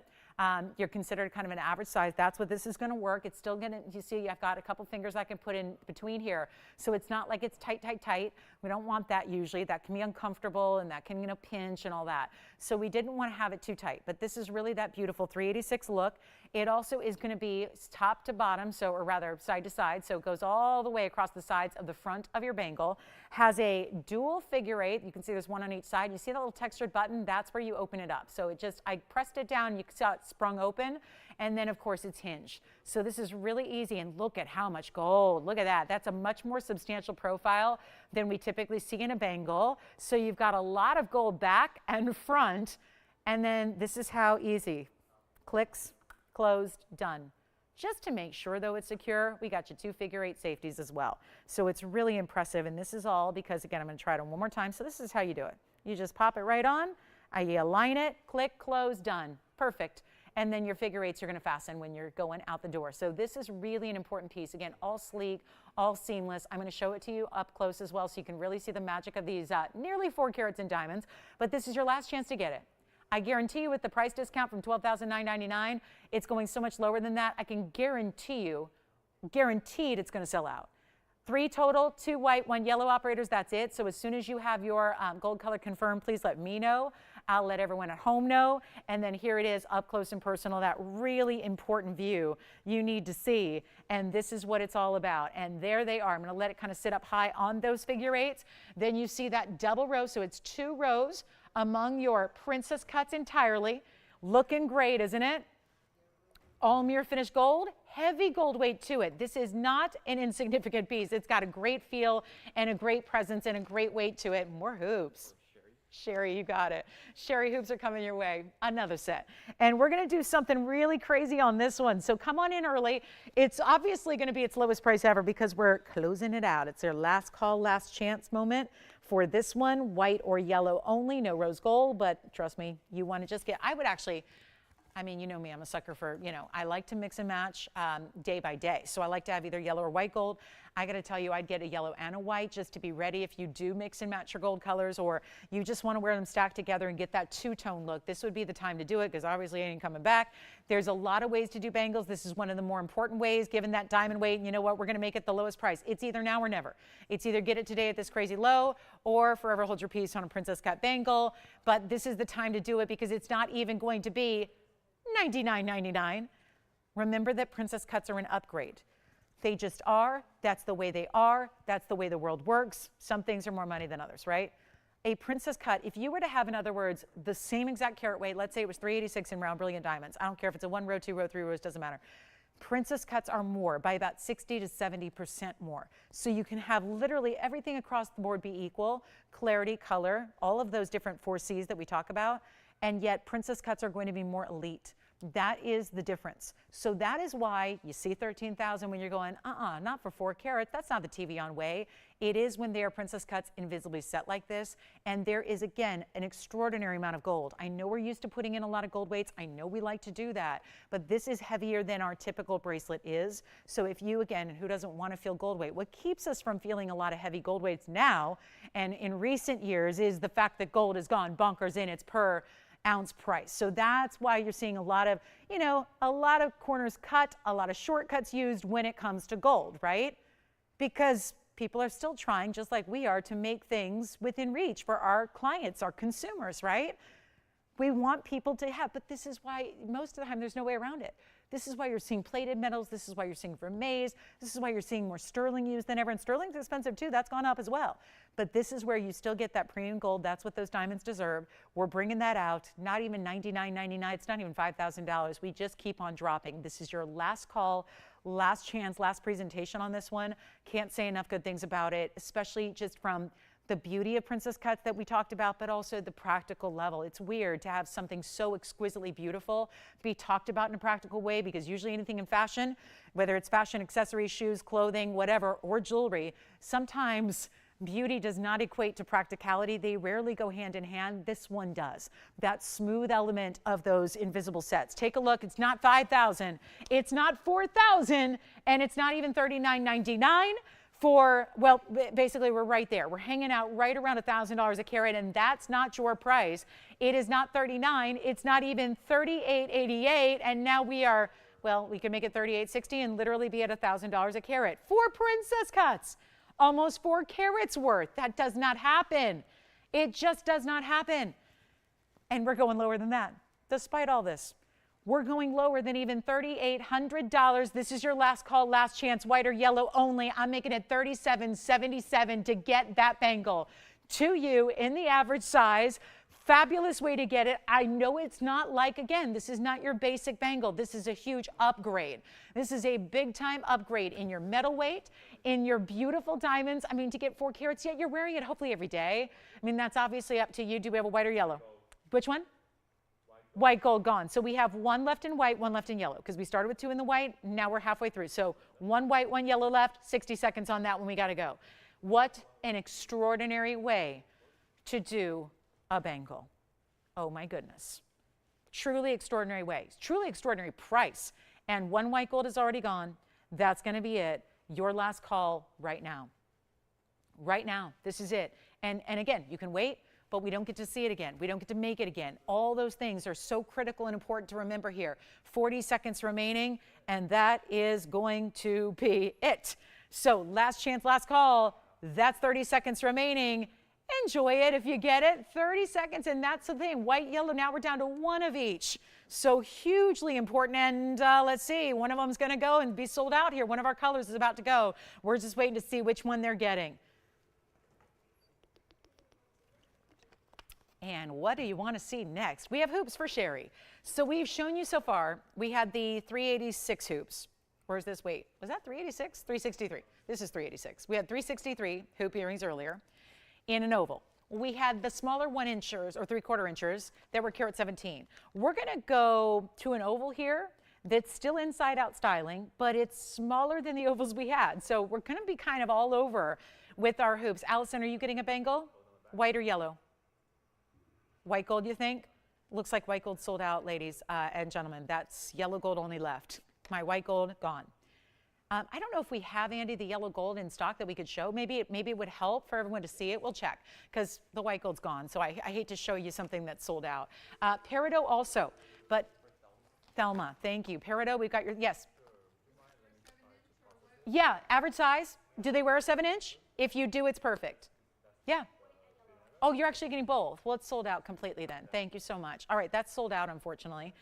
you're considered kind of an average size. That's what this is going to work. It's still going to, you see, I've got a couple fingers I can put in between here, so it's not like it's tight, tight, tight. We don't want that usually. That can be uncomfortable and that can, you know, pinch and all that. So we didn't want to have it too tight, but this is really that beautiful 386 look. It also is going to be top to bottom, so, or rather side to side, so it goes all the way across the sides of the front of your bangle. Has a dual figure 8. You can see there's 1 on each side. You see see that little textured button? That's where you open it up. So it just, I pressed it down, you saw it sprung open, and then of course it's hinged. So this is really easy, and look at how much gold. Look at that. That's a much more substantial profile than we typically see in a bangle. So you've got a lot of gold back and front, and then this is how easy. Clicks, closed, done. Just to make sure, though, it's secure, we got you 2 figure-8 safeties as well. So it's really impressive, and this is all because, again, I'm going to try it on one more time. So this is how you do it. You just pop it right on, you align it, click, close, done. Perfect. And then your figure-8s are going to fasten when you're going out the door. So this is really an important piece. Again, all sleek, all seamless. I'm going to show it to you up close as well so you can really see the magic of these nearly 4 carats in diamonds. But this is your last chance to get it. I guarantee you with the price discount from $12,999, it's going so much lower than that. I can guarantee you, guaranteed it's going to sell out. 3 total, 2 white, 1 yellow operators, that's it. So as soon as you have your gold color confirmed, please let me know. I'll let everyone at home know. And then here it is up close and personal, that really important view you need to see. And this is what it's all about. And there they are. I'm going to let it kind of sit up high on those figure-8s. Then you see that double row. So it's 2 rows among your princess cuts entirely. Looking great, isn't it? All mirror finished gold, heavy gold weight to it. This is not an insignificant piece. It's got a great feel and a great presence and a great weight to it. More hoops. Sherry, you got it. Sherry hoops are coming your way. Another set. And we're going to do something really crazy on this one. So come on in early. It's obviously going to be its lowest price ever because we're closing it out. It's their last call, last chance moment for this one. White or yellow only, no rose gold. But trust me, you want to just get, I would actually, I mean, you know me, I'm a sucker for, I like to mix and match day by day. So I like to have either yellow or white gold. I got to tell you, I'd get a yellow and a white just to be ready if you do mix and match your gold colors, or you just want to wear them stacked together and get that two-tone look. This would be the time to do it because obviously it ain't coming back. There's a lot of ways to do bangles. This is one of the more important ways, given that diamond weight. And you know what? We're going to make it the lowest price. It's either now or never. It's either get it today at this crazy low or forever hold your peace on a princess cut bangle. But this is the time to do it because it's not even going to be $99.99. Remember that princess cuts are an upgrade. They just are. That's the way they are. That's the way the world works. Some things are more money than others, right? A princess cut, if you were to have, in other words, the same exact carat weight, let's say it was 386 in round brilliant diamonds. I don't care if it's a 1 row, 2 row, 3 rows, doesn't matter. Princess cuts are more by about 60 to 70% more. So you can have literally everything across the board be equal, clarity, color, all of those different 4 C's that we talk about, and yet princess cuts are going to be more elite. That is the difference. So that is why you see 13,000 when you're going, not for 4 carats. That's not the TVON way. It is when they are princess cuts invisibly set like this. And there is, again, an extraordinary amount of gold. I know we're used to putting in a lot of gold weights. I know we like to do that. But this is heavier than our typical bracelet is. So if you, again, who doesn't want to feel gold weight, what keeps us from feeling a lot of heavy gold weights now and in recent years is the fact that gold has gone bonkers in its per ounce price. So that's why you're seeing a lot of, a lot of corners cut, a lot of shortcuts used when it comes to gold, right? Because people are still trying, just like we are, to make things within reach for our clients, our consumers, right? We want people to have, but this is why most of the time there's no way around it. This is why you're seeing plated metals. This is why you're seeing vermeils. This is why you're seeing more sterling used than ever. And sterling's expensive too. That's gone up as well. But this is where you still get that premium gold. That's what those diamonds deserve. We're bringing that out. Not even $99.99. It's not even $5,000. We just keep on dropping. This is your last call, last chance, last presentation on this one. Can't say enough good things about it, especially just from the beauty of princess cuts that we talked about, but also the practical level. It's weird to have something so exquisitely beautiful be talked about in a practical way, because usually anything in fashion, whether it's fashion, accessories, shoes, clothing, whatever, or jewelry, sometimes beauty does not equate to practicality. They rarely go hand in hand. This one does. That smooth element of those invisible sets. Take a look. It's not $5,000. It's not $4,000. And it's not even $39.99. Well, basically we're right there. We're hanging out right around $1,000 a carat, and that's not your price. It is not $39. It's not even $38.88, and now we are, well, we can make it $38.60 and literally be at $1,000 a carat. 4 princess cuts, almost 4 carats worth. That does not happen. It just does not happen. And we're going lower than that, despite all this. We're going lower than even $3,800. This is your last call, last chance, white or yellow only. I'm making it $37.77 to get that bangle. to you in the average size. Fabulous way to get it. I know it's not like, again, this is not your basic bangle. This is a huge upgrade. This is a big time upgrade in your metal weight, in your beautiful diamonds. I mean, to get 4 carats, yet you're wearing it hopefully every day. I mean, that's obviously up to you. Do we have a white or yellow? Which one? White gold gone. So we have 1 left in white, 1 left in yellow, because we started with 2 in the white. Now we're halfway through. So 1 white, 1 yellow left, 60 seconds on that one. We got to go. What an extraordinary way to do a bangle. Oh my goodness. Truly extraordinary way. Truly extraordinary price. And 1 white gold is already gone. That's going to be it. Your last call right now. Right now. This is it. And again, you can wait, but we don't get to see it again. We don't get to make it again. All those things are so critical and important to remember here. 40 seconds remaining, and that is going to be it. So last chance, last call. That's 30 seconds remaining. Enjoy it if you get it. 30 seconds, and that's the thing. White, yellow, now we're down to 1 of each. So hugely important, and let's see. One of them's going to go and be sold out here. One of our colors is about to go. We're just waiting to see which one they're getting. And what do you want to see next? We have hoops for Sherry. So we've shown you so far, we had the 386 hoops. Where's this? Wait, was that 386? 363. This is 386. We had 363 hoop earrings earlier in an oval. We had the smaller 1 inchers or 3/4 inchers that were carat 17. We're going to go to an oval here that's still inside out styling, but it's smaller than the ovals we had. So we're going to be kind of all over with our hoops. Allison, are you getting a bangle? White or yellow? White gold, you think? Looks like white gold sold out, ladies and gentlemen. That's yellow gold only left. My white gold gone. I don't know if we have, Andy, the yellow gold in stock that we could show. Maybe it would help for everyone to see it. We'll check, because the white gold's gone. So I hate to show you something that's sold out. Peridot also, but Thelma, thank you. Peridot, we've got your, yes. Yeah, average size. Do they wear a 7-inch? If you do, it's perfect. Yeah. Oh, you're actually getting both. Well, it's sold out completely then. Thank you so much. All right, that's sold out, unfortunately.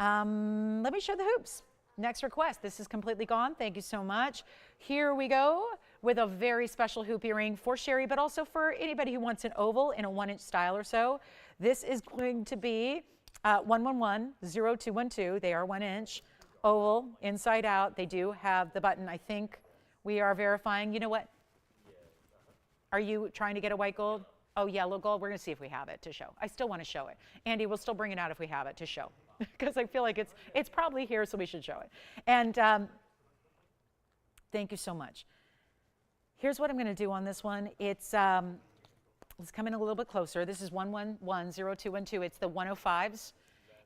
Let me show the hoops. Next request. This is completely gone. Thank you so much. Here we go with a very special hoop earring for Sherry, but also for anybody who wants an oval in a 1-inch style or so. This is going to be 111-0212. They are 1 inch. Oval, inside out. They do have the button. I think we are verifying. You know what? Are you trying to get a white gold? Oh, yellow gold. We're going to see if we have it to show. I still want to show it. Andy, we'll still bring it out if we have it to show, because I feel like it's probably here, so we should show it. And thank you so much. Here's what I'm going to do on this one. It's let's come in a little bit closer. This is 111-0212. It's the 105s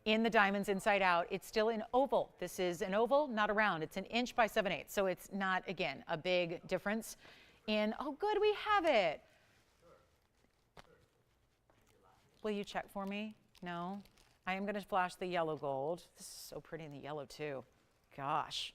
in the diamonds inside out. It's still an oval. This is an oval, not a round. It's 1 inch by 7/8. So it's not, again, a big difference in, oh, good, we have it. Will you check for me? No? I am going to flash the yellow gold. This is so pretty in the yellow, too. Gosh.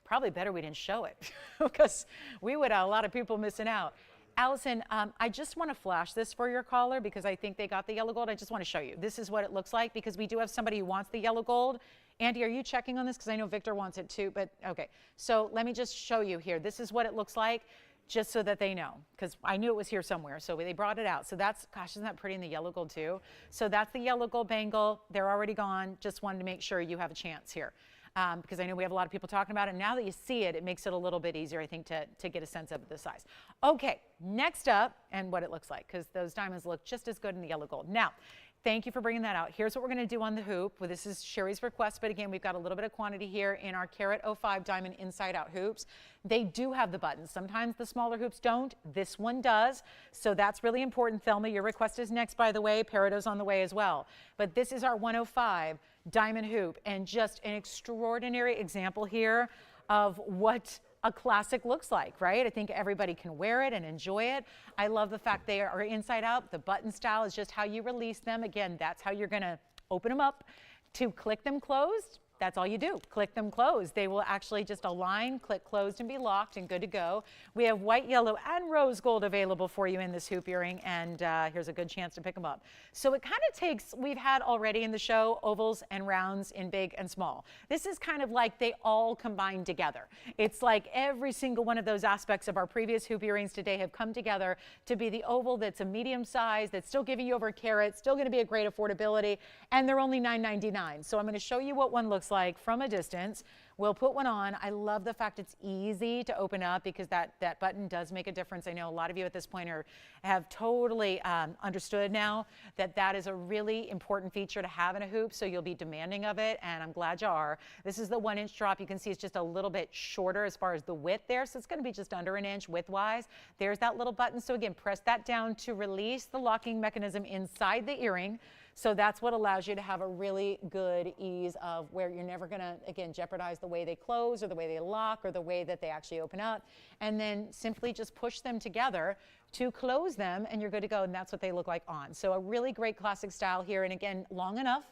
Probably better we didn't show it, because we would have a lot of people missing out. Allison, I just want to flash this for your caller, because I think they got the yellow gold. I just want to show you. This is what it looks like, because we do have somebody who wants the yellow gold. Andy, are you checking on this? Because I know Victor wants it too, but okay. So let me just show you here. This is what it looks like, just so that they know, because I knew it was here somewhere, so they brought it out. So that's, gosh, isn't that pretty in the yellow gold too? So that's the yellow gold bangle. They're already gone. Just wanted to make sure you have a chance here, because I know we have a lot of people talking about it. Now that you see it, it makes it a little bit easier, I think, to get a sense of the size. Okay, next up, and what it looks like, because those diamonds look just as good in the yellow gold. Now, thank you for bringing that out. Here's what we're going to do on the hoop. Well, this is Sherry's request, but again, we've got a little bit of quantity here in our carat 05 diamond inside out hoops. They do have the buttons. Sometimes the smaller hoops don't. This one does. So that's really important. Thelma, your request is next, by the way. Peridot's on the way as well. But this is our 105 diamond hoop, and just an extraordinary example here of what a classic looks like, right? I think everybody can wear it and enjoy it. I love the fact they are inside out. The button style is just how you release them. Again, that's how you're going to open them up to click them closed. That's all you do. Click them closed. They will actually just align, click closed, and be locked and good to go. We have white, yellow, and rose gold available for you in this hoop earring, and here's a good chance to pick them up. So it kind of takes, we've had already in the show, ovals and rounds in big and small. This is kind of like they all combine together. It's like every single one of those aspects of our previous hoop earrings today have come together to be the oval that's a medium size, that's still giving you over a carat, still going to be a great affordability, and they're only $9.99. So I'm going to show you what one looks like from a distance. We'll put one on. I love the fact it's easy to open up because that button does make a difference. I know a lot of you at this point have totally understood now that that is a really important feature to have in a hoop, so you'll be demanding of it, and I'm glad you are. This is the 1-inch drop. You can see it's just a little bit shorter as far as the width there, so it's going to be just under an inch width-wise. There's that little button. So again, press that down to release the locking mechanism inside the earring. So that's what allows you to have a really good ease of where you're never going to, again, jeopardize the way they close or the way they lock or the way that they actually open up. And then simply just push them together to close them, and you're good to go. And that's what they look like on. So a really great classic style here. And again, long enough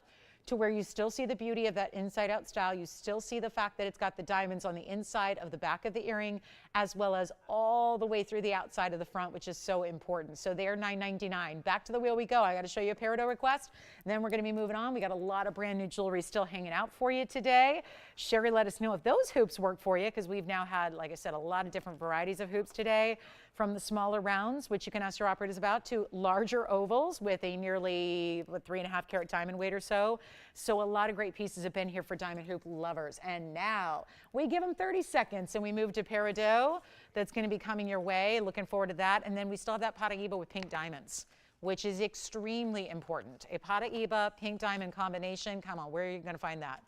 to where you still see the beauty of that inside-out style. You still see the fact that it's got the diamonds on the inside of the back of the earring, as well as all the way through the outside of the front, which is so important. So they're $9.99. Back to the wheel we go. I got to show you a peridot request, and then we're going to be moving on. We got a lot of brand new jewelry still hanging out for you today. Sherry, let us know if those hoops work for you, because we've now had, like I said, a lot of different varieties of hoops today, from the smaller rounds, which you can ask your operators about, to larger ovals with a nearly 3.5 carat diamond weight or so. So a lot of great pieces have been here for diamond hoop lovers. And now we give them 30 seconds and we move to peridot. That's going to be coming your way. Looking forward to that. And then we still have that Paraíba with pink diamonds, which is extremely important. A Paraíba pink diamond combination. Come on, where are you going to find that?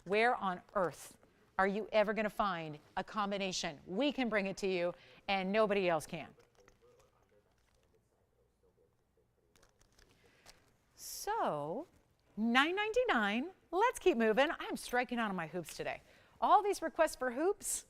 Where on earth are you ever going to find a combination? We can bring it to you, and nobody else can. So, $9.99. Let's keep moving. I'm striking out on my hoops today. All these requests for hoops,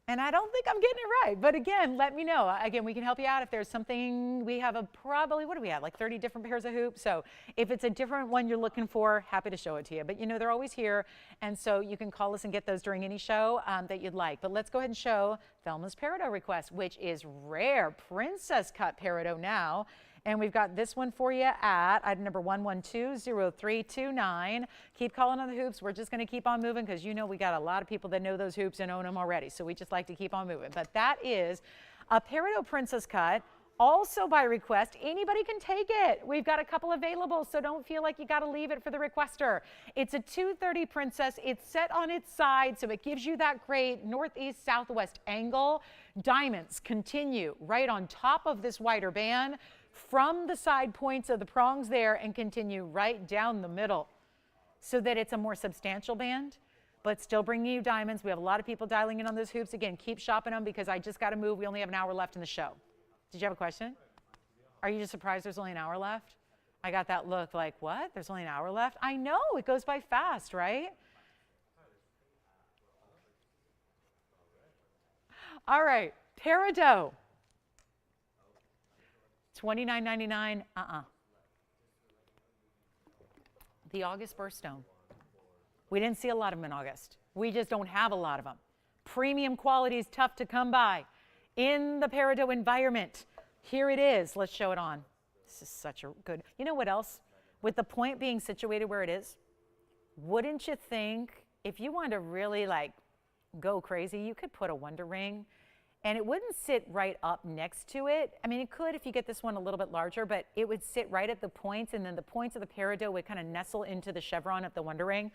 and I don't think I'm getting it right. But again, let me know. Again, we can help you out if there's something. We have probably, what do we have, like 30 different pairs of hoops. So if it's a different one you're looking for, happy to show it to you. But you know, they're always here. And so you can call us and get those during any show that you'd like. But let's go ahead and show Thelma's peridot request, which is rare princess cut peridot now. And we've got this one for you at item number 1120329. Keep calling on the hoops. We're just going to keep on moving because you know we got a lot of people that know those hoops and own them already. So we just like to keep on moving. But that is a peridot princess cut, also by request. Anybody can take it. We've got a couple available, so don't feel like you got to leave it for the requester. It's a 230 princess. It's set on its side, so it gives you that great northeast-southwest angle. Diamonds continue right on top of this wider band, from the side points of the prongs there, and continue right down the middle, so that it's a more substantial band, but still bringing you diamonds. We have a lot of people dialing in on those hoops. Again, keep shopping them because I just got to move. We only have an hour left in the show. Did you have a question? Are you just surprised there's only an hour left? I got that look like, what? There's only an hour left? I know, it goes by fast, right? All right, peridot. $29.99, The August birthstone. We didn't see a lot of them in August. We just don't have a lot of them. Premium quality is tough to come by in the peridot environment. Here it is. Let's show it on. This is such a good, you know what else? With the point being situated where it is, wouldn't you think if you wanted to really like go crazy, you could put a wonder ring and it wouldn't sit right up next to it. I mean, it could if you get this one a little bit larger, but it would sit right at the points, and then the points of the peridot would kind of nestle into the chevron of the wonder ring.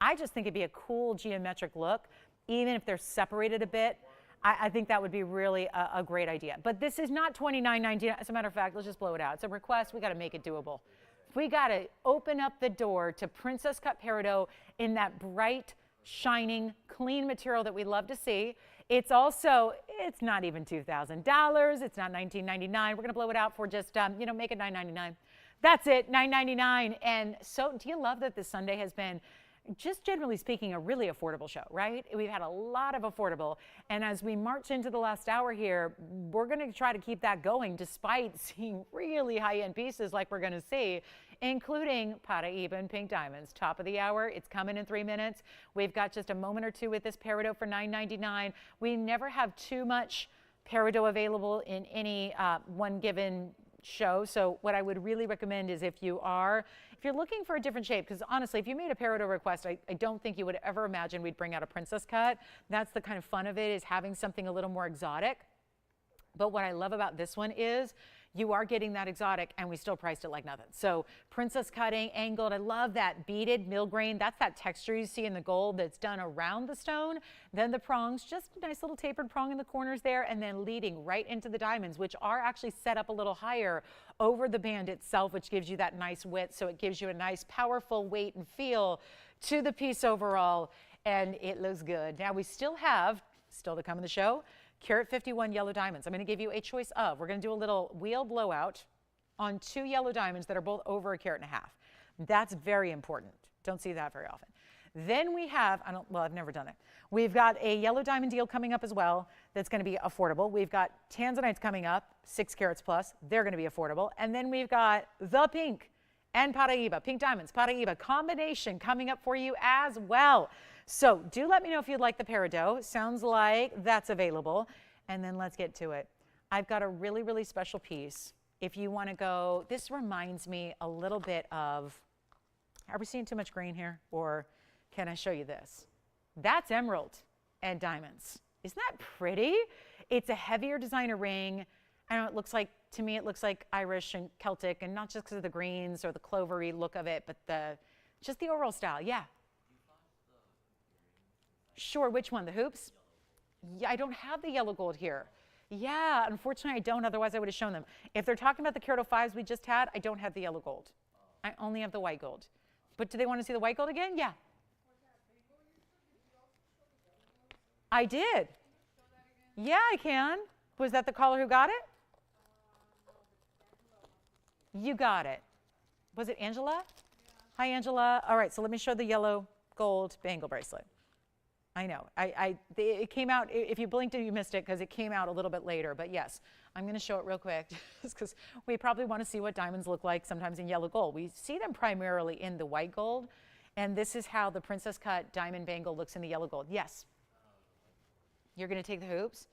I just think it'd be a cool geometric look, even if they're separated a bit. I think that would be really a great idea. But this is not $29.99. As a matter of fact, let's just blow it out. It's a request. We got to make it doable. We got to open up the door to princess cut peridot in that bright, shining, clean material that we love to see. It's also, it's not even $2,000. It's not $19.99. We're going to blow it out for just, you know, make it $9.99. That's it, $9.99. And so do you love that this Sunday has been, just generally speaking, a really affordable show, right? We've had a lot of affordable. And as we march into the last hour here, we're going to try to keep that going despite seeing really high-end pieces like we're going to see including Paraiba and pink diamonds. Top of the hour, it's coming in 3 minutes. We've got just a moment or two with this peridot for $9.99. We never have too much peridot available in any one given show. So what I would really recommend is if you're looking for a different shape, because honestly, if you made a peridot request, I don't think you would ever imagine we'd bring out a princess cut. That's the kind of fun of it, is having something a little more exotic. But what I love about this one is you are getting that exotic, and we still priced it like nothing. So princess cutting, angled. I love that beaded mill grain. That's that texture you see in the gold that's done around the stone. Then the prongs, just a nice little tapered prong in the corners there, and then leading right into the diamonds, which are actually set up a little higher over the band itself, which gives you that nice width. So it gives you a nice, powerful weight and feel to the piece overall, and it looks good. Now we still to come in the show, Carat 51 yellow diamonds. I'm going to give you a choice of. We're going to do a little wheel blowout on 2 yellow diamonds that are both over 1.5 carats. That's very important. Don't see that very often. Then we have, I've never done it. We've got a yellow diamond deal coming up as well that's going to be affordable. We've got tanzanites coming up, 6 carats plus. They're going to be affordable. And then we've got the pink and Paraiba, pink diamonds, Paraiba combination coming up for you as well. So do let me know if you'd like the peridot. Sounds like that's available. And then let's get to it. I've got a really, really special piece. If you want to go, this reminds me a little bit of, are we seeing too much green here? Or can I show you this? That's emerald and diamonds. Isn't that pretty? It's a heavier designer ring. I don't know, it looks like, to me, it looks like Irish and Celtic, and not just because of the greens or the clovery look of it, but just the overall style. Yeah. Sure, which one? The hoops? Yeah, I don't have the yellow gold here. Yeah, unfortunately I don't, otherwise I would have shown them. If they're talking about the Carat 5s we just had, I don't have the yellow gold. I only have the white gold. But do they want to see the white gold again? Yeah. I did. Yeah, I can. Was that the caller who got it? You got it. Was it Angela? Hi, Angela. All right, so let me show the yellow gold bangle bracelet. I know. It came out, if you blinked and you missed it, because it came out a little bit later. But yes, I'm going to show it real quick, because we probably want to see what diamonds look like sometimes in yellow gold. We see them primarily in the white gold, and this is how the princess cut diamond bangle looks in the yellow gold. Yes? You're going to take the hoops?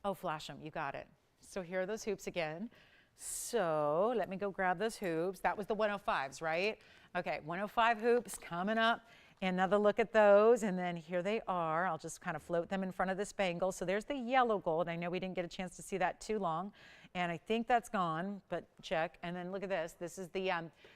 Oh, flash them. You got it. So here are those hoops again. So let me go grab those hoops. That was the 105s, right? Okay, 105 hoops coming up. Another look at those, and then here they are. I'll just kind of float them in front of this bangle. So there's the yellow gold. I know we didn't get a chance to see that too long, and I think that's gone, but check. And then look at this. This is the,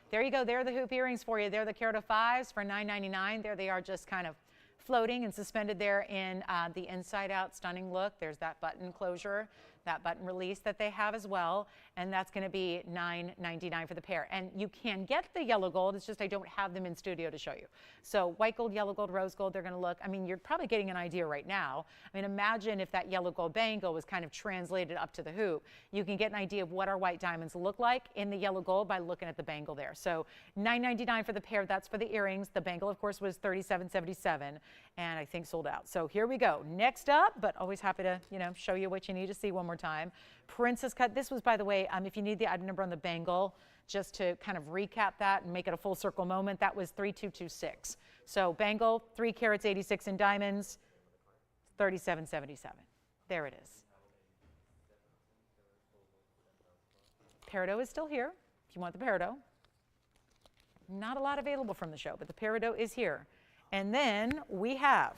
there you go. There are the hoop earrings for you. They're the Carat 5s for $9.99. There they are, just kind of floating and suspended there in the inside out stunning look. There's that button closure, that button release that they have as well, and that's going to be $9.99 for the pair. And you can get the yellow gold, it's just I don't have them in studio to show you. So white gold, yellow gold, rose gold, they're going to look, I mean, you're probably getting an idea right now. I mean, imagine if that yellow gold bangle was kind of translated up to the hoop. You can get an idea of what our white diamonds look like in the yellow gold by looking at the bangle there. So $9.99 for the pair, that's for the earrings. The bangle, of course, was $37.77, and I think sold out. So here we go. Next up, but always happy to, show you what you need to see one more time. Princess cut. This was, by the way, if you need the item number on the bangle, just to kind of recap that and make it a full circle moment, that was 3226. So bangle, 3 carats, 86 in diamonds, $37.77. There it is. Peridot is still here, if you want the peridot. Not a lot available from the show, but the peridot is here. And then we have,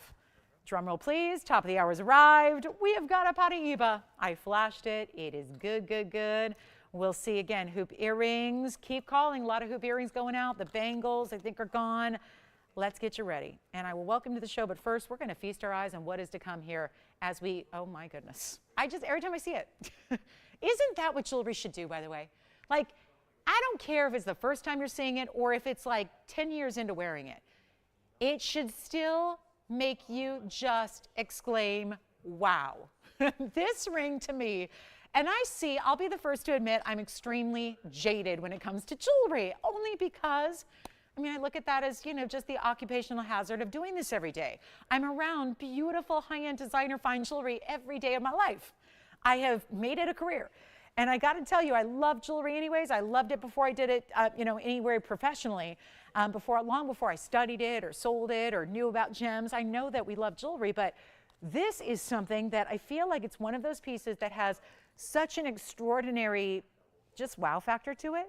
drum roll please, top of the hour has arrived. We have got a Paraiba. I flashed it. It is good, good, good. We'll see again, hoop earrings. Keep calling, a lot of hoop earrings going out. The bangles, I think, are gone. Let's get you ready. And I will welcome to the show, but first we're going to feast our eyes on what is to come here as we, oh my goodness. Every time I see it. Isn't that what jewelry should do, by the way? Like, I don't care if it's the first time you're seeing it or if it's like 10 years into wearing it. It should still make you just exclaim, wow. This ring to me, and I'll be the first to admit I'm extremely jaded when it comes to jewelry, only because, I look at that as, just the occupational hazard of doing this every day. I'm around beautiful high-end designer fine jewelry every day of my life. I have made it a career. And I got to tell you, I love jewelry anyways. I loved it before I did it, anywhere professionally. Long before I studied it or sold it or knew about gems. I know that we love jewelry, but this is something that I feel like it's one of those pieces that has such an extraordinary just wow factor to it,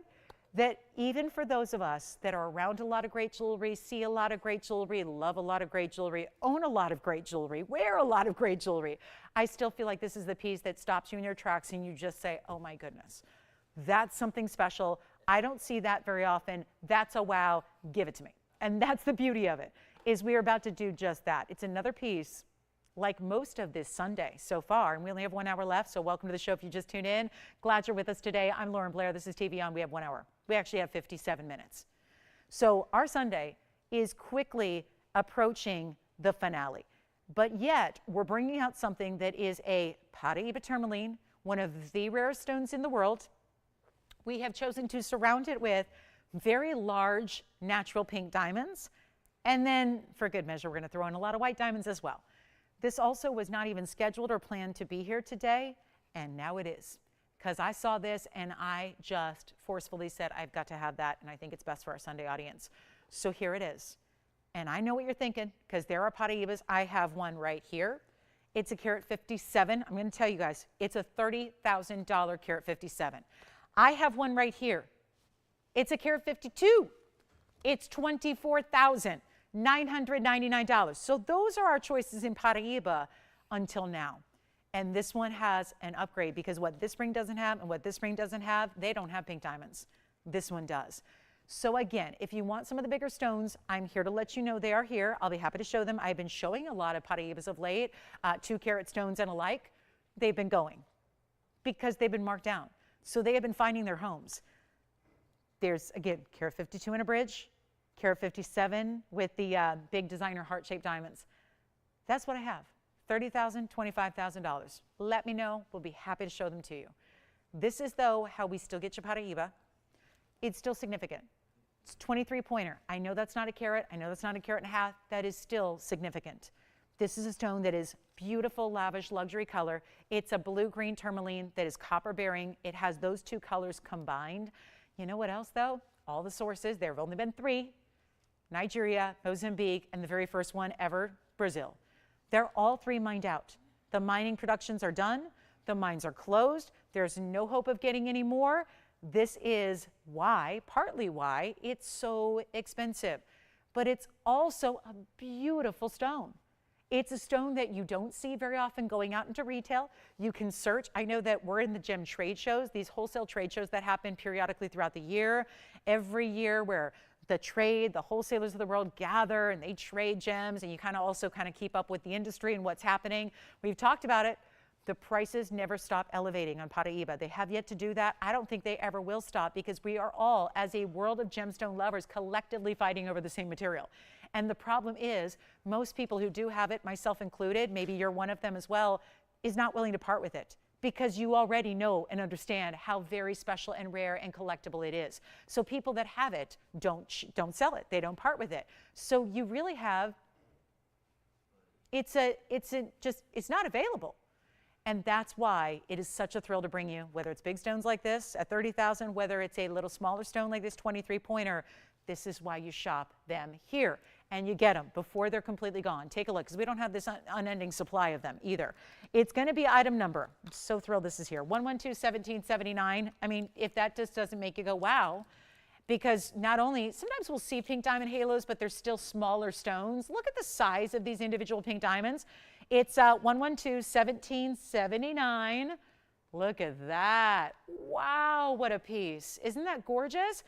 that even for those of us that are around a lot of great jewelry, see a lot of great jewelry, love a lot of great jewelry, own a lot of great jewelry, wear a lot of great jewelry, I still feel like this is the piece that stops you in your tracks and you just say, oh my goodness, that's something special. I don't see that very often. That's a wow, give it to me. And that's the beauty of it, is we are about to do just that. It's another piece like most of this Sunday so far, and we only have 1 hour left, so welcome to the show if you just tuned in. Glad you're with us today. I'm Lauren Blair. This is TVON. We have 1 hour. We actually have 57 minutes. So our Sunday is quickly approaching the finale, but yet we're bringing out something that is a Paraiba tourmaline, one of the rarest stones in the world. We have chosen to surround it with very large natural pink diamonds, and then for good measure, we're going to throw in a lot of white diamonds as well. This also was not even scheduled or planned to be here today, and now it is, because I saw this and I just forcefully said, I've got to have that, and I think it's best for our Sunday audience. So here it is. And I know what you're thinking, because there are Paraibas. I have one right here. It's a carat 57. I'm going to tell you guys, it's a $30,000 carat 57. I have one right here. It's a carat 52. It's $24,999. So those are our choices in Paraiba until now. And this one has an upgrade, because what this ring doesn't have and what this ring doesn't have, they don't have pink diamonds. This one does. So again, if you want some of the bigger stones, I'm here to let you know they are here. I'll be happy to show them. I've been showing a lot of Paraibas of late, 2 carat stones and alike. They've been going because they've been marked down. So they have been finding their homes. There's, again, carat 52 in a bridge, carat 57 with the big designer heart-shaped diamonds. That's what I have. $30,000, $25,000. Let me know. We'll be happy to show them to you. This is, though, how we still get you Paraiba. It's still significant. It's 23-pointer. I know that's not a carat. I know that's not a carat and a half. That is still significant. This is a stone that is beautiful, lavish, luxury color. It's a blue-green tourmaline that is copper-bearing. It has those 2 colors combined. You know what else, though? All the sources, there have only been 3. Nigeria, Mozambique, and the very first one ever, Brazil. They're all 3 mined out. The mining productions are done. The mines are closed. There's no hope of getting any more. This is why, partly why, it's so expensive. But it's also a beautiful stone. It's a stone that you don't see very often going out into retail. You can search. I know that we're in the gem trade shows, these wholesale trade shows that happen periodically throughout the year. Every year where the trade, the wholesalers of the world gather and they trade gems, and you also keep up with the industry and what's happening. We've talked about it. The prices never stop elevating on Paraiba. They have yet to do that. I don't think they ever will stop, because we are all, as a world of gemstone lovers, collectively fighting over the same material. And the problem is, most people who do have it, myself included, maybe you're one of them as well, is not willing to part with it, because you already know and understand how very special and rare and collectible it is. So people that have it don't sell it. They don't part with it. So you really have, it's not available. And that's why it is such a thrill to bring you, whether it's big stones like this at $30,000, whether it's a little smaller stone like this 23-pointer, this is why you shop them here. And you get them before they're completely gone. Take a look, because we don't have this unending supply of them either. It's going to be item number. I'm so thrilled this is here. 112-1779. I mean, if that just doesn't make you go, wow. Because not only, sometimes we'll see pink diamond halos, but they're still smaller stones. Look at the size of these individual pink diamonds. It's 112-1779. Look at that. Wow, what a piece. Isn't that gorgeous?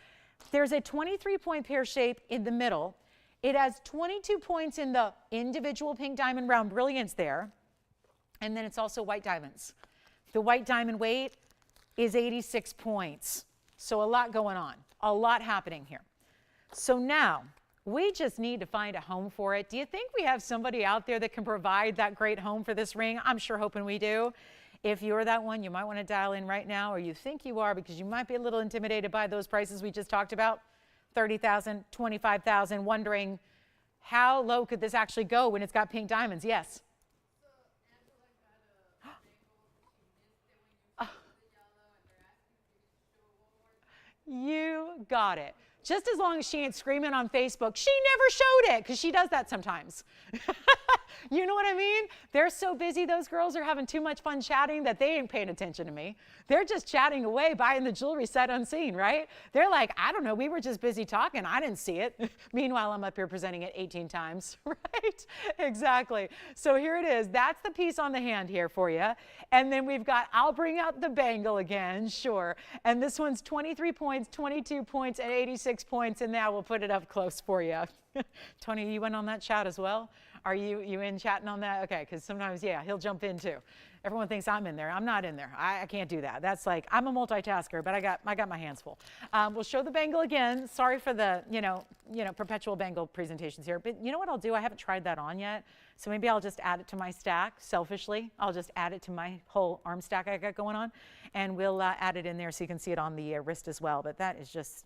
There's a 23-point pear shape in the middle. It has 22 points in the individual pink diamond round brilliance there. And then it's also white diamonds. The white diamond weight is 86 points. So a lot going on, a lot happening here. So now we just need to find a home for it. Do you think we have somebody out there that can provide that great home for this ring? I'm sure hoping we do. If you're that one, you might want to dial in right now, or you think you are, because you might be a little intimidated by those prices we just talked about. $30,000, $25,000, wondering how low could this actually go when it's got pink diamonds? Yes. You got it. Just as long as she ain't screaming on Facebook, she never showed it, because she does that sometimes. You know what I mean? They're so busy, those girls are having too much fun chatting that they ain't paying attention to me. They're just chatting away, buying the jewelry set unseen, right? They're like, I don't know, we were just busy talking, I didn't see it. Meanwhile, I'm up here presenting it 18 times, right? Exactly. So here it is. That's the piece on the hand here for you. And then we've got, I'll bring out the bangle again, sure. And this one's 23 points, 22 points, and 86 points, and now we'll put it up close for you. Tony, you went on that chat as well? Are you in chatting on that? Okay, because sometimes, yeah, he'll jump in too. Everyone thinks I'm in there. I'm not in there. I can't do that. That's like, I'm a multitasker, but I got my hands full. We'll show the bangle again. Sorry for the, perpetual bangle presentations here, but you know what I'll do? I haven't tried that on yet, so maybe I'll just add it to my stack selfishly. I'll just add it to my whole arm stack I got going on, and we'll add it in there so you can see it on the wrist as well. But that is just,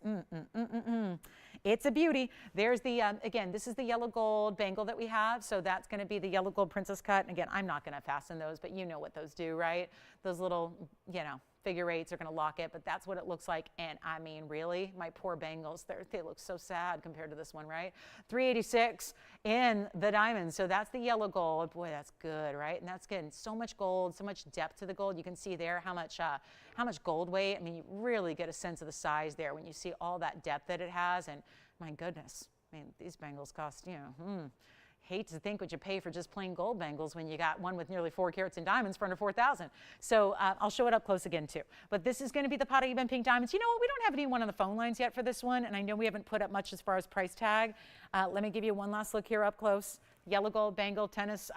it's a beauty. There's the, again, this is the yellow gold bangle that we have. So that's going to be the yellow gold princess cut. And again, I'm not going to fasten those, but you know what those do, right? Those little, figure eights are going to lock it, but that's what it looks like. And I mean, really, my poor bangles, they look so sad compared to this one, right? 386 in the diamond. So that's the yellow gold. Boy, that's good, right? And that's getting so much gold, so much depth to the gold. You can see there how much gold weight. I mean, you really get a sense of the size there when you see all that depth that it has. And my goodness, I mean, these bangles cost, hate to think what you pay for just plain gold bangles when you got one with nearly 4 carats in diamonds for under 4,000. So I'll show it up close again too. But this is going to be the Pave pink diamonds. You know what? We don't have anyone on the phone lines yet for this one, and I know we haven't put up much as far as price tag. Let me give you one last look here up close. Yellow gold bangle, princess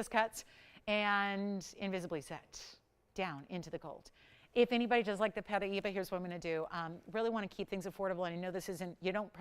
cuts, and invisibly set down into the gold. If anybody does like the Paraíba, here's what I'm going to do. Really want to keep things affordable, and I know this isn't, you don't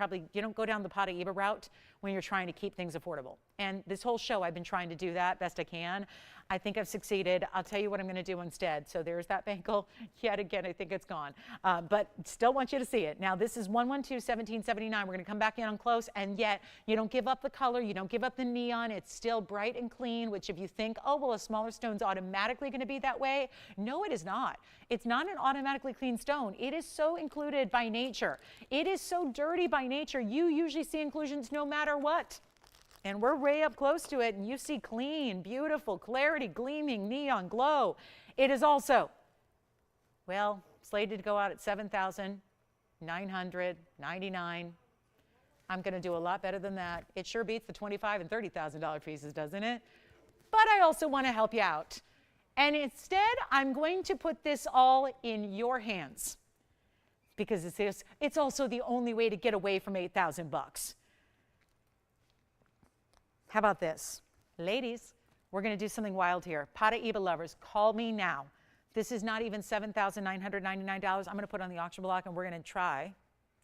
go down the Paraíba route when you're trying to keep things affordable. And this whole show, I've been trying to do that best I can. I think I've succeeded. I'll tell you what I'm going to do instead. So there's that bangle. Yet again, I think it's gone. But still want you to see it. Now, this is 112-1779. We're going to come back in on close, and yet you don't give up the color. You don't give up the neon. It's still bright and clean, which if you think, oh, well, a smaller stone's automatically going to be that way. No, it is not. It's not an automatically clean stone. It is so included by nature. It is so dirty by nature. You usually see inclusions no matter what. And we're way up close to it, and you see clean, beautiful, clarity, gleaming, neon glow. It is also, well, slated to go out at $7,999. I'm going to do a lot better than that. It sure beats the $25,000 and $30,000 pieces, doesn't it? But I also want to help you out. And instead, I'm going to put this all in your hands, because it's also the only way to get away from $8,000. How about this? Ladies, we're going to do something wild here. Paraíba lovers, call me now. This is not even $7,999. I'm going to put on the auction block, and we're going to try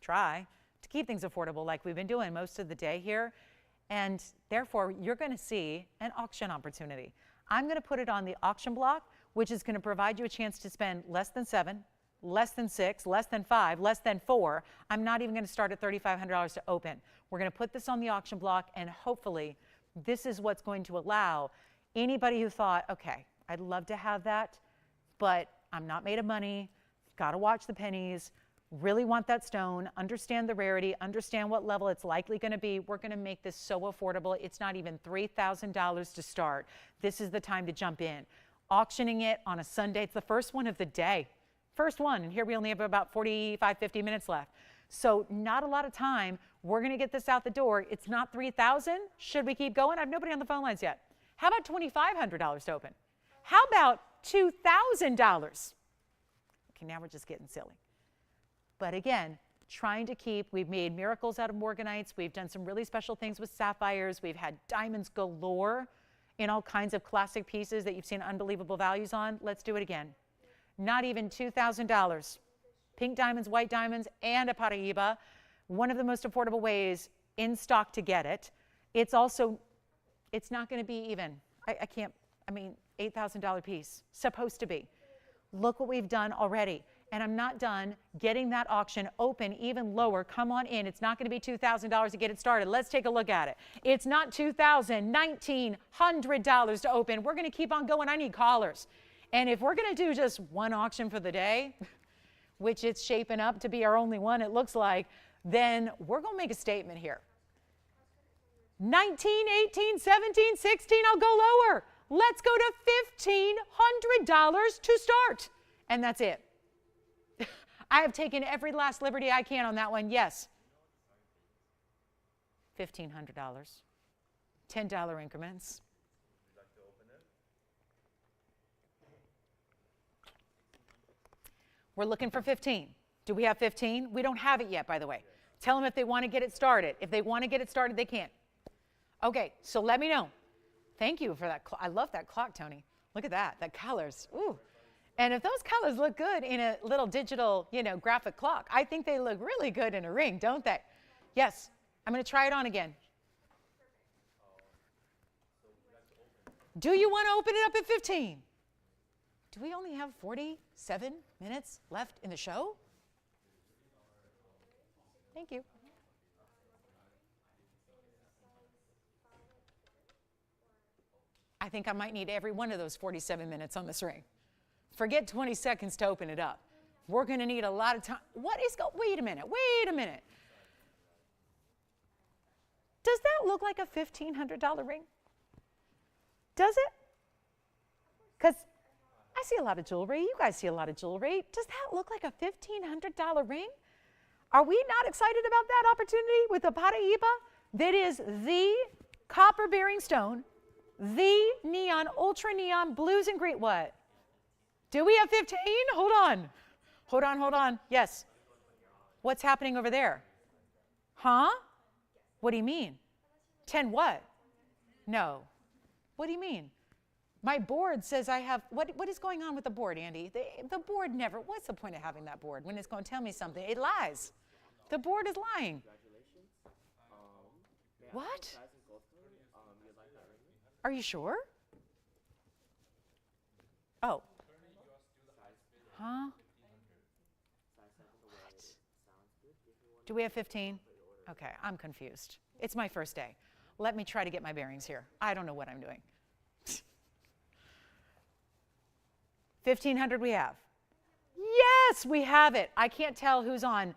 to keep things affordable like we've been doing most of the day here. And therefore, you're going to see an auction opportunity. I'm going to put it on the auction block, which is going to provide you a chance to spend less than $7,000, less than $6,000, less than $5,000, less than $4,000. I'm not even going to start at $3,500 to open. We're going to put this on the auction block, and hopefully this is what's going to allow anybody who thought, okay, I'd love to have that, but I'm not made of money, got to watch the pennies, really want that stone, understand the rarity, understand what level it's likely going to be. We're going to make this so affordable. It's not even $3,000 to start. This is the time to jump in. Auctioning it on a Sunday. It's the first one of the day. First one. And here we only have about 45, 50 minutes left. So not a lot of time. We're going to get this out the door. It's not $3,000. Should we keep going? I have nobody on the phone lines yet. How about $2,500 to open? How about $2,000? Okay, now we're just getting silly. But again, trying to keep, we've made miracles out of Morganites. We've done some really special things with sapphires. We've had diamonds galore in all kinds of classic pieces that you've seen unbelievable values on. Let's do it again. Not even $2,000. Pink diamonds, white diamonds, and a Paraíba. One of the most affordable ways in stock to get it. It's also, it's not going to be even, $8,000 piece. Supposed to be. Look what we've done already. And I'm not done getting that auction open even lower. Come on in. It's not going to be $2,000 to get it started. Let's take a look at it. It's not $2,000, $1,900 to open. We're going to keep on going. I need callers. And if we're going to do just one auction for the day, which it's shaping up to be our only one, it looks like, then we're going to make a statement here. 19, 18, 17, 16, I'll go lower. Let's go to $1,500 to start. And that's it. I have taken every last liberty I can on that one. Yes. $1,500. $10 increments. We're looking for 15. Do we have 15? We don't have it yet, by the way. Tell them if they want to get it started. If they want to get it started, they can. Okay, so let me know. Thank you for that. I love that clock, Tony. Look at that. That colors. Ooh. And if those colors look good in a little digital, graphic clock, I think they look really good in a ring, don't they? Yes. I'm going to try it on again. Do you want to open it up at 15? Do we only have 47 minutes left in the show? Thank you. I think I might need every one of those 47 minutes on this ring. Forget 20 seconds to open it up. We're going to need a lot of time. Wait a minute. Does that look like a $1,500 ring? Does it? Because I see a lot of jewelry. You guys see a lot of jewelry. Does that look like a $1,500 ring? Are we not excited about that opportunity with the Paraiba? That is the copper-bearing stone, the neon, ultra neon, blues and green. What? Do we have 15? Hold on. Yes. What's happening over there? Huh? What do you mean? 10 what? No. What do you mean? My board says I have, what is going on with the board, Andy? The board never, what's the point of having that board when it's going to tell me something? It lies. The board is lying. What? Are you sure? Oh. Huh? What? Do we have 15? Okay, I'm confused. It's my first day. Let me try to get my bearings here. I don't know what I'm doing. 1,500 we have. Yes, we have it. I can't tell who's on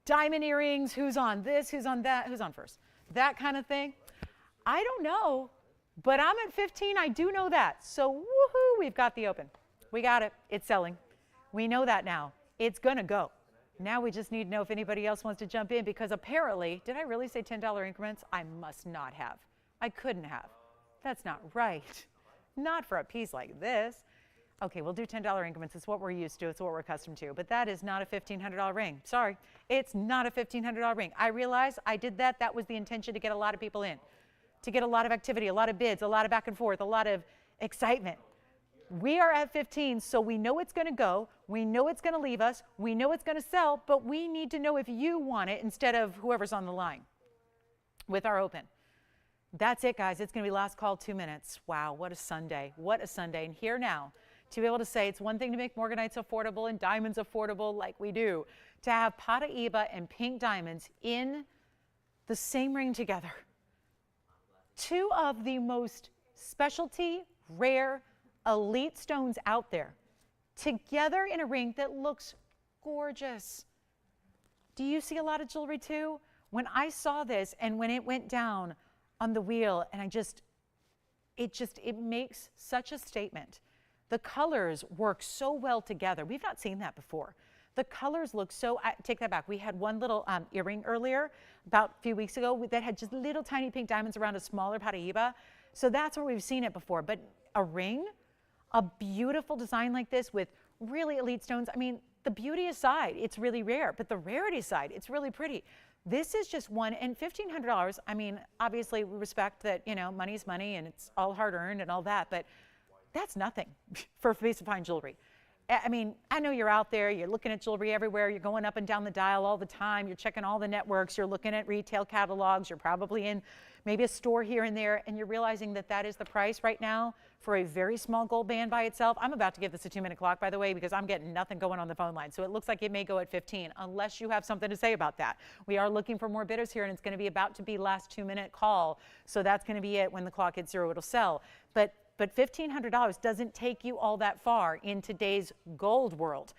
diamond earrings, who's on this, who's on that, who's on first. That kind of thing. I don't know, but I'm at 15. I do know that. So woohoo, we've got the open. We got it. It's selling. We know that now. It's going to go. Now we just need to know if anybody else wants to jump in, because apparently, did I really say $10 increments? I must not have. I couldn't have. That's not right. Not for a piece like this. Okay, we'll do $10 increments. It's what we're used to. It's what we're accustomed to. But that is not a $1,500 ring. Sorry. It's not a $1,500 ring. I realize I did that. That was the intention, to get a lot of people in, to get a lot of activity, a lot of bids, a lot of back and forth, a lot of excitement. We are at 15, so we know it's going to go. We know it's going to leave us. We know it's going to sell, but we need to know if you want it instead of whoever's on the line with our open. That's it, guys. It's going to be last call, 2 minutes. Wow, what a Sunday. What a Sunday. And here now, to be able to say it's one thing to make Morganites affordable and diamonds affordable like we do, to have Paraiba and pink diamonds in the same ring together. Two of the most specialty, rare, elite stones out there together in a ring that looks gorgeous. Do you see a lot of jewelry too? When I saw this and when it went down on the wheel, and it makes such a statement. The colors work so well together. We've not seen that before. The colors look so, take that back. We had one little earring earlier, about a few weeks ago, that had just little tiny pink diamonds around a smaller Paraiba. So that's where we've seen it before. But a ring, a beautiful design like this with really elite stones. I mean, the beauty aside, it's really rare, but the rarity side, it's really pretty. This is just one, and $1,500, I mean, obviously we respect that, money's money and it's all hard earned and all that, but that's nothing for a piece of fine jewelry. I mean, I know you're out there, you're looking at jewelry everywhere, you're going up and down the dial all the time, you're checking all the networks, you're looking at retail catalogs, you're probably in maybe a store here and there, and you're realizing that that is the price right now for a very small gold band by itself. I'm about to give this a 2-minute clock, by the way, because I'm getting nothing going on the phone line. So it looks like it may go at 15, unless you have something to say about that. We are looking for more bidders here, and it's going to be about to be last 2-minute call. So that's going to be it. When the clock hits 0, it'll sell. But $1,500 doesn't take you all that far in today's gold world.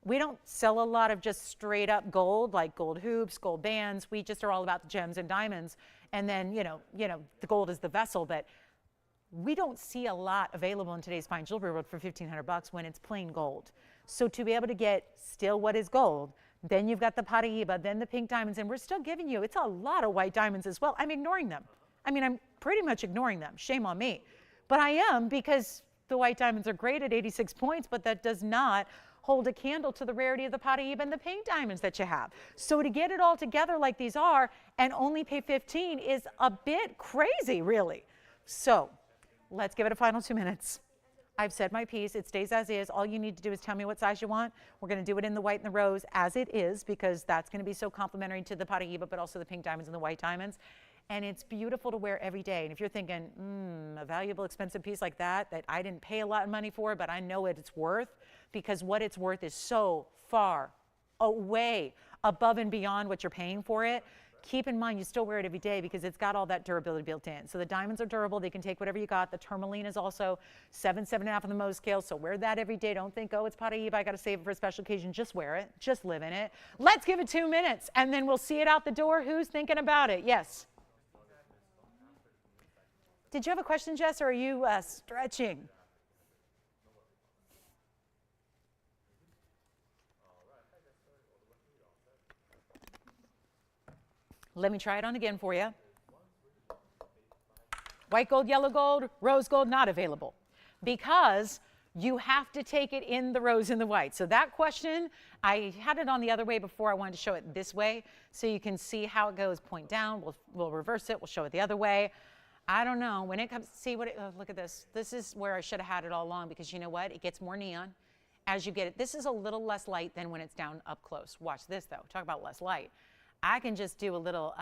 We don't sell a lot of just straight up gold, like gold hoops, gold bands. We just are all about the gems and diamonds. And then, the gold is the vessel, but we don't see a lot available in today's fine jewelry world for $1,500 when it's plain gold. So to be able to get still what is gold, then you've got the Paraiba, then the pink diamonds, and we're still giving you, it's a lot of white diamonds as well. I'm ignoring them. I'm pretty much ignoring them. Shame on me. But I am, because the white diamonds are great at 86 points, but that does not hold a candle to the rarity of the Paraiba and the pink diamonds that you have. So to get it all together like these are and only pay 15 is a bit crazy, really. So let's give it a final 2 minutes. I've said my piece. It stays as is. All you need to do is tell me what size you want. We're going to do it in the white and the rose as it is, because that's going to be so complementary to the Paraiba, but also the pink diamonds and the white diamonds. And it's beautiful to wear every day. And if you're thinking, a valuable, expensive piece like that I didn't pay a lot of money for, but I know what it's worth, because what it's worth is so far away above and beyond what you're paying for it. Keep in mind, you still wear it every day because it's got all that durability built in. So the diamonds are durable. They can take whatever you got. The tourmaline is also 7.5 on the Mohs scale. So wear that every day. Don't think, oh, it's Paraiba, I got to save it for a special occasion. Just wear it. Just live in it. Let's give it 2 minutes, and then we'll see it out the door. Who's thinking about it? Yes. Did you have a question, Jess, or are you stretching? Let me try it on again for you. White gold, yellow gold, rose gold, not available, because you have to take it in the rose and the white. So that question, I had it on the other way before. I wanted to show it this way so you can see how it goes. Point down, we'll reverse it, we'll show it the other way. I don't know. When it comes, see what look at this. This is where I should have had it all along, because you know what? It gets more neon as you get it. This is a little less light than when it's down up close. Watch this, though. Talk about less light. I can just do a little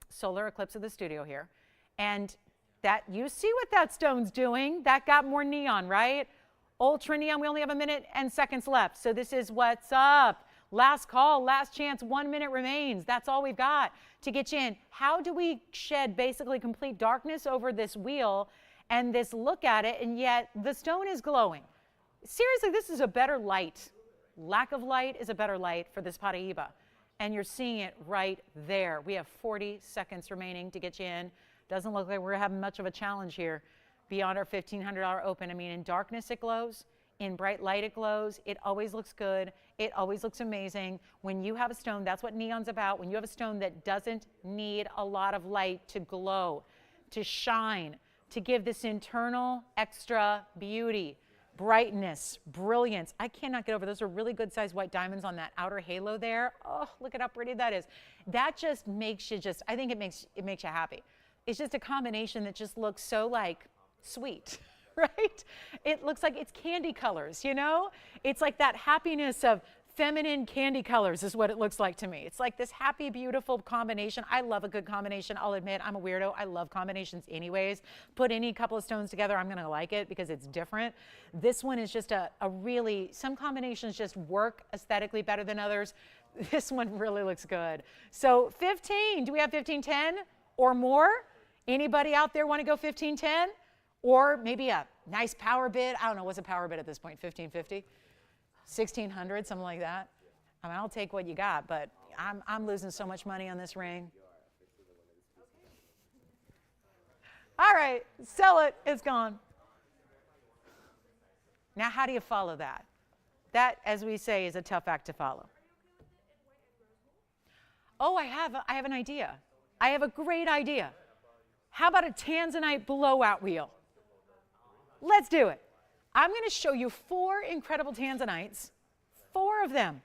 solar eclipse of the studio here. And that, you see what that stone's doing. That got more neon, right? Ultra neon. We only have 1 minute and seconds left. So this is what's up. Last call, last chance, 1 minute remains. That's all we've got to get you in. How do we shed basically complete darkness over this wheel and this look at it, and yet the stone is glowing? Seriously, this is a better light. Lack of light is a better light for this Paraiba. And you're seeing it right there. We have 40 seconds remaining to get you in. Doesn't look like we're having much of a challenge here beyond our $1,500 open. In darkness it glows. In bright light it glows. It always looks good. It always looks amazing. When you have a stone, that's what neon's about. When you have a stone that doesn't need a lot of light to glow, to shine, to give this internal extra beauty, brightness, brilliance. I cannot get over, those are really good sized white diamonds on that outer halo there. Oh, look at how pretty that is. That just makes you I think it makes you happy. It's just a combination that just looks so like sweet, right? It looks like it's candy colors, you know? It's like that happiness of feminine candy colors is what it looks like to me. It's like this happy, beautiful combination. I love a good combination. I'll admit, I'm a weirdo. I love combinations anyways. Put any couple of stones together, I'm gonna like it because it's different. This one is just a really, some combinations just work aesthetically better than others. This one really looks good. So 15, do we have 1510 or more? Anybody out there wanna go 1510? Or maybe a nice power bid. I don't know, what's a power bid at this point, 1550? 1600, something like that. I'll take what you got, but I'm losing so much money on this ring. All right, sell it, it's gone. Now, how do you follow that? That, as we say, is a tough act to follow. Oh, I have an idea. I have a great idea. How about a Tanzanite blowout wheel? Let's do it. I'm going to show you 4 incredible Tanzanites, 4 of them.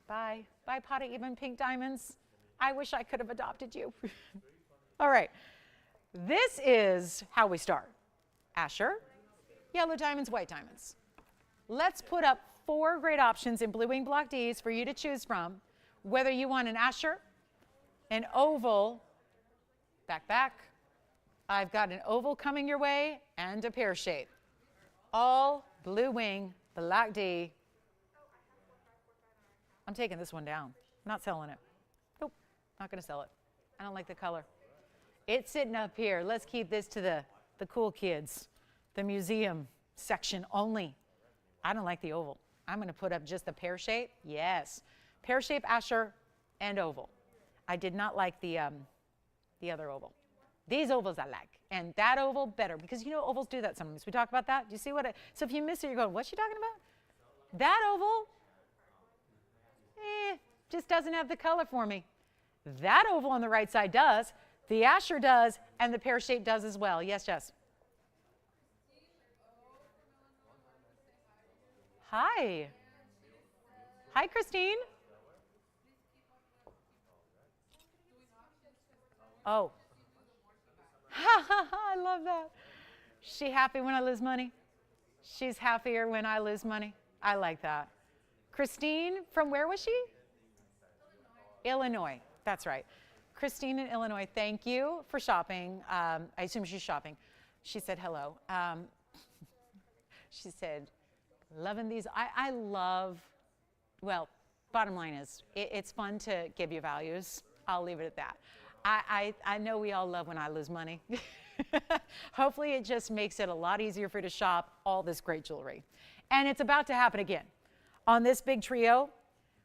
Bye, Paraiba pink diamonds. I wish I could have adopted you. All right, this is how we start. Asher, yellow diamonds, white diamonds. Let's put up 4 great options in Blue Wing Block Ds for you to choose from, whether you want an Asher, an oval, back. I've got an oval coming your way and a pear shape. All Blue Wing, Black D. I'm taking this one down. I'm not selling it. Nope, not going to sell it. I don't like the color. It's sitting up here. Let's keep this to the cool kids, the museum section only. I don't like the oval. I'm going to put up just the pear shape. Yes. Pear shape, Asher, and oval. I did not like the other oval. These ovals I like. And that oval better, because you know ovals do that sometimes. We talk about that. Do you see what so if you miss it, you're going, what's she talking about? That oval, just doesn't have the color for me. That oval on the right side does. The Asher does, and the pear shape does as well. Yes, Jess? Hi. Hi, Christine. Oh. Ha ha ha, I love that. She happy when I lose money? She's happier when I lose money. I like that. Christine, from where was she? Illinois. That's right. Christine in Illinois, thank you for shopping. I assume she's shopping. She said hello. She said, loving these. I love, well, bottom line is, it's fun to give you values. I'll leave it at that. I know we all love when I lose money. Hopefully it just makes it a lot easier for you to shop all this great jewelry. And it's about to happen again on this big trio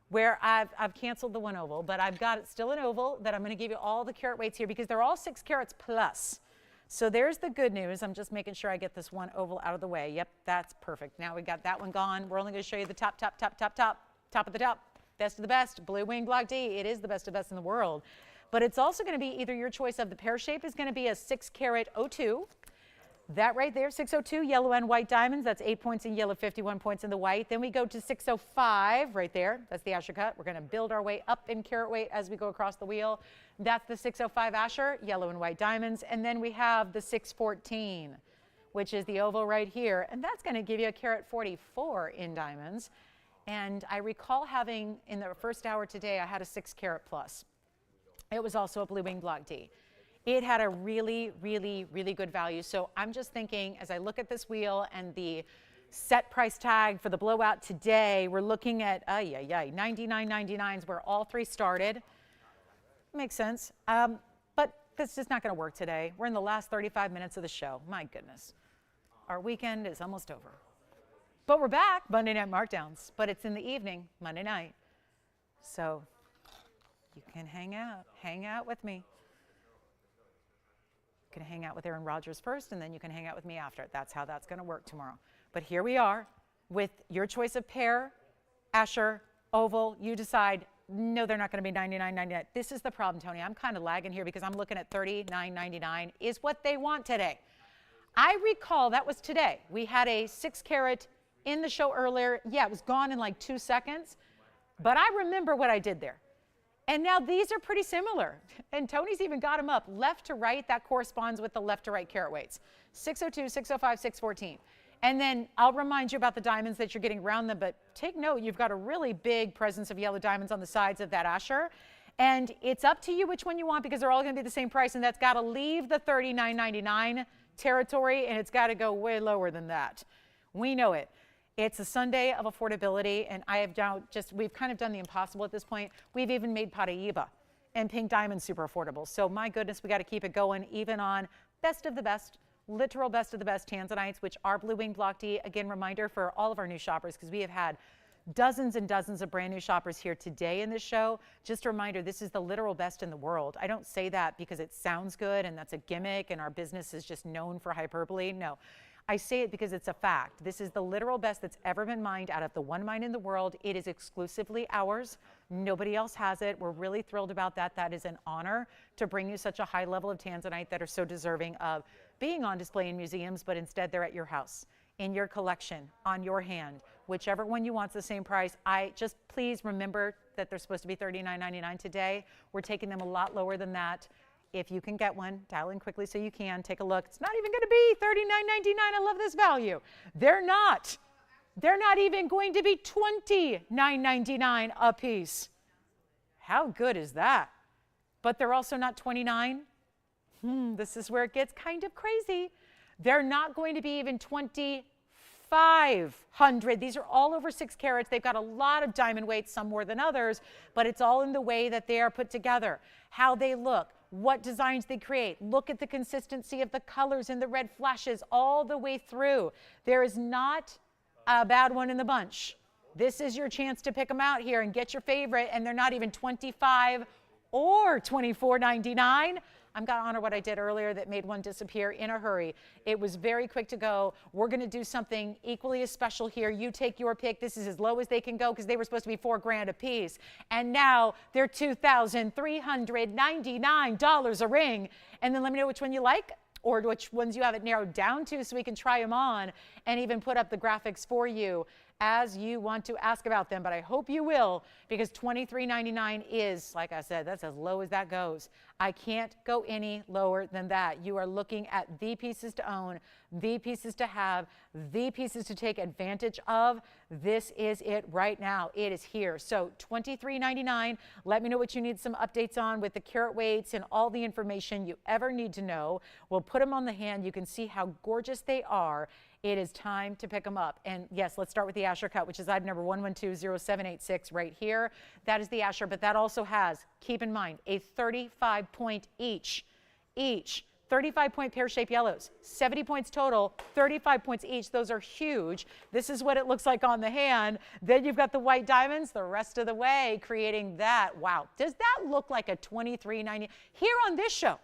where I've canceled the one oval, but I've got still an oval that I'm going to give you all the carat weights here because they're all 6 carats plus. So there's the good news. I'm just making sure I get this one oval out of the way. Yep, that's perfect. Now we got that one gone. We're only going to show you the top of the top, best of the best, Blue Wing Block D. It is the best of best in the world. But it's also going to be either your choice of the pear shape is going to be a 6 carat 02. That right there, 602, yellow and white diamonds. That's 8 points in yellow, 51 points in the white. Then we go to 605 right there. That's the Asher cut. We're going to build our way up in carat weight as we go across the wheel. That's the 605 Asher, yellow and white diamonds. And then we have the 614, which is the oval right here. And that's going to give you a carat 44 in diamonds. And I recall having, in the first hour today, I had a 6 carat plus. It was also a Blue Wing Block D. It had a really, really, really good value. So I'm just thinking, as I look at this wheel and the set price tag for the blowout today, we're looking at, $99.99 is where all three started. Makes sense. But this is not going to work today. We're in the last 35 minutes of the show. My goodness. Our weekend is almost over. But we're back, Monday night markdowns. But it's in the evening, Monday night. So you can hang out with me. You can hang out with Aaron Rodgers first, and then you can hang out with me after. That's how that's going to work tomorrow. But here we are with your choice of pear, Asher, oval. You decide, no, they're not going to be $99.99. This is the problem, Tony. I'm kind of lagging here because I'm looking at $39.99 is what they want today. I recall that was today. We had a 6 carat in the show earlier. Yeah, it was gone in like 2 seconds. But I remember what I did there. And now these are pretty similar. And Tony's even got them up left to right. That corresponds with the left to right carat weights. 602, 605, 614. And then I'll remind you about the diamonds that you're getting around them. But take note, you've got a really big presence of yellow diamonds on the sides of that Asher. And it's up to you which one you want because they're all going to be the same price. And that's got to leave the $39.99 territory. And it's got to go way lower than that. We know it. It's a Sunday of affordability, and I have now we've kind of done the impossible at this point. We've even made Paraíba and Pink Diamond super affordable. So my goodness, we got to keep it going even on best of the best, literal best of the best tanzanites, which are Blue Wing Block D. Again, reminder for all of our new shoppers, because we have had dozens and dozens of brand new shoppers here today in this show. Just a reminder, this is the literal best in the world. I don't say that because it sounds good and that's a gimmick and our business is just known for hyperbole. No. I say it because it's a fact. This is the literal best that's ever been mined out of the one mine in the world. It is exclusively ours. Nobody else has it. We're really thrilled about that. That is an honor to bring you such a high level of tanzanite that are so deserving of being on display in museums, but instead they're at your house, in your collection, on your hand. Whichever one you want's the same price. Please remember that they're supposed to be $39.99 today. We're taking them a lot lower than that. If you can get one, dial in quickly so you can. Take a look. It's not even going to be $39.99. I love this value. They're not. They're not even going to be $29.99 a piece. How good is that? But they're also not $29. This is where it gets kind of crazy. They're not going to be even $2,500. These are all over 6 carats. They've got a lot of diamond weights, some more than others, but it's all in the way that they are put together, how they look, what designs they create. Look at the consistency of the colors and the red flashes all the way through. There is not a bad one in the bunch. This is your chance to pick them out here and get your favorite, and they're not even $25 or $24.99. I'm going to honor what I did earlier that made one disappear in a hurry. It was very quick to go. We're going to do something equally as special here. You take your pick. This is as low as they can go because they were supposed to be $4,000 a piece. And now they're $2,399 a ring. And then let me know which one you like or which ones you have it narrowed down to so we can try them on and even put up the graphics for you as you want to ask about them. But I hope you will, because $23.99 is, like I said, that's as low as that goes. I can't go any lower than that. You are looking at the pieces to own, the pieces to have, the pieces to take advantage of. This is it right now. It is here. So $23.99. Let me know what you need some updates on with the carat weights and all the information you ever need to know. We'll put them on the hand. You can see how gorgeous they are. It is time to pick them up. And yes, let's start with the Asher cut, which is item number 1120786 right here. That is the Asher, but that also has, keep in mind, a 35-point each. 35-point pear-shaped yellows, 70 points total, 35 points each. Those are huge. This is what it looks like on the hand. Then you've got the white diamonds the rest of the way, creating that. Wow, does that look like a $23.90? Here on this show,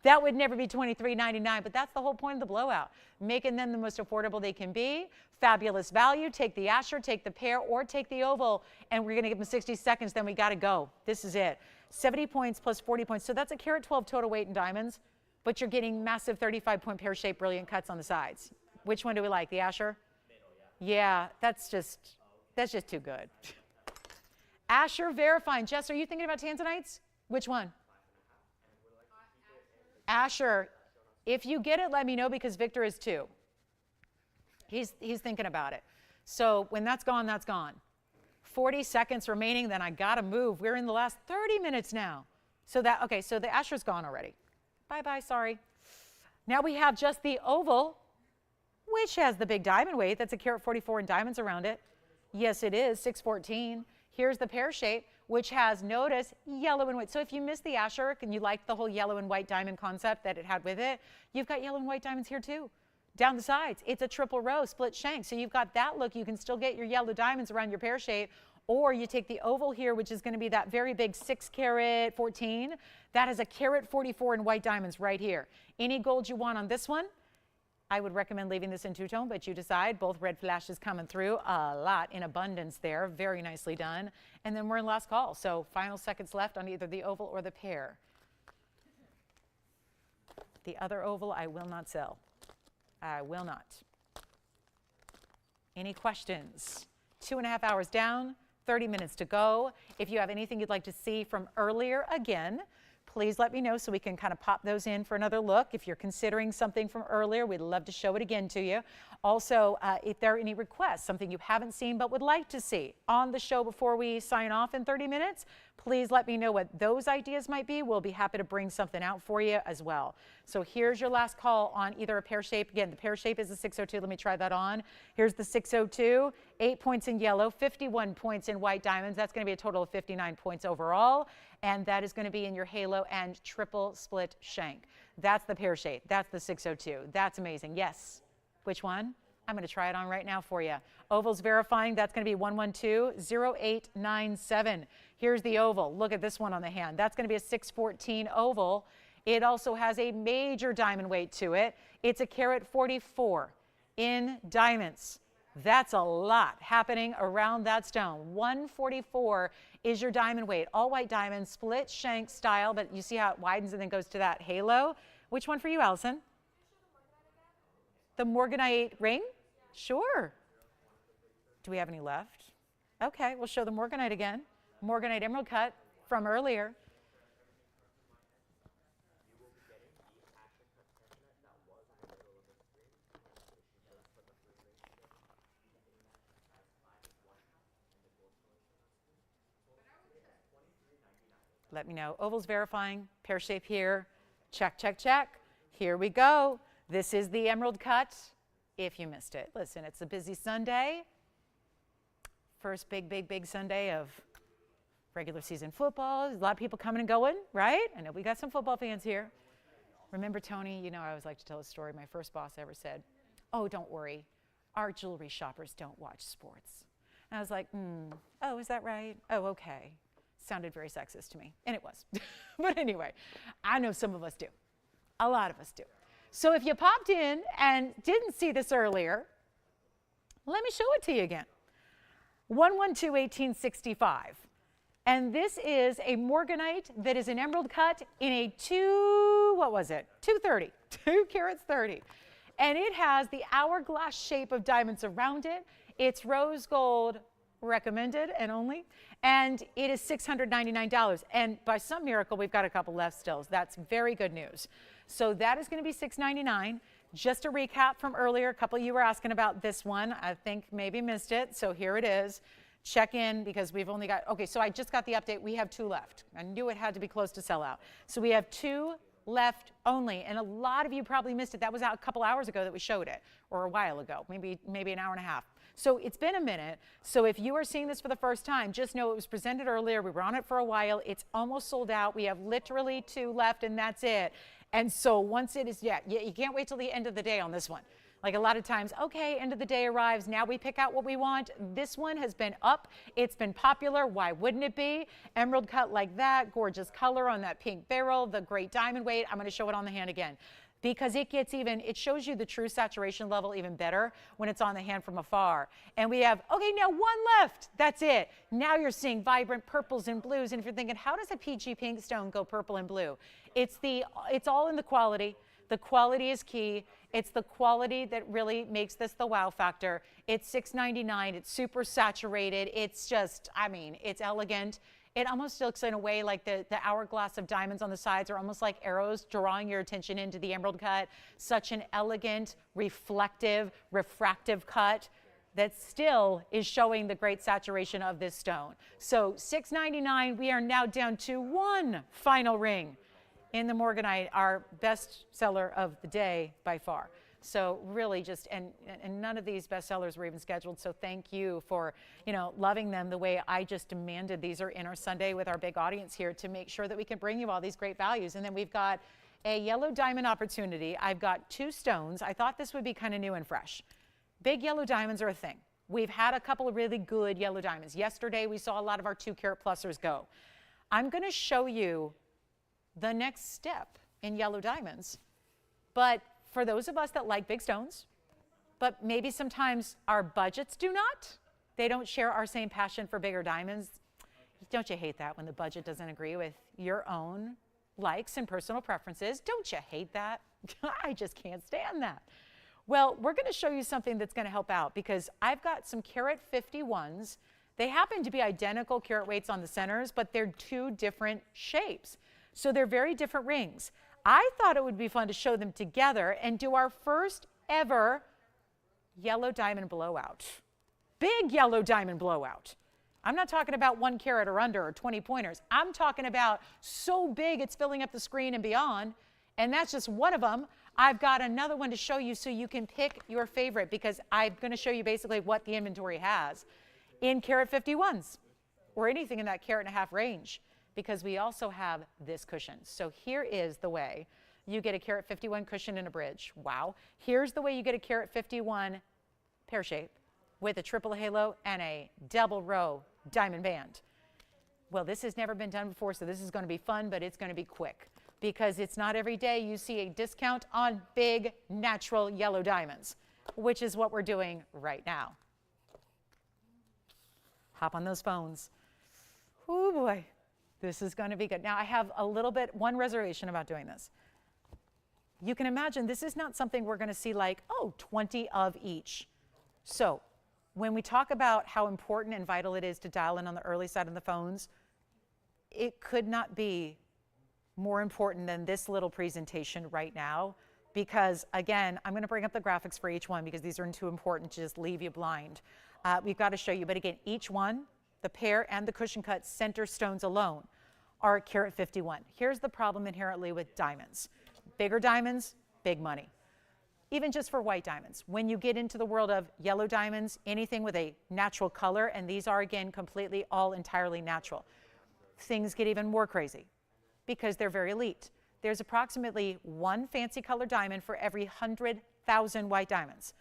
that would never be $23.99, but that's the whole point of the blowout, making them the most affordable they can be. Fabulous value. Take the Asher, take the pear, or take the oval, and we're going to give them 60 seconds, then we got to go. This is it. 70 points plus 40 points. So that's a carat 12 total weight in diamonds, but you're getting massive 35-point pear-shaped brilliant cuts on the sides. Which one do we like? The Asher? Middle, yeah. That's just too good. Asher verifying. Jess, are you thinking about tanzanites? Which one? Asher, if you get it, let me know, because Victor is too. He's thinking about it. So when that's gone, that's gone. 40 seconds remaining, then I got to move. We're in the last 30 minutes now. So the Asher's gone already. Bye-bye, sorry. Now we have just the oval, which has the big diamond weight. That's a carat 44 and diamonds around it. Yes, it is, 614. Here's the pear shape, which has, notice, yellow and white. So if you missed the Asher and you liked the whole yellow and white diamond concept that it had with it, you've got yellow and white diamonds here too. Down the sides, it's a triple row, split shank. So you've got that look. You can still get your yellow diamonds around your pear shape, or you take the oval here, which is going to be that very big 6 carat 14. That is a carat 44 in white diamonds right here. Any gold you want on this one, I would recommend leaving this in two-tone, but you decide. Both red flashes coming through a lot in abundance there. Very nicely done. And then we're in last call. So final seconds left on either the oval or the pear. The other oval I will not sell. I will not. Any questions? 2.5 hours down, 30 minutes to go. If you have anything you'd like to see from earlier, again, please let me know so we can kind of pop those in for another look. If you're considering something from earlier, we'd love to show it again to you. Also, if there are any requests, something you haven't seen but would like to see on the show before we sign off in 30 minutes, please let me know what those ideas might be. We'll be happy to bring something out for you as well. So here's your last call on either a pear shape. Again, the pear shape is a 602. Let me try that on. Here's the 602, 8 points in yellow, 51 points in white diamonds. That's going to be a total of 59 points overall. And that is going to be in your halo and triple split shank. That's the pear shape. That's the 602. That's amazing. Yes. Which one? I'm going to try it on right now for you. Oval's verifying. That's going to be 1120897. Here's the oval. Look at this one on the hand. That's going to be a 614 oval. It also has a major diamond weight to it. It's a carat 44 in diamonds. That's a lot happening around that stone. 144 is your diamond weight. All white diamond, split shank style, but you see how it widens and then goes to that halo. Which one for you, Allison? The Morganite ring? Sure. Do we have any left? Okay, we'll show the Morganite again. Morganite emerald cut from earlier. Let me know. Oval's verifying. Pear shape here. Check, check, check. Here we go. This is the emerald cut. If you missed it, listen, it's a busy Sunday. First big Sunday of regular season football. There's a lot of people coming and going, right? I know we got some football fans here. Remember Tony? You know I always like to tell a story. My first boss ever said, "Oh, don't worry. Our jewelry shoppers don't watch sports." And I was like, oh, is that right? Oh, okay. Sounded very sexist to me, and it was. But anyway, I know some of us do. A lot of us do. So if you popped in and didn't see this earlier, let me show it to you again. 1/12/1865. And this is a Morganite that is an emerald cut in a 230, 2 carats 30. And it has the hourglass shape of diamonds around it. It's rose gold recommended and only. And it is $699. And by some miracle, we've got a couple left still. That's very good news. So that is going to be $699. Just a recap from earlier, a couple of you were asking about this one. I think maybe missed it. So here it is. Check in because we've only got, okay, so I just got the update. We have 2 left. I knew it had to be close to sell out. So we have 2 left only. And a lot of you probably missed it. That was out a couple hours ago that we showed it, or a while ago, maybe an hour and a half. So it's been a minute. So if you are seeing this for the first time, just know it was presented earlier. We were on it for a while. It's almost sold out. We have literally 2 left, and that's it. And so once it is, you can't wait till the end of the day on this one. Like a lot of times, okay, end of the day arrives, now we pick out what we want. This one has been up, it's been popular, why wouldn't it be? Emerald cut like that, gorgeous color on that pink barrel, the great diamond weight. I'm gonna show it on the hand again. Because it gets even, it shows you the true saturation level even better when it's on the hand from afar. And we have, okay, now 1 left, that's it. Now you're seeing vibrant purples and blues. And if you're thinking, how does a peachy pink stone go purple and blue? It's all in the quality. The quality is key. It's the quality that really makes this the wow factor. It's $699. It's super saturated. It's just, I mean, it's elegant. It almost looks in a way like the hourglass of diamonds on the sides are almost like arrows drawing your attention into the emerald cut. Such an elegant, reflective, refractive cut that still is showing the great saturation of this stone. So $699, we are now down to 1 final ring in the Morganite, our best seller of the day by far. So really just, and none of these bestsellers were even scheduled. So thank you for, loving them the way I just demanded. These are in our Sunday with our big audience here to make sure that we can bring you all these great values. And then we've got a yellow diamond opportunity. I've got 2 stones. I thought this would be kind of new and fresh. Big yellow diamonds are a thing. We've had a couple of really good yellow diamonds. Yesterday, we saw a lot of our 2 carat plusers go. I'm going to show you the next step in yellow diamonds. But for those of us that like big stones, but maybe sometimes our budgets do not, they don't share our same passion for bigger diamonds. Don't you hate that when the budget doesn't agree with your own likes and personal preferences? Don't you hate that? I just can't stand that. Well, we're going to show you something that's going to help out because I've got some carat 51s. They happen to be identical carat weights on the centers, but they're 2 different shapes. So they're very different rings. I thought it would be fun to show them together and do our first ever yellow diamond blowout. Big yellow diamond blowout. I'm not talking about 1 carat or under or 20 pointers. I'm talking about so big it's filling up the screen and beyond. And that's just one of them. I've got another one to show you so you can pick your favorite because I'm going to show you basically what the inventory has in carat 51s or anything in that carat and a half range. Because we also have this cushion. So here is the way you get a carat 51 cushion in a bridge. Wow. Here's the way you get a carat 51 pear shape with a triple halo and a double row diamond band. Well, this has never been done before, so this is going to be fun, but it's going to be quick because it's not every day you see a discount on big natural yellow diamonds, which is what we're doing right now. Hop on those phones. Oh boy. This is going to be good. Now, I have one reservation about doing this. You can imagine this is not something we're going to see like, 20 of each. So when we talk about how important and vital it is to dial in on the early side of the phones, it could not be more important than this little presentation right now. Because, again, I'm going to bring up the graphics for each one because these are too important to just leave you blind. We've got to show you. But, again, each one, the pear and the cushion cut center stones alone are carat 51. Here's the problem inherently with diamonds. Bigger diamonds, big money. Even just for white diamonds. When you get into the world of yellow diamonds, anything with a natural color, and these are, again, completely all entirely natural, things get even more crazy because they're very elite. There's approximately 1 fancy color diamond for every 100,000 white diamonds.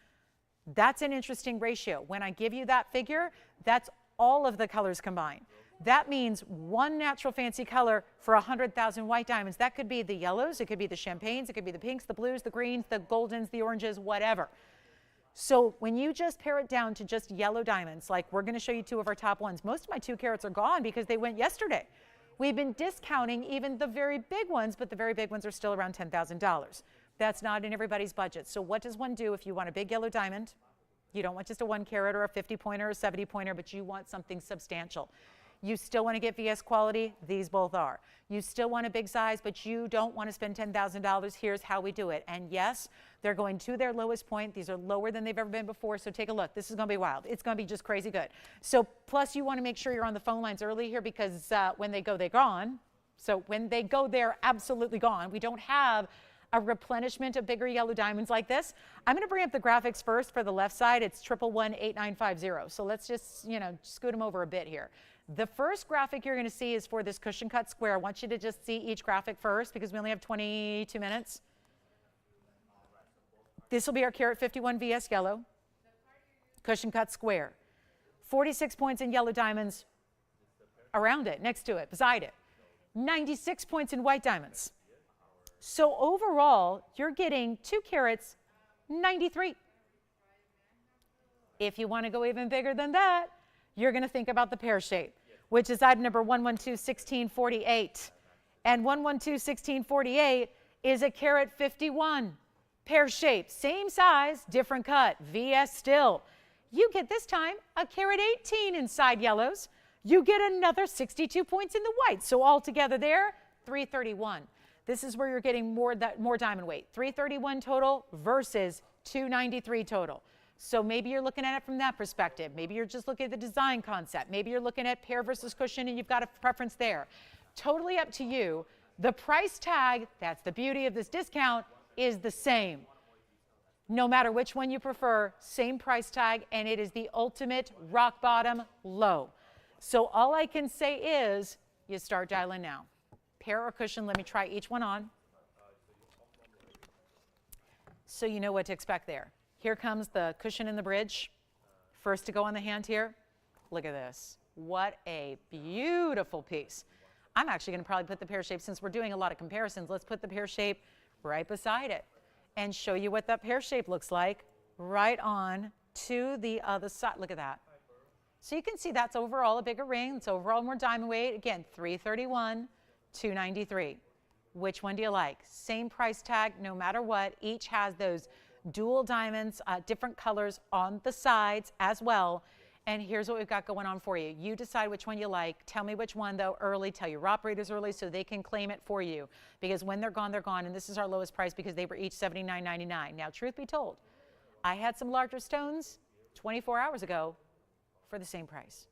That's an interesting ratio. When I give you that figure, that's all of the colors combined. That means one natural fancy color for 100,000 white diamonds. That could be the yellows, it could be the champagnes, it could be the pinks, the blues, the greens, the goldens, the oranges, whatever. So when you just pare it down to just yellow diamonds, like we're going to show you two of our top ones, most of my 2 carats are gone because they went yesterday. We've been discounting even the very big ones, but the very big ones are still around $10,000. That's not in everybody's budget. So what does one do if you want a big yellow diamond? You don't want just a 1 carat or a 50 pointer or a 70 pointer, but you want something substantial. You still want to get VS quality? These both are. You still want a big size, but you don't want to spend $10,000. Here's how we do it. And yes, they're going to their lowest point. These are lower than they've ever been before, so take a look. This is going to be wild. It's going to be just crazy good. So plus you want to make sure you're on the phone lines early here because when they go, they're gone. So when they go, they're absolutely gone. We don't have a replenishment of bigger yellow diamonds like this. I'm going to bring up the graphics first for the left side. It's 1118950. So let's just, scoot them over a bit here. The first graphic you're going to see is for this cushion cut square. I want you to just see each graphic first because we only have 22 minutes. This will be our carat 51 VS yellow, cushion cut square. 46 points in yellow diamonds around it, next to it, beside it. 96 points in white diamonds. So overall, you're getting 2 carats, 93. If you want to go even bigger than that, you're going to think about the pear shape, which is item number 1121648. And 1121648 is a carat 51. Pear shape, same size, different cut, VS still. You get this time a carat 18 inside yellows. You get another 62 points in the white. So altogether there, 331. This is where you're getting more diamond weight. 331 total versus 293 total. So maybe you're looking at it from that perspective. Maybe you're just looking at the design concept. Maybe you're looking at pear versus cushion and you've got a preference there. Totally up to you. The price tag, that's the beauty of this discount, is the same. No matter which one you prefer, same price tag, and it is the ultimate rock bottom low. So all I can say is you start dialing now. Pear or cushion, let me try each one on. So you know what to expect there. Here comes the cushion in the bridge. First to go on the hand here. Look at this. What a beautiful piece. I'm actually going to probably put the pear shape, since we're doing a lot of comparisons, let's put the pear shape right beside it and show you what that pear shape looks like right on to the other side. Look at that. So you can see that's overall a bigger ring. It's overall more diamond weight. Again, 331, 293. Which one do you like? Same price tag, no matter what. Each has those dual diamonds, different colors on the sides as well. And here's what we've got going on for you. You decide which one you like. Tell me which one, though, early. Tell your operators early so they can claim it for you. Because when they're gone, they're gone. And this is our lowest price because they were each $79.99. Now, truth be told, I had some larger stones 24 hours ago for the same price.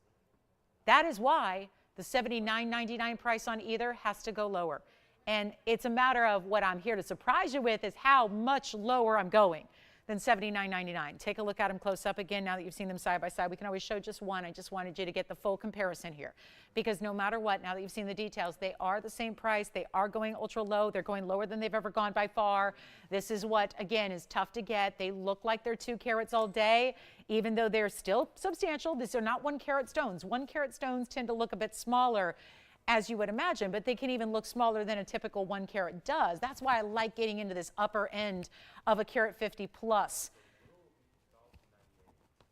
That is why the $79.99 price on either has to go lower. And it's a matter of what I'm here to surprise you with is how much lower I'm going than $79.99. Take a look at them close up again now that you've seen them side by side. We can always show just one. I just wanted you to get the full comparison here. Because no matter what, now that you've seen the details, they are the same price. They are going ultra low. They're going lower than they've ever gone by far. This is what, again, is tough to get. They look like they're 2 carats all day, even though they're still substantial. These are not 1 carat stones. 1 carat stones tend to look a bit smaller, as you would imagine, but they can even look smaller than a typical 1 carat does. That's why I like getting into this upper end of a carat 50 plus.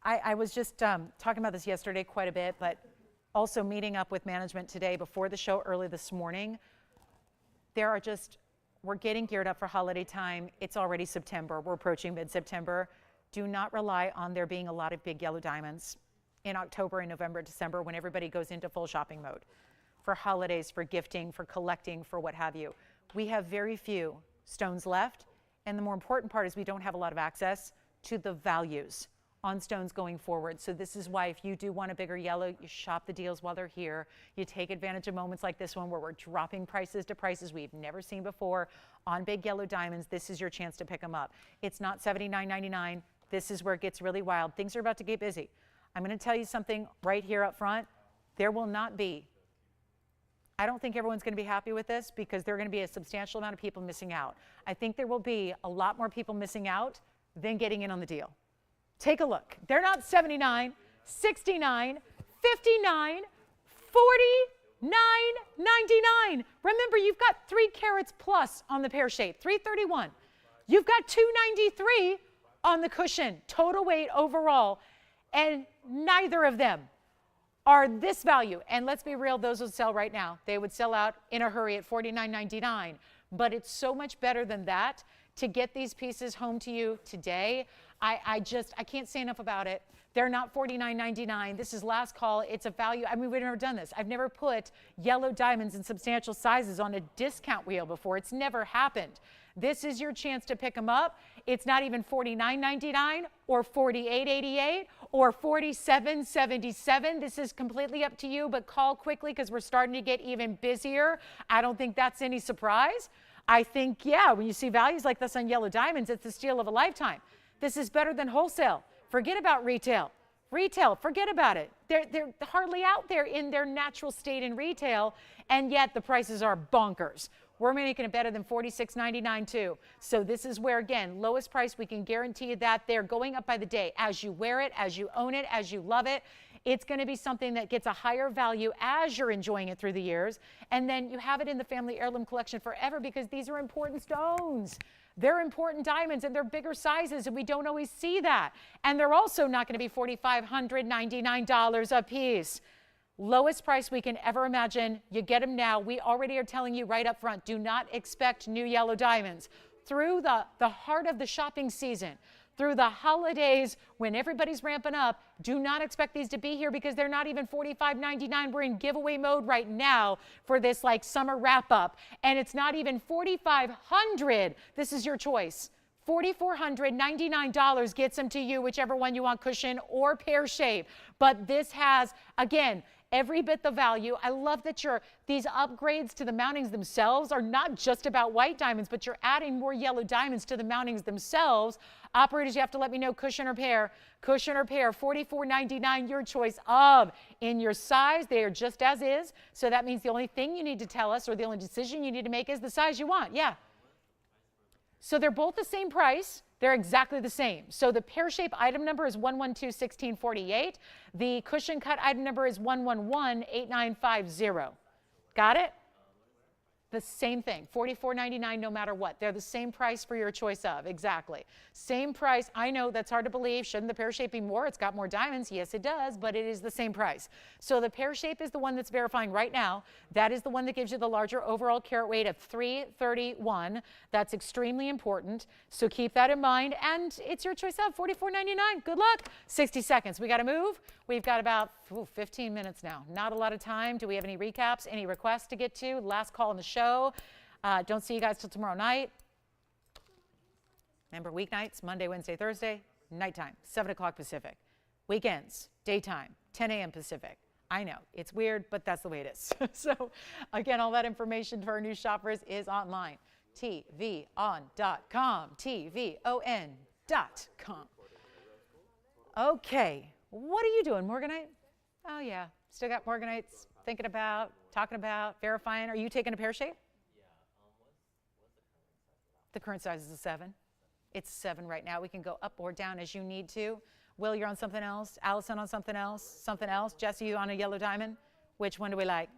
I was just talking about this yesterday quite a bit, but also meeting up with management today before the show early this morning. We're getting geared up for holiday time. It's already September. We're approaching mid-September. Do not rely on there being a lot of big yellow diamonds in October and November, December, when everybody goes into full shopping mode. For holidays, for gifting, for collecting, for what have you. We have very few stones left, and the more important part is we don't have a lot of access to the values on stones going forward. So this is why if you do want a bigger yellow, you shop the deals while they're here. You take advantage of moments like this one where we're dropping prices to prices we've never seen before on big yellow diamonds. This is your chance to pick them up. It's not $79.99. This is where it gets really wild. Things are about to get busy. I'm going to tell you something right here up front. There will not be, I don't think everyone's going to be happy with this because there are going to be a substantial amount of people missing out. I think there will be a lot more people missing out than getting in on the deal. Take a look. They're not 79, 69, 59, 49.99. Remember, you've got 3 carats plus on the pear shape, 331. You've got 293 on the cushion, total weight overall, and neither of them are this value. And let's be real, those would sell right now. They would sell out in a hurry at $49.99. But it's so much better than that to get these pieces home to you today. I can't say enough about it. They're not $49.99. This is last call. It's a value. I mean, we've never done this. I've never put yellow diamonds in substantial sizes on a discount wheel before. It's never happened. This is your chance to pick them up. It's not even $49.99 or $48.88 or $47.77. This is completely up to you, but call quickly because we're starting to get even busier. I don't think that's any surprise. I think, yeah, when you see values like this on yellow diamonds, it's the steal of a lifetime. This is better than wholesale. Forget about retail. Retail, forget about it. They're hardly out there in their natural state in retail, and yet the prices are bonkers. We're making it better than $46.99 too. So this is where, again, lowest price, we can guarantee you that. They're going up by the day. As you wear it, as you own it, as you love it, it's going to be something that gets a higher value as you're enjoying it through the years. And then you have it in the family heirloom collection forever because these are important stones. They're important diamonds and they're bigger sizes and we don't always see that. And they're also not going to be $4,599 a piece. Lowest price we can ever imagine. You get them now. We already are telling you right up front, do not expect new yellow diamonds. Through the heart of the shopping season, through the holidays when everybody's ramping up, do not expect these to be here because they're not even $45.99. We're in giveaway mode right now for this like summer wrap up. And it's not even $4,500. This is your choice. $4,499 gets them to you, whichever one you want, cushion or pear shape. But this has, again, every bit the value. I love that these upgrades to the mountings themselves are not just about white diamonds, but you're adding more yellow diamonds to the mountings themselves. Operators, you have to let me know cushion or pear. Cushion or pear, $44.99, your choice of. In your size, they are just as is. So that means the only thing you need to tell us or the only decision you need to make is the size you want. Yeah. So they're both the same price. They're exactly the same. So the pear shape item number is 1121648. The cushion cut item number is 1118950. Got it? The same thing, $44.99 no matter what. They're the same price for your choice of, exactly. Same price. I know that's hard to believe. Shouldn't the pear shape be more? It's got more diamonds. Yes, it does, but it is the same price. So the pear shape is the one that's verifying right now. That is the one that gives you the larger overall carat weight of 331. That's extremely important. So keep that in mind. And it's your choice of $44.99. Good luck. 60 seconds. We got to move. We've got about 15 minutes now. Not a lot of time. Do we have any recaps, any requests to get to? Last call on the show. Don't see you guys till tomorrow night. Remember, weeknights, Monday, Wednesday, Thursday, nighttime, 7 o'clock Pacific. Weekends, daytime, 10 a.m. Pacific. I know, it's weird, but that's the way it is. So, again, all that information for our new shoppers is online. TVON.com, TVON.com. Okay. What are you doing, Morganite? Oh, yeah. Still got Morganites thinking about, talking about, verifying. Are you taking a pear shape? Yeah. What's the current size is a 7. It's 7 right now. We can go up or down as you need to. Will, you're on something else. Allison on something else. Something else. Jesse, you on a yellow diamond? Which one do we like?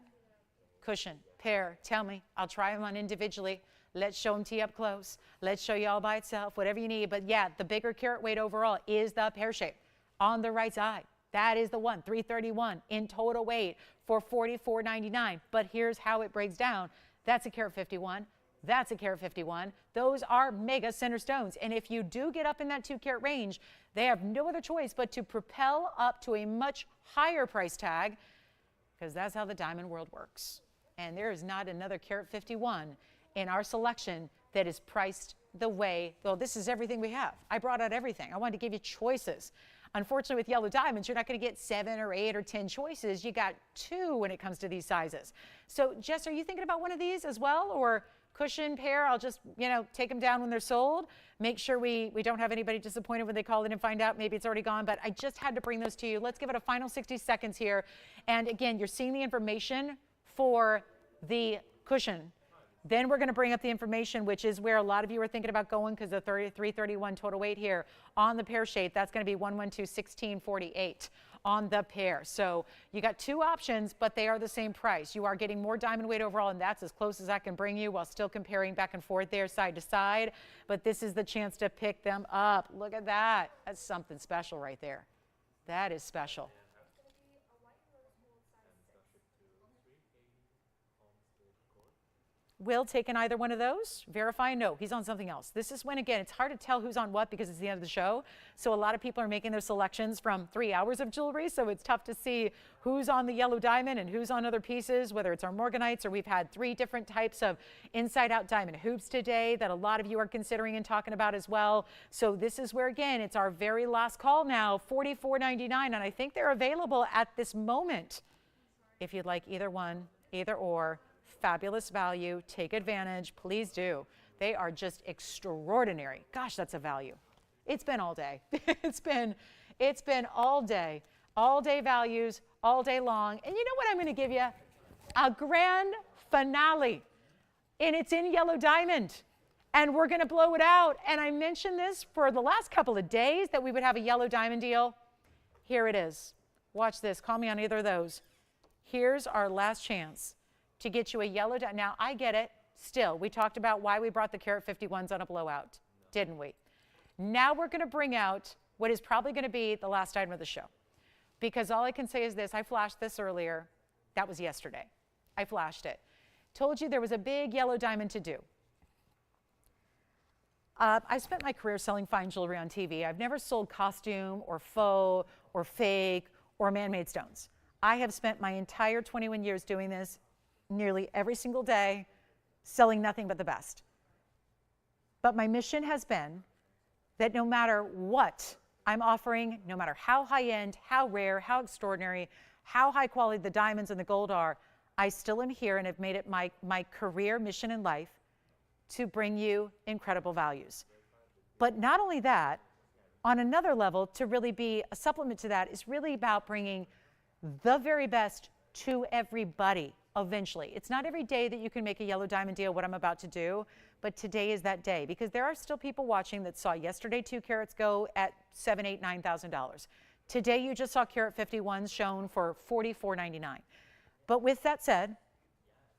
Cushion, pear. Tell me. I'll try them on individually. Let's show them to you up close. Let's show you all by itself, whatever you need. But, yeah, the bigger carat weight overall is the pear shape. On the right side, that is the one, 331 in total weight for $44.99. But here's how it breaks down. That's a carat 51. That's a carat 51. Those are mega center stones. And if you do get up in that 2 carat range, they have no other choice but to propel up to a much higher price tag because that's how the diamond world works. And there is not another carat 51 in our selection that is priced the way, well, this is everything we have. I brought out everything. I wanted to give you choices. Unfortunately, with yellow diamonds, you're not going to get 7 or 8 or 10 choices. You got 2 when it comes to these sizes. So, Jess, are you thinking about one of these as well? Or cushion, pear, I'll just, take them down when they're sold. Make sure we don't have anybody disappointed when they call in and find out maybe it's already gone. But I just had to bring those to you. Let's give it a final 60 seconds here. And again, you're seeing the information for the cushion. Then we're going to bring up the information, which is where a lot of you are thinking about going because the 331 total weight here on the pear shape, that's going to be 112.1648 on the pair. So you got two options, but they are the same price. You are getting more diamond weight overall, and that's as close as I can bring you while still comparing back and forth there side to side. But this is the chance to pick them up. Look at that. That's something special right there. That is special. Will taken either one of those? Verify? No, he's on something else. This is when, again, it's hard to tell who's on what because it's the end of the show. So a lot of people are making their selections from 3 hours of jewelry. So it's tough to see who's on the yellow diamond and who's on other pieces, whether it's our Morganites or we've had 3 different types of inside-out diamond hoops today that a lot of you are considering and talking about as well. So this is where, again, it's our very last call now, $44.99. And I think they're available at this moment. If you'd like either one, either or. Fabulous value. Take advantage. Please do. They are just extraordinary. Gosh, that's a value. It's been all day. It's been all day. All day values, all day long. And you know what I'm going to give you? A grand finale. And it's in yellow diamond. And we're going to blow it out. And I mentioned this for the last couple of days that we would have a yellow diamond deal. Here it is. Watch this. Call me on either of those. Here's our last chance to get you a yellow diamond. Now, I get it. Still, we talked about why we brought the carat 51s on a blowout, didn't we? Now we're going to bring out what is probably going to be the last item of the show. Because all I can say is this. I flashed this earlier. That was yesterday. I flashed it. Told you there was a big yellow diamond to do. I spent my career selling fine jewelry on TV. I've never sold costume or faux or fake or man-made stones. I have spent my entire 21 years doing this nearly every single day, selling nothing but the best. But my mission has been that no matter what I'm offering, no matter how high-end, how rare, how extraordinary, how high quality the diamonds and the gold are, I still am here and have made it my career mission in life to bring you incredible values. But not only that, on another level, to really be a supplement to that is really about bringing the very best to everybody. Eventually. It's not every day that you can make a yellow diamond deal, what I'm about to do, but today is that day because there are still people watching that saw yesterday 2 carats go at $7,000, $8,000, $9,000. Today you just saw carat 51s shown for $44.99. But with that said,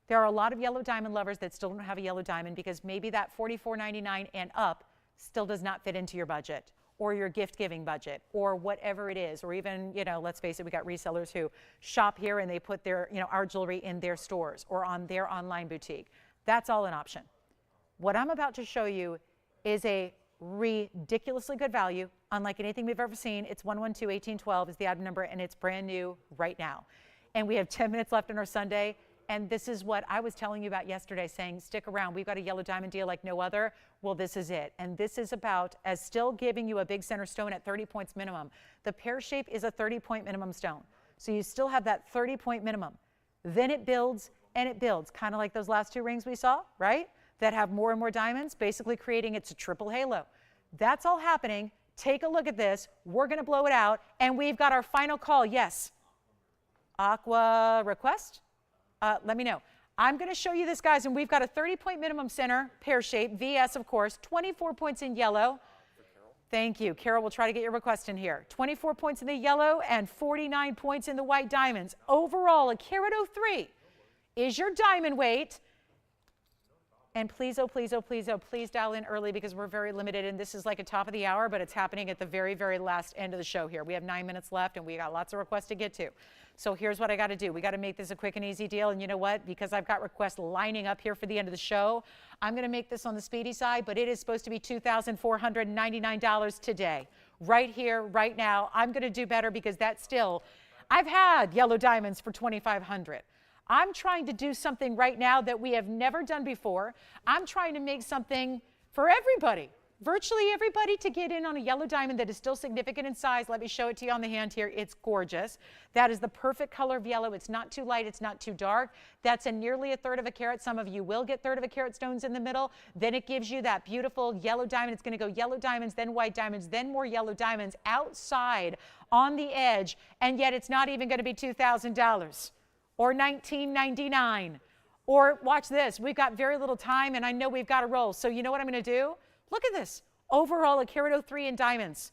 there are a lot of yellow diamond lovers that still don't have a yellow diamond because maybe that $44.99 and up still does not fit into your budget or your gift-giving budget, or whatever it is, or even, you know, let's face it, we got resellers who shop here and they put their, you know, our jewelry in their stores or on their online boutique. That's all an option. What I'm about to show you is a ridiculously good value, unlike anything we've ever seen. It's 112-1812 is the item number, and it's brand new right now. And we have 10 minutes left on our Sunday. And this is what I was telling you about yesterday, saying, stick around. We've got a yellow diamond deal like no other. Well, this is it. And this is about as still giving you a big center stone at 30 points minimum. The pear shape is a 30-point minimum stone. So you still have that 30-point minimum. Then it builds and it builds, kind of like those last 2 rings we saw, right? That have more and more diamonds, basically creating it's a triple halo. That's all happening. Take a look at this. We're going to blow it out. And we've got our final call. Yes. Aqua request? Let me know. I'm going to show you this, guys, and we've got a 30-point minimum center, pear shape, VS, of course, 24 points in yellow. Thank you. Carol will try to get your request in here. 24 points in the yellow and 49 points in the white diamonds. Overall, a carat 03 is your diamond weight. And please, oh, please, oh, please, oh, please dial in early because we're very limited. And this is like a top of the hour, but it's happening at the very, very last end of the show here. We have 9 minutes left, and we got lots of requests to get to. So here's what I got to do. We got to make this a quick and easy deal. And you know what? Because I've got requests lining up here for the end of the show, I'm going to make this on the speedy side, but it is supposed to be $2,499 today. Right here, right now. I'm going to do better because that's still, I've had yellow diamonds for $2,500. I'm trying to do something right now that we have never done before. I'm trying to make something for everybody, virtually everybody, to get in on a yellow diamond that is still significant in size. Let me show it to you on the hand here. It's gorgeous. That is the perfect color of yellow. It's not too light. It's not too dark. That's a nearly a third of a carat. Some of you will get third of a carat stones in the middle. Then it gives you that beautiful yellow diamond. It's going to go yellow diamonds, then white diamonds, then more yellow diamonds outside on the edge. And yet it's not even going to be $2,000 or $1,999 Or watch this. We've got very little time, and I know we've got to roll. So you know what I'm going to do? Look at this. Overall, a carat 03 in diamonds.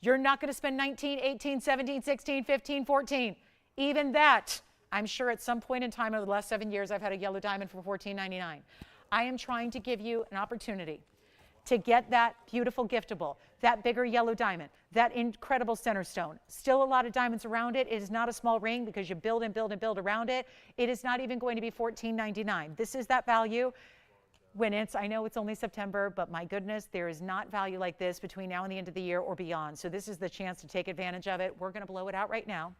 You're not going to spend 19, 18, 17, 16, 15, 14. Even that, I'm sure at some point in time over the last 7 years, I've had a yellow diamond for $14.99. I am trying to give you an opportunity to get that beautiful giftable, that bigger yellow diamond, that incredible center stone. Still a lot of diamonds around it. It is not a small ring because you build and build and build around it. It is not even going to be $14.99. This is that value. When it's, I know it's only September, but my goodness, there is not value like this between now and the end of the year or beyond. So this is the chance to take advantage of it. We're going to blow it out right now.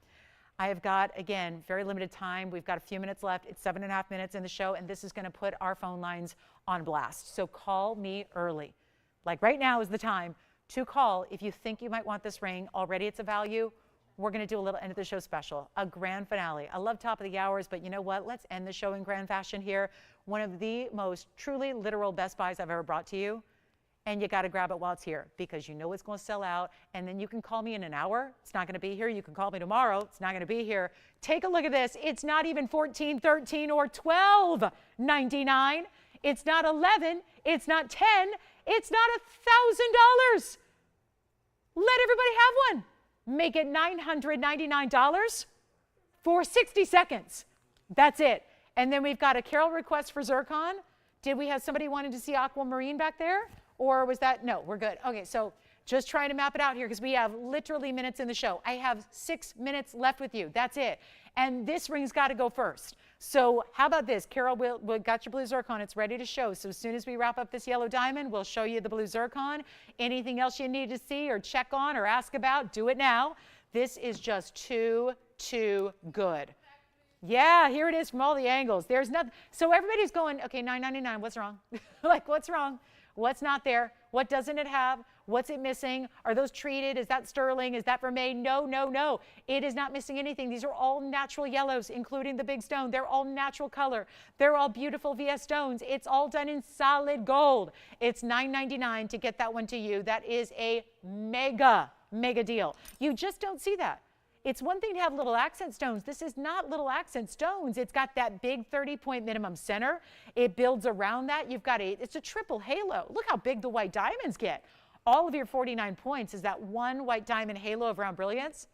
I have got, again, very limited time. We've got a few minutes left. It's 7.5 minutes in the show, and this is going to put our phone lines on blast. So call me early. Like right now is the time to call if you think you might want this ring. Already it's a value. We're going to do a little end of the show special, a grand finale. I love top of the hours, but you know what? Let's end the show in grand fashion here. One of the most truly literal best buys I've ever brought to you. And you got to grab it while it's here because you know it's going to sell out. And then you can call me in an hour. It's not going to be here. You can call me tomorrow. It's not going to be here. Take a look at this. It's not even $14, $13, or $12.99. It's not $11. It's not $10. It's not $1,000. Let everybody have one. Make it $999 for 60 seconds. That's it. And then we've got a Carol request for zircon. Did we have somebody wanting to see aquamarine back there? Or was that, no, we're good. Okay, so just trying to map it out here because we have literally minutes in the show. I have 6 minutes left with you. That's it. And this ring's got to go first. So how about this? Carol, we got your blue zircon. It's ready to show. So as soon as we wrap up this yellow diamond, we'll show you the blue zircon. Anything else you need to see or check on or ask about, do it now. This is just too good. Yeah, here it is from all the angles. There's nothing. So everybody's going, okay, $9.99, what's wrong? Like, what's wrong? What's not there? What doesn't it have? What's it missing? Are those treated? Is that sterling? Is that vermeil? No, no, no. It is not missing anything. These are all natural yellows, including the big stone. They're all natural color. They're all beautiful VS stones. It's all done in solid gold. It's $9.99 to get that one to you. That is a mega, mega deal. You just don't see that. It's one thing to have little accent stones. This is not little accent stones. It's got that big 30-point minimum center. It builds around that. You've got it's a triple halo. Look how big the white diamonds get. All of your 49 points is that one white diamond halo of round brilliance.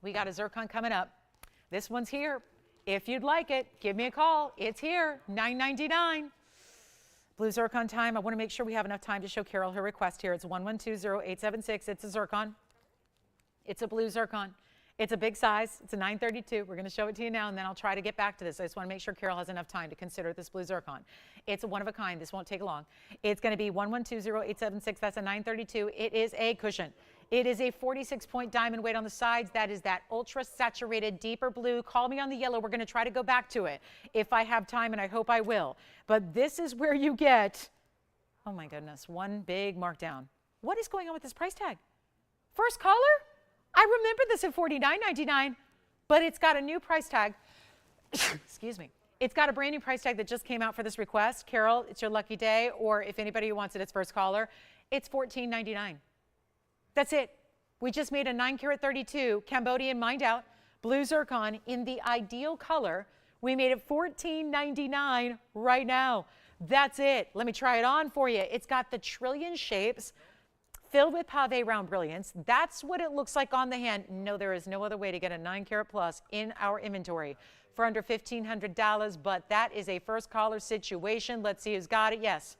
We got a zircon coming up. This one's here. If you'd like it, give me a call. It's here, $9.99. Blue zircon time. I want to make sure we have enough time to show Carol her request here. It's 1120876. It's a zircon. It's a blue zircon. It's a big size. It's a 932. We're going to show it to you now, and then I'll try to get back to this. I just want to make sure Carol has enough time to consider this blue zircon. It's a one of a kind. This won't take long. It's going to be 1120876. That's a 932. It is a cushion. It is a 46-point diamond weight on the sides. That is that ultra saturated, deeper blue. Call me on the yellow. We're going to try to go back to it if I have time, and I hope I will. But this is where you get, oh my goodness, one big markdown. What is going on with this price tag? First caller? I remember this at $49.99, but it's got a new price tag. Excuse me. It's got a brand new price tag that just came out for this request. Carol, it's your lucky day, or if anybody wants it, it's first caller. It's $14.99. That's it. We just made a 9 32 Cambodian mined out blue zircon in the ideal color. We made it $14.99 right now. That's it. Let me try it on for you. It's got the trillion shapes filled with Pave round brilliance. That's what it looks like on the hand. No, there is no other way to get a 9 carat plus in our inventory for under $1,500, but that is a first caller situation. Let's see who's got it. Yes.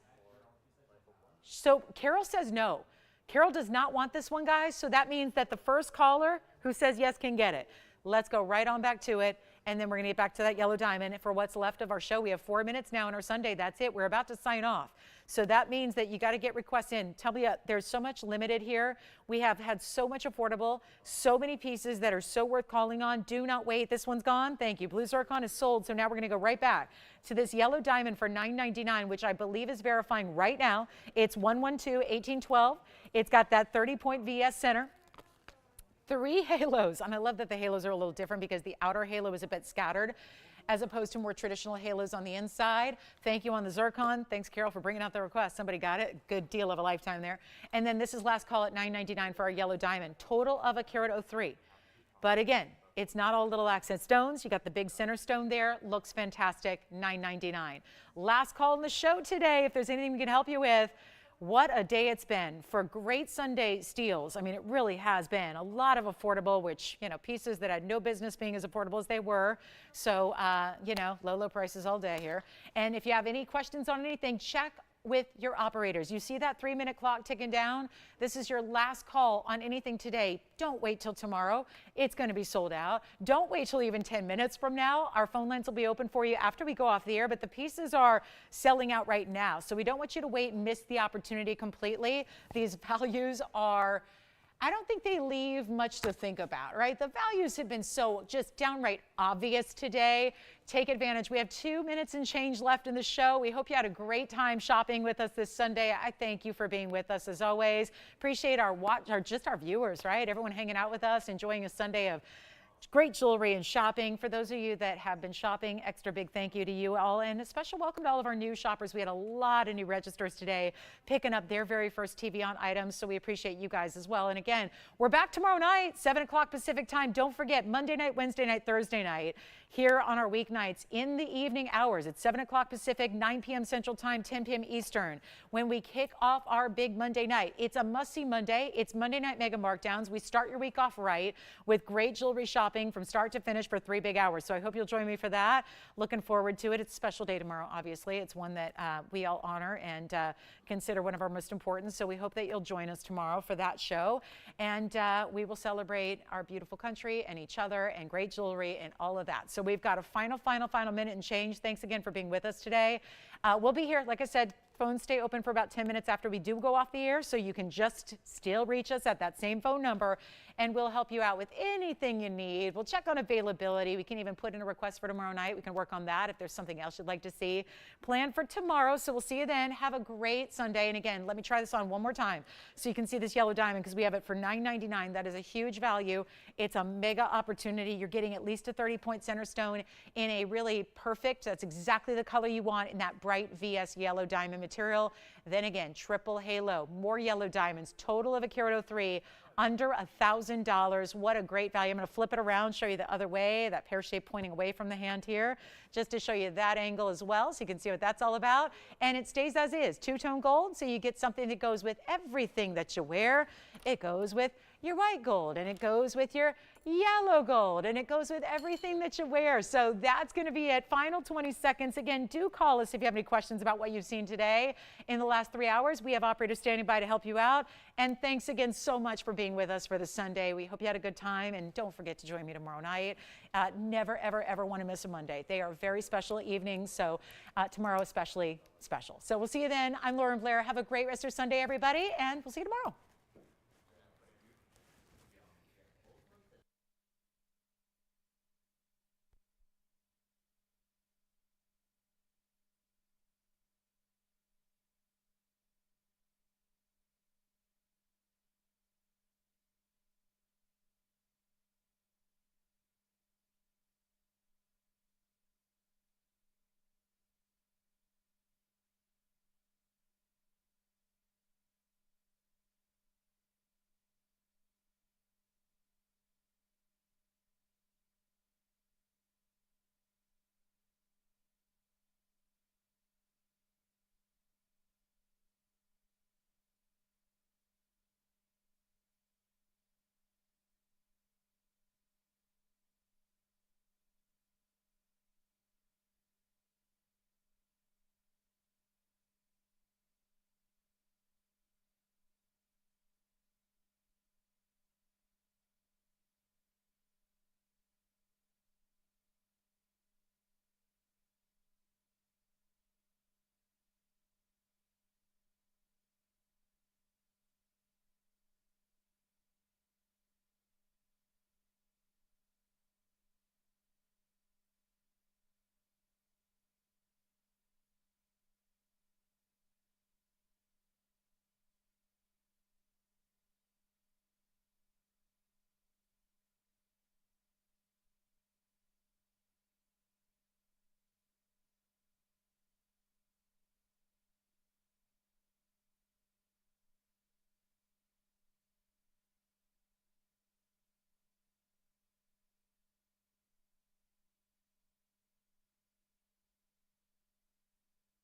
So Carol says no. Carol does not want this one, guys, so that means that the first caller who says yes can get it. Let's go right on back to it, and then we're going to get back to that yellow diamond. For what's left of our show, we have 4 minutes now in our Sunday. That's it. We're about to sign off. So that means that you got to get requests in. Tell me, there's so much limited here. We have had so much affordable, so many pieces that are so worth calling on. Do not wait. This one's gone. Thank you. Blue zircon is sold, so now we're going to go right back to this yellow diamond for $9.99, which I believe is verifying right now. It's 112-1812. It's got that 30-point VS center. 3 halos, and I love that the halos are a little different because the outer halo is a bit scattered as opposed to more traditional halos on the inside. Thank you on the zircon. Thanks, Carol, for bringing out the request. Somebody got it. Good deal of a lifetime there. And then this is last call at $9.99 for our yellow diamond. Total of a carat 03. But again, It's not all little accent stones. You got the big center stone there. Looks fantastic, $9.99. Last call in the show today. If there's anything we can help you with, what a day it's been for great Sunday steals. I mean, it really has been a lot of affordable, which, you know, pieces that had no business being as affordable as they were. So, you know, low prices all day here. And if you have any questions on anything, check with your operators. You see that 3-minute clock ticking down? This is your last call on anything today. Don't wait till tomorrow. It's going to be sold out. Don't wait till even 10 minutes from now. Our phone lines will be open for you after we go off the air, but the pieces are selling out right now. So we don't want you to wait and miss the opportunity completely. These values are, I don't think they leave much to think about, right? The values have been so just downright obvious today. Take advantage. We have 2 minutes and change left in the show. We hope you had a great time shopping with us this Sunday. I thank you for being with us as always. Appreciate our viewers, right? Everyone hanging out with us, enjoying a Sunday of great jewelry and shopping. For those of you that have been shopping, extra big thank you to you all, and a special welcome to all of our new shoppers. We had a lot of new registers today picking up their very first TVON items, so we appreciate you guys as well. And again, we're back tomorrow night, 7 o'clock Pacific time. Don't forget, Monday night, Wednesday night, Thursday night, here on our weeknights in the evening hours. It's 7 o'clock Pacific, 9 p.m. Central Time, 10 p.m. Eastern. When we kick off our big Monday night, it's a must-see Monday. It's Monday night mega markdowns. We start your week off right with great jewelry shopping from start to finish for 3 big hours. So I hope you'll join me for that. Looking forward to it. It's a special day tomorrow, obviously. It's one that we all honor and consider one of our most important. So we hope that you'll join us tomorrow for that show. And we will celebrate our beautiful country and each other and great jewelry and all of that. So we've got a final minute and change. Thanks again for being with us today. We'll be here, like I said, phones stay open for about 10 minutes after we do go off the air, so you can just still reach us at that same phone number, and we'll help you out with anything you need. We'll check on availability. We can even put in a request for tomorrow night. We can work on that if there's something else you'd like to see. Plan for tomorrow, so we'll see you then. Have a great Sunday. And again, let me try this on one more time so you can see this yellow diamond, because we have it for $9.99. That is a huge value. It's a mega opportunity. You're getting at least a 30-point center stone in a really perfect, that's exactly the color you want, in that bright VS yellow diamond material. Then again, triple halo, more yellow diamonds, total of a carat 03, under $1,000. What a great value. I'm going to flip it around, show you the other way, that pear shape pointing away from the hand here, just to show you that angle as well, so you can see what that's all about. And it stays as is, two-tone gold, so you get something that goes with everything that you wear. It goes with your white gold, and it goes with your yellow gold, and it goes with everything that you wear. So that's going to be it. Final 20 seconds. Again, do call us if you have any questions about what you've seen today in the last 3 hours. We have operators standing by to help you out. And thanks again so much for being with us for this Sunday. We hope you had a good time, and don't forget to join me tomorrow night. Never, ever want to miss a Monday. They are very special evenings, so tomorrow especially special. So we'll see you then. I'm Lauren Blair. Have a great rest of your Sunday, everybody, and we'll see you tomorrow.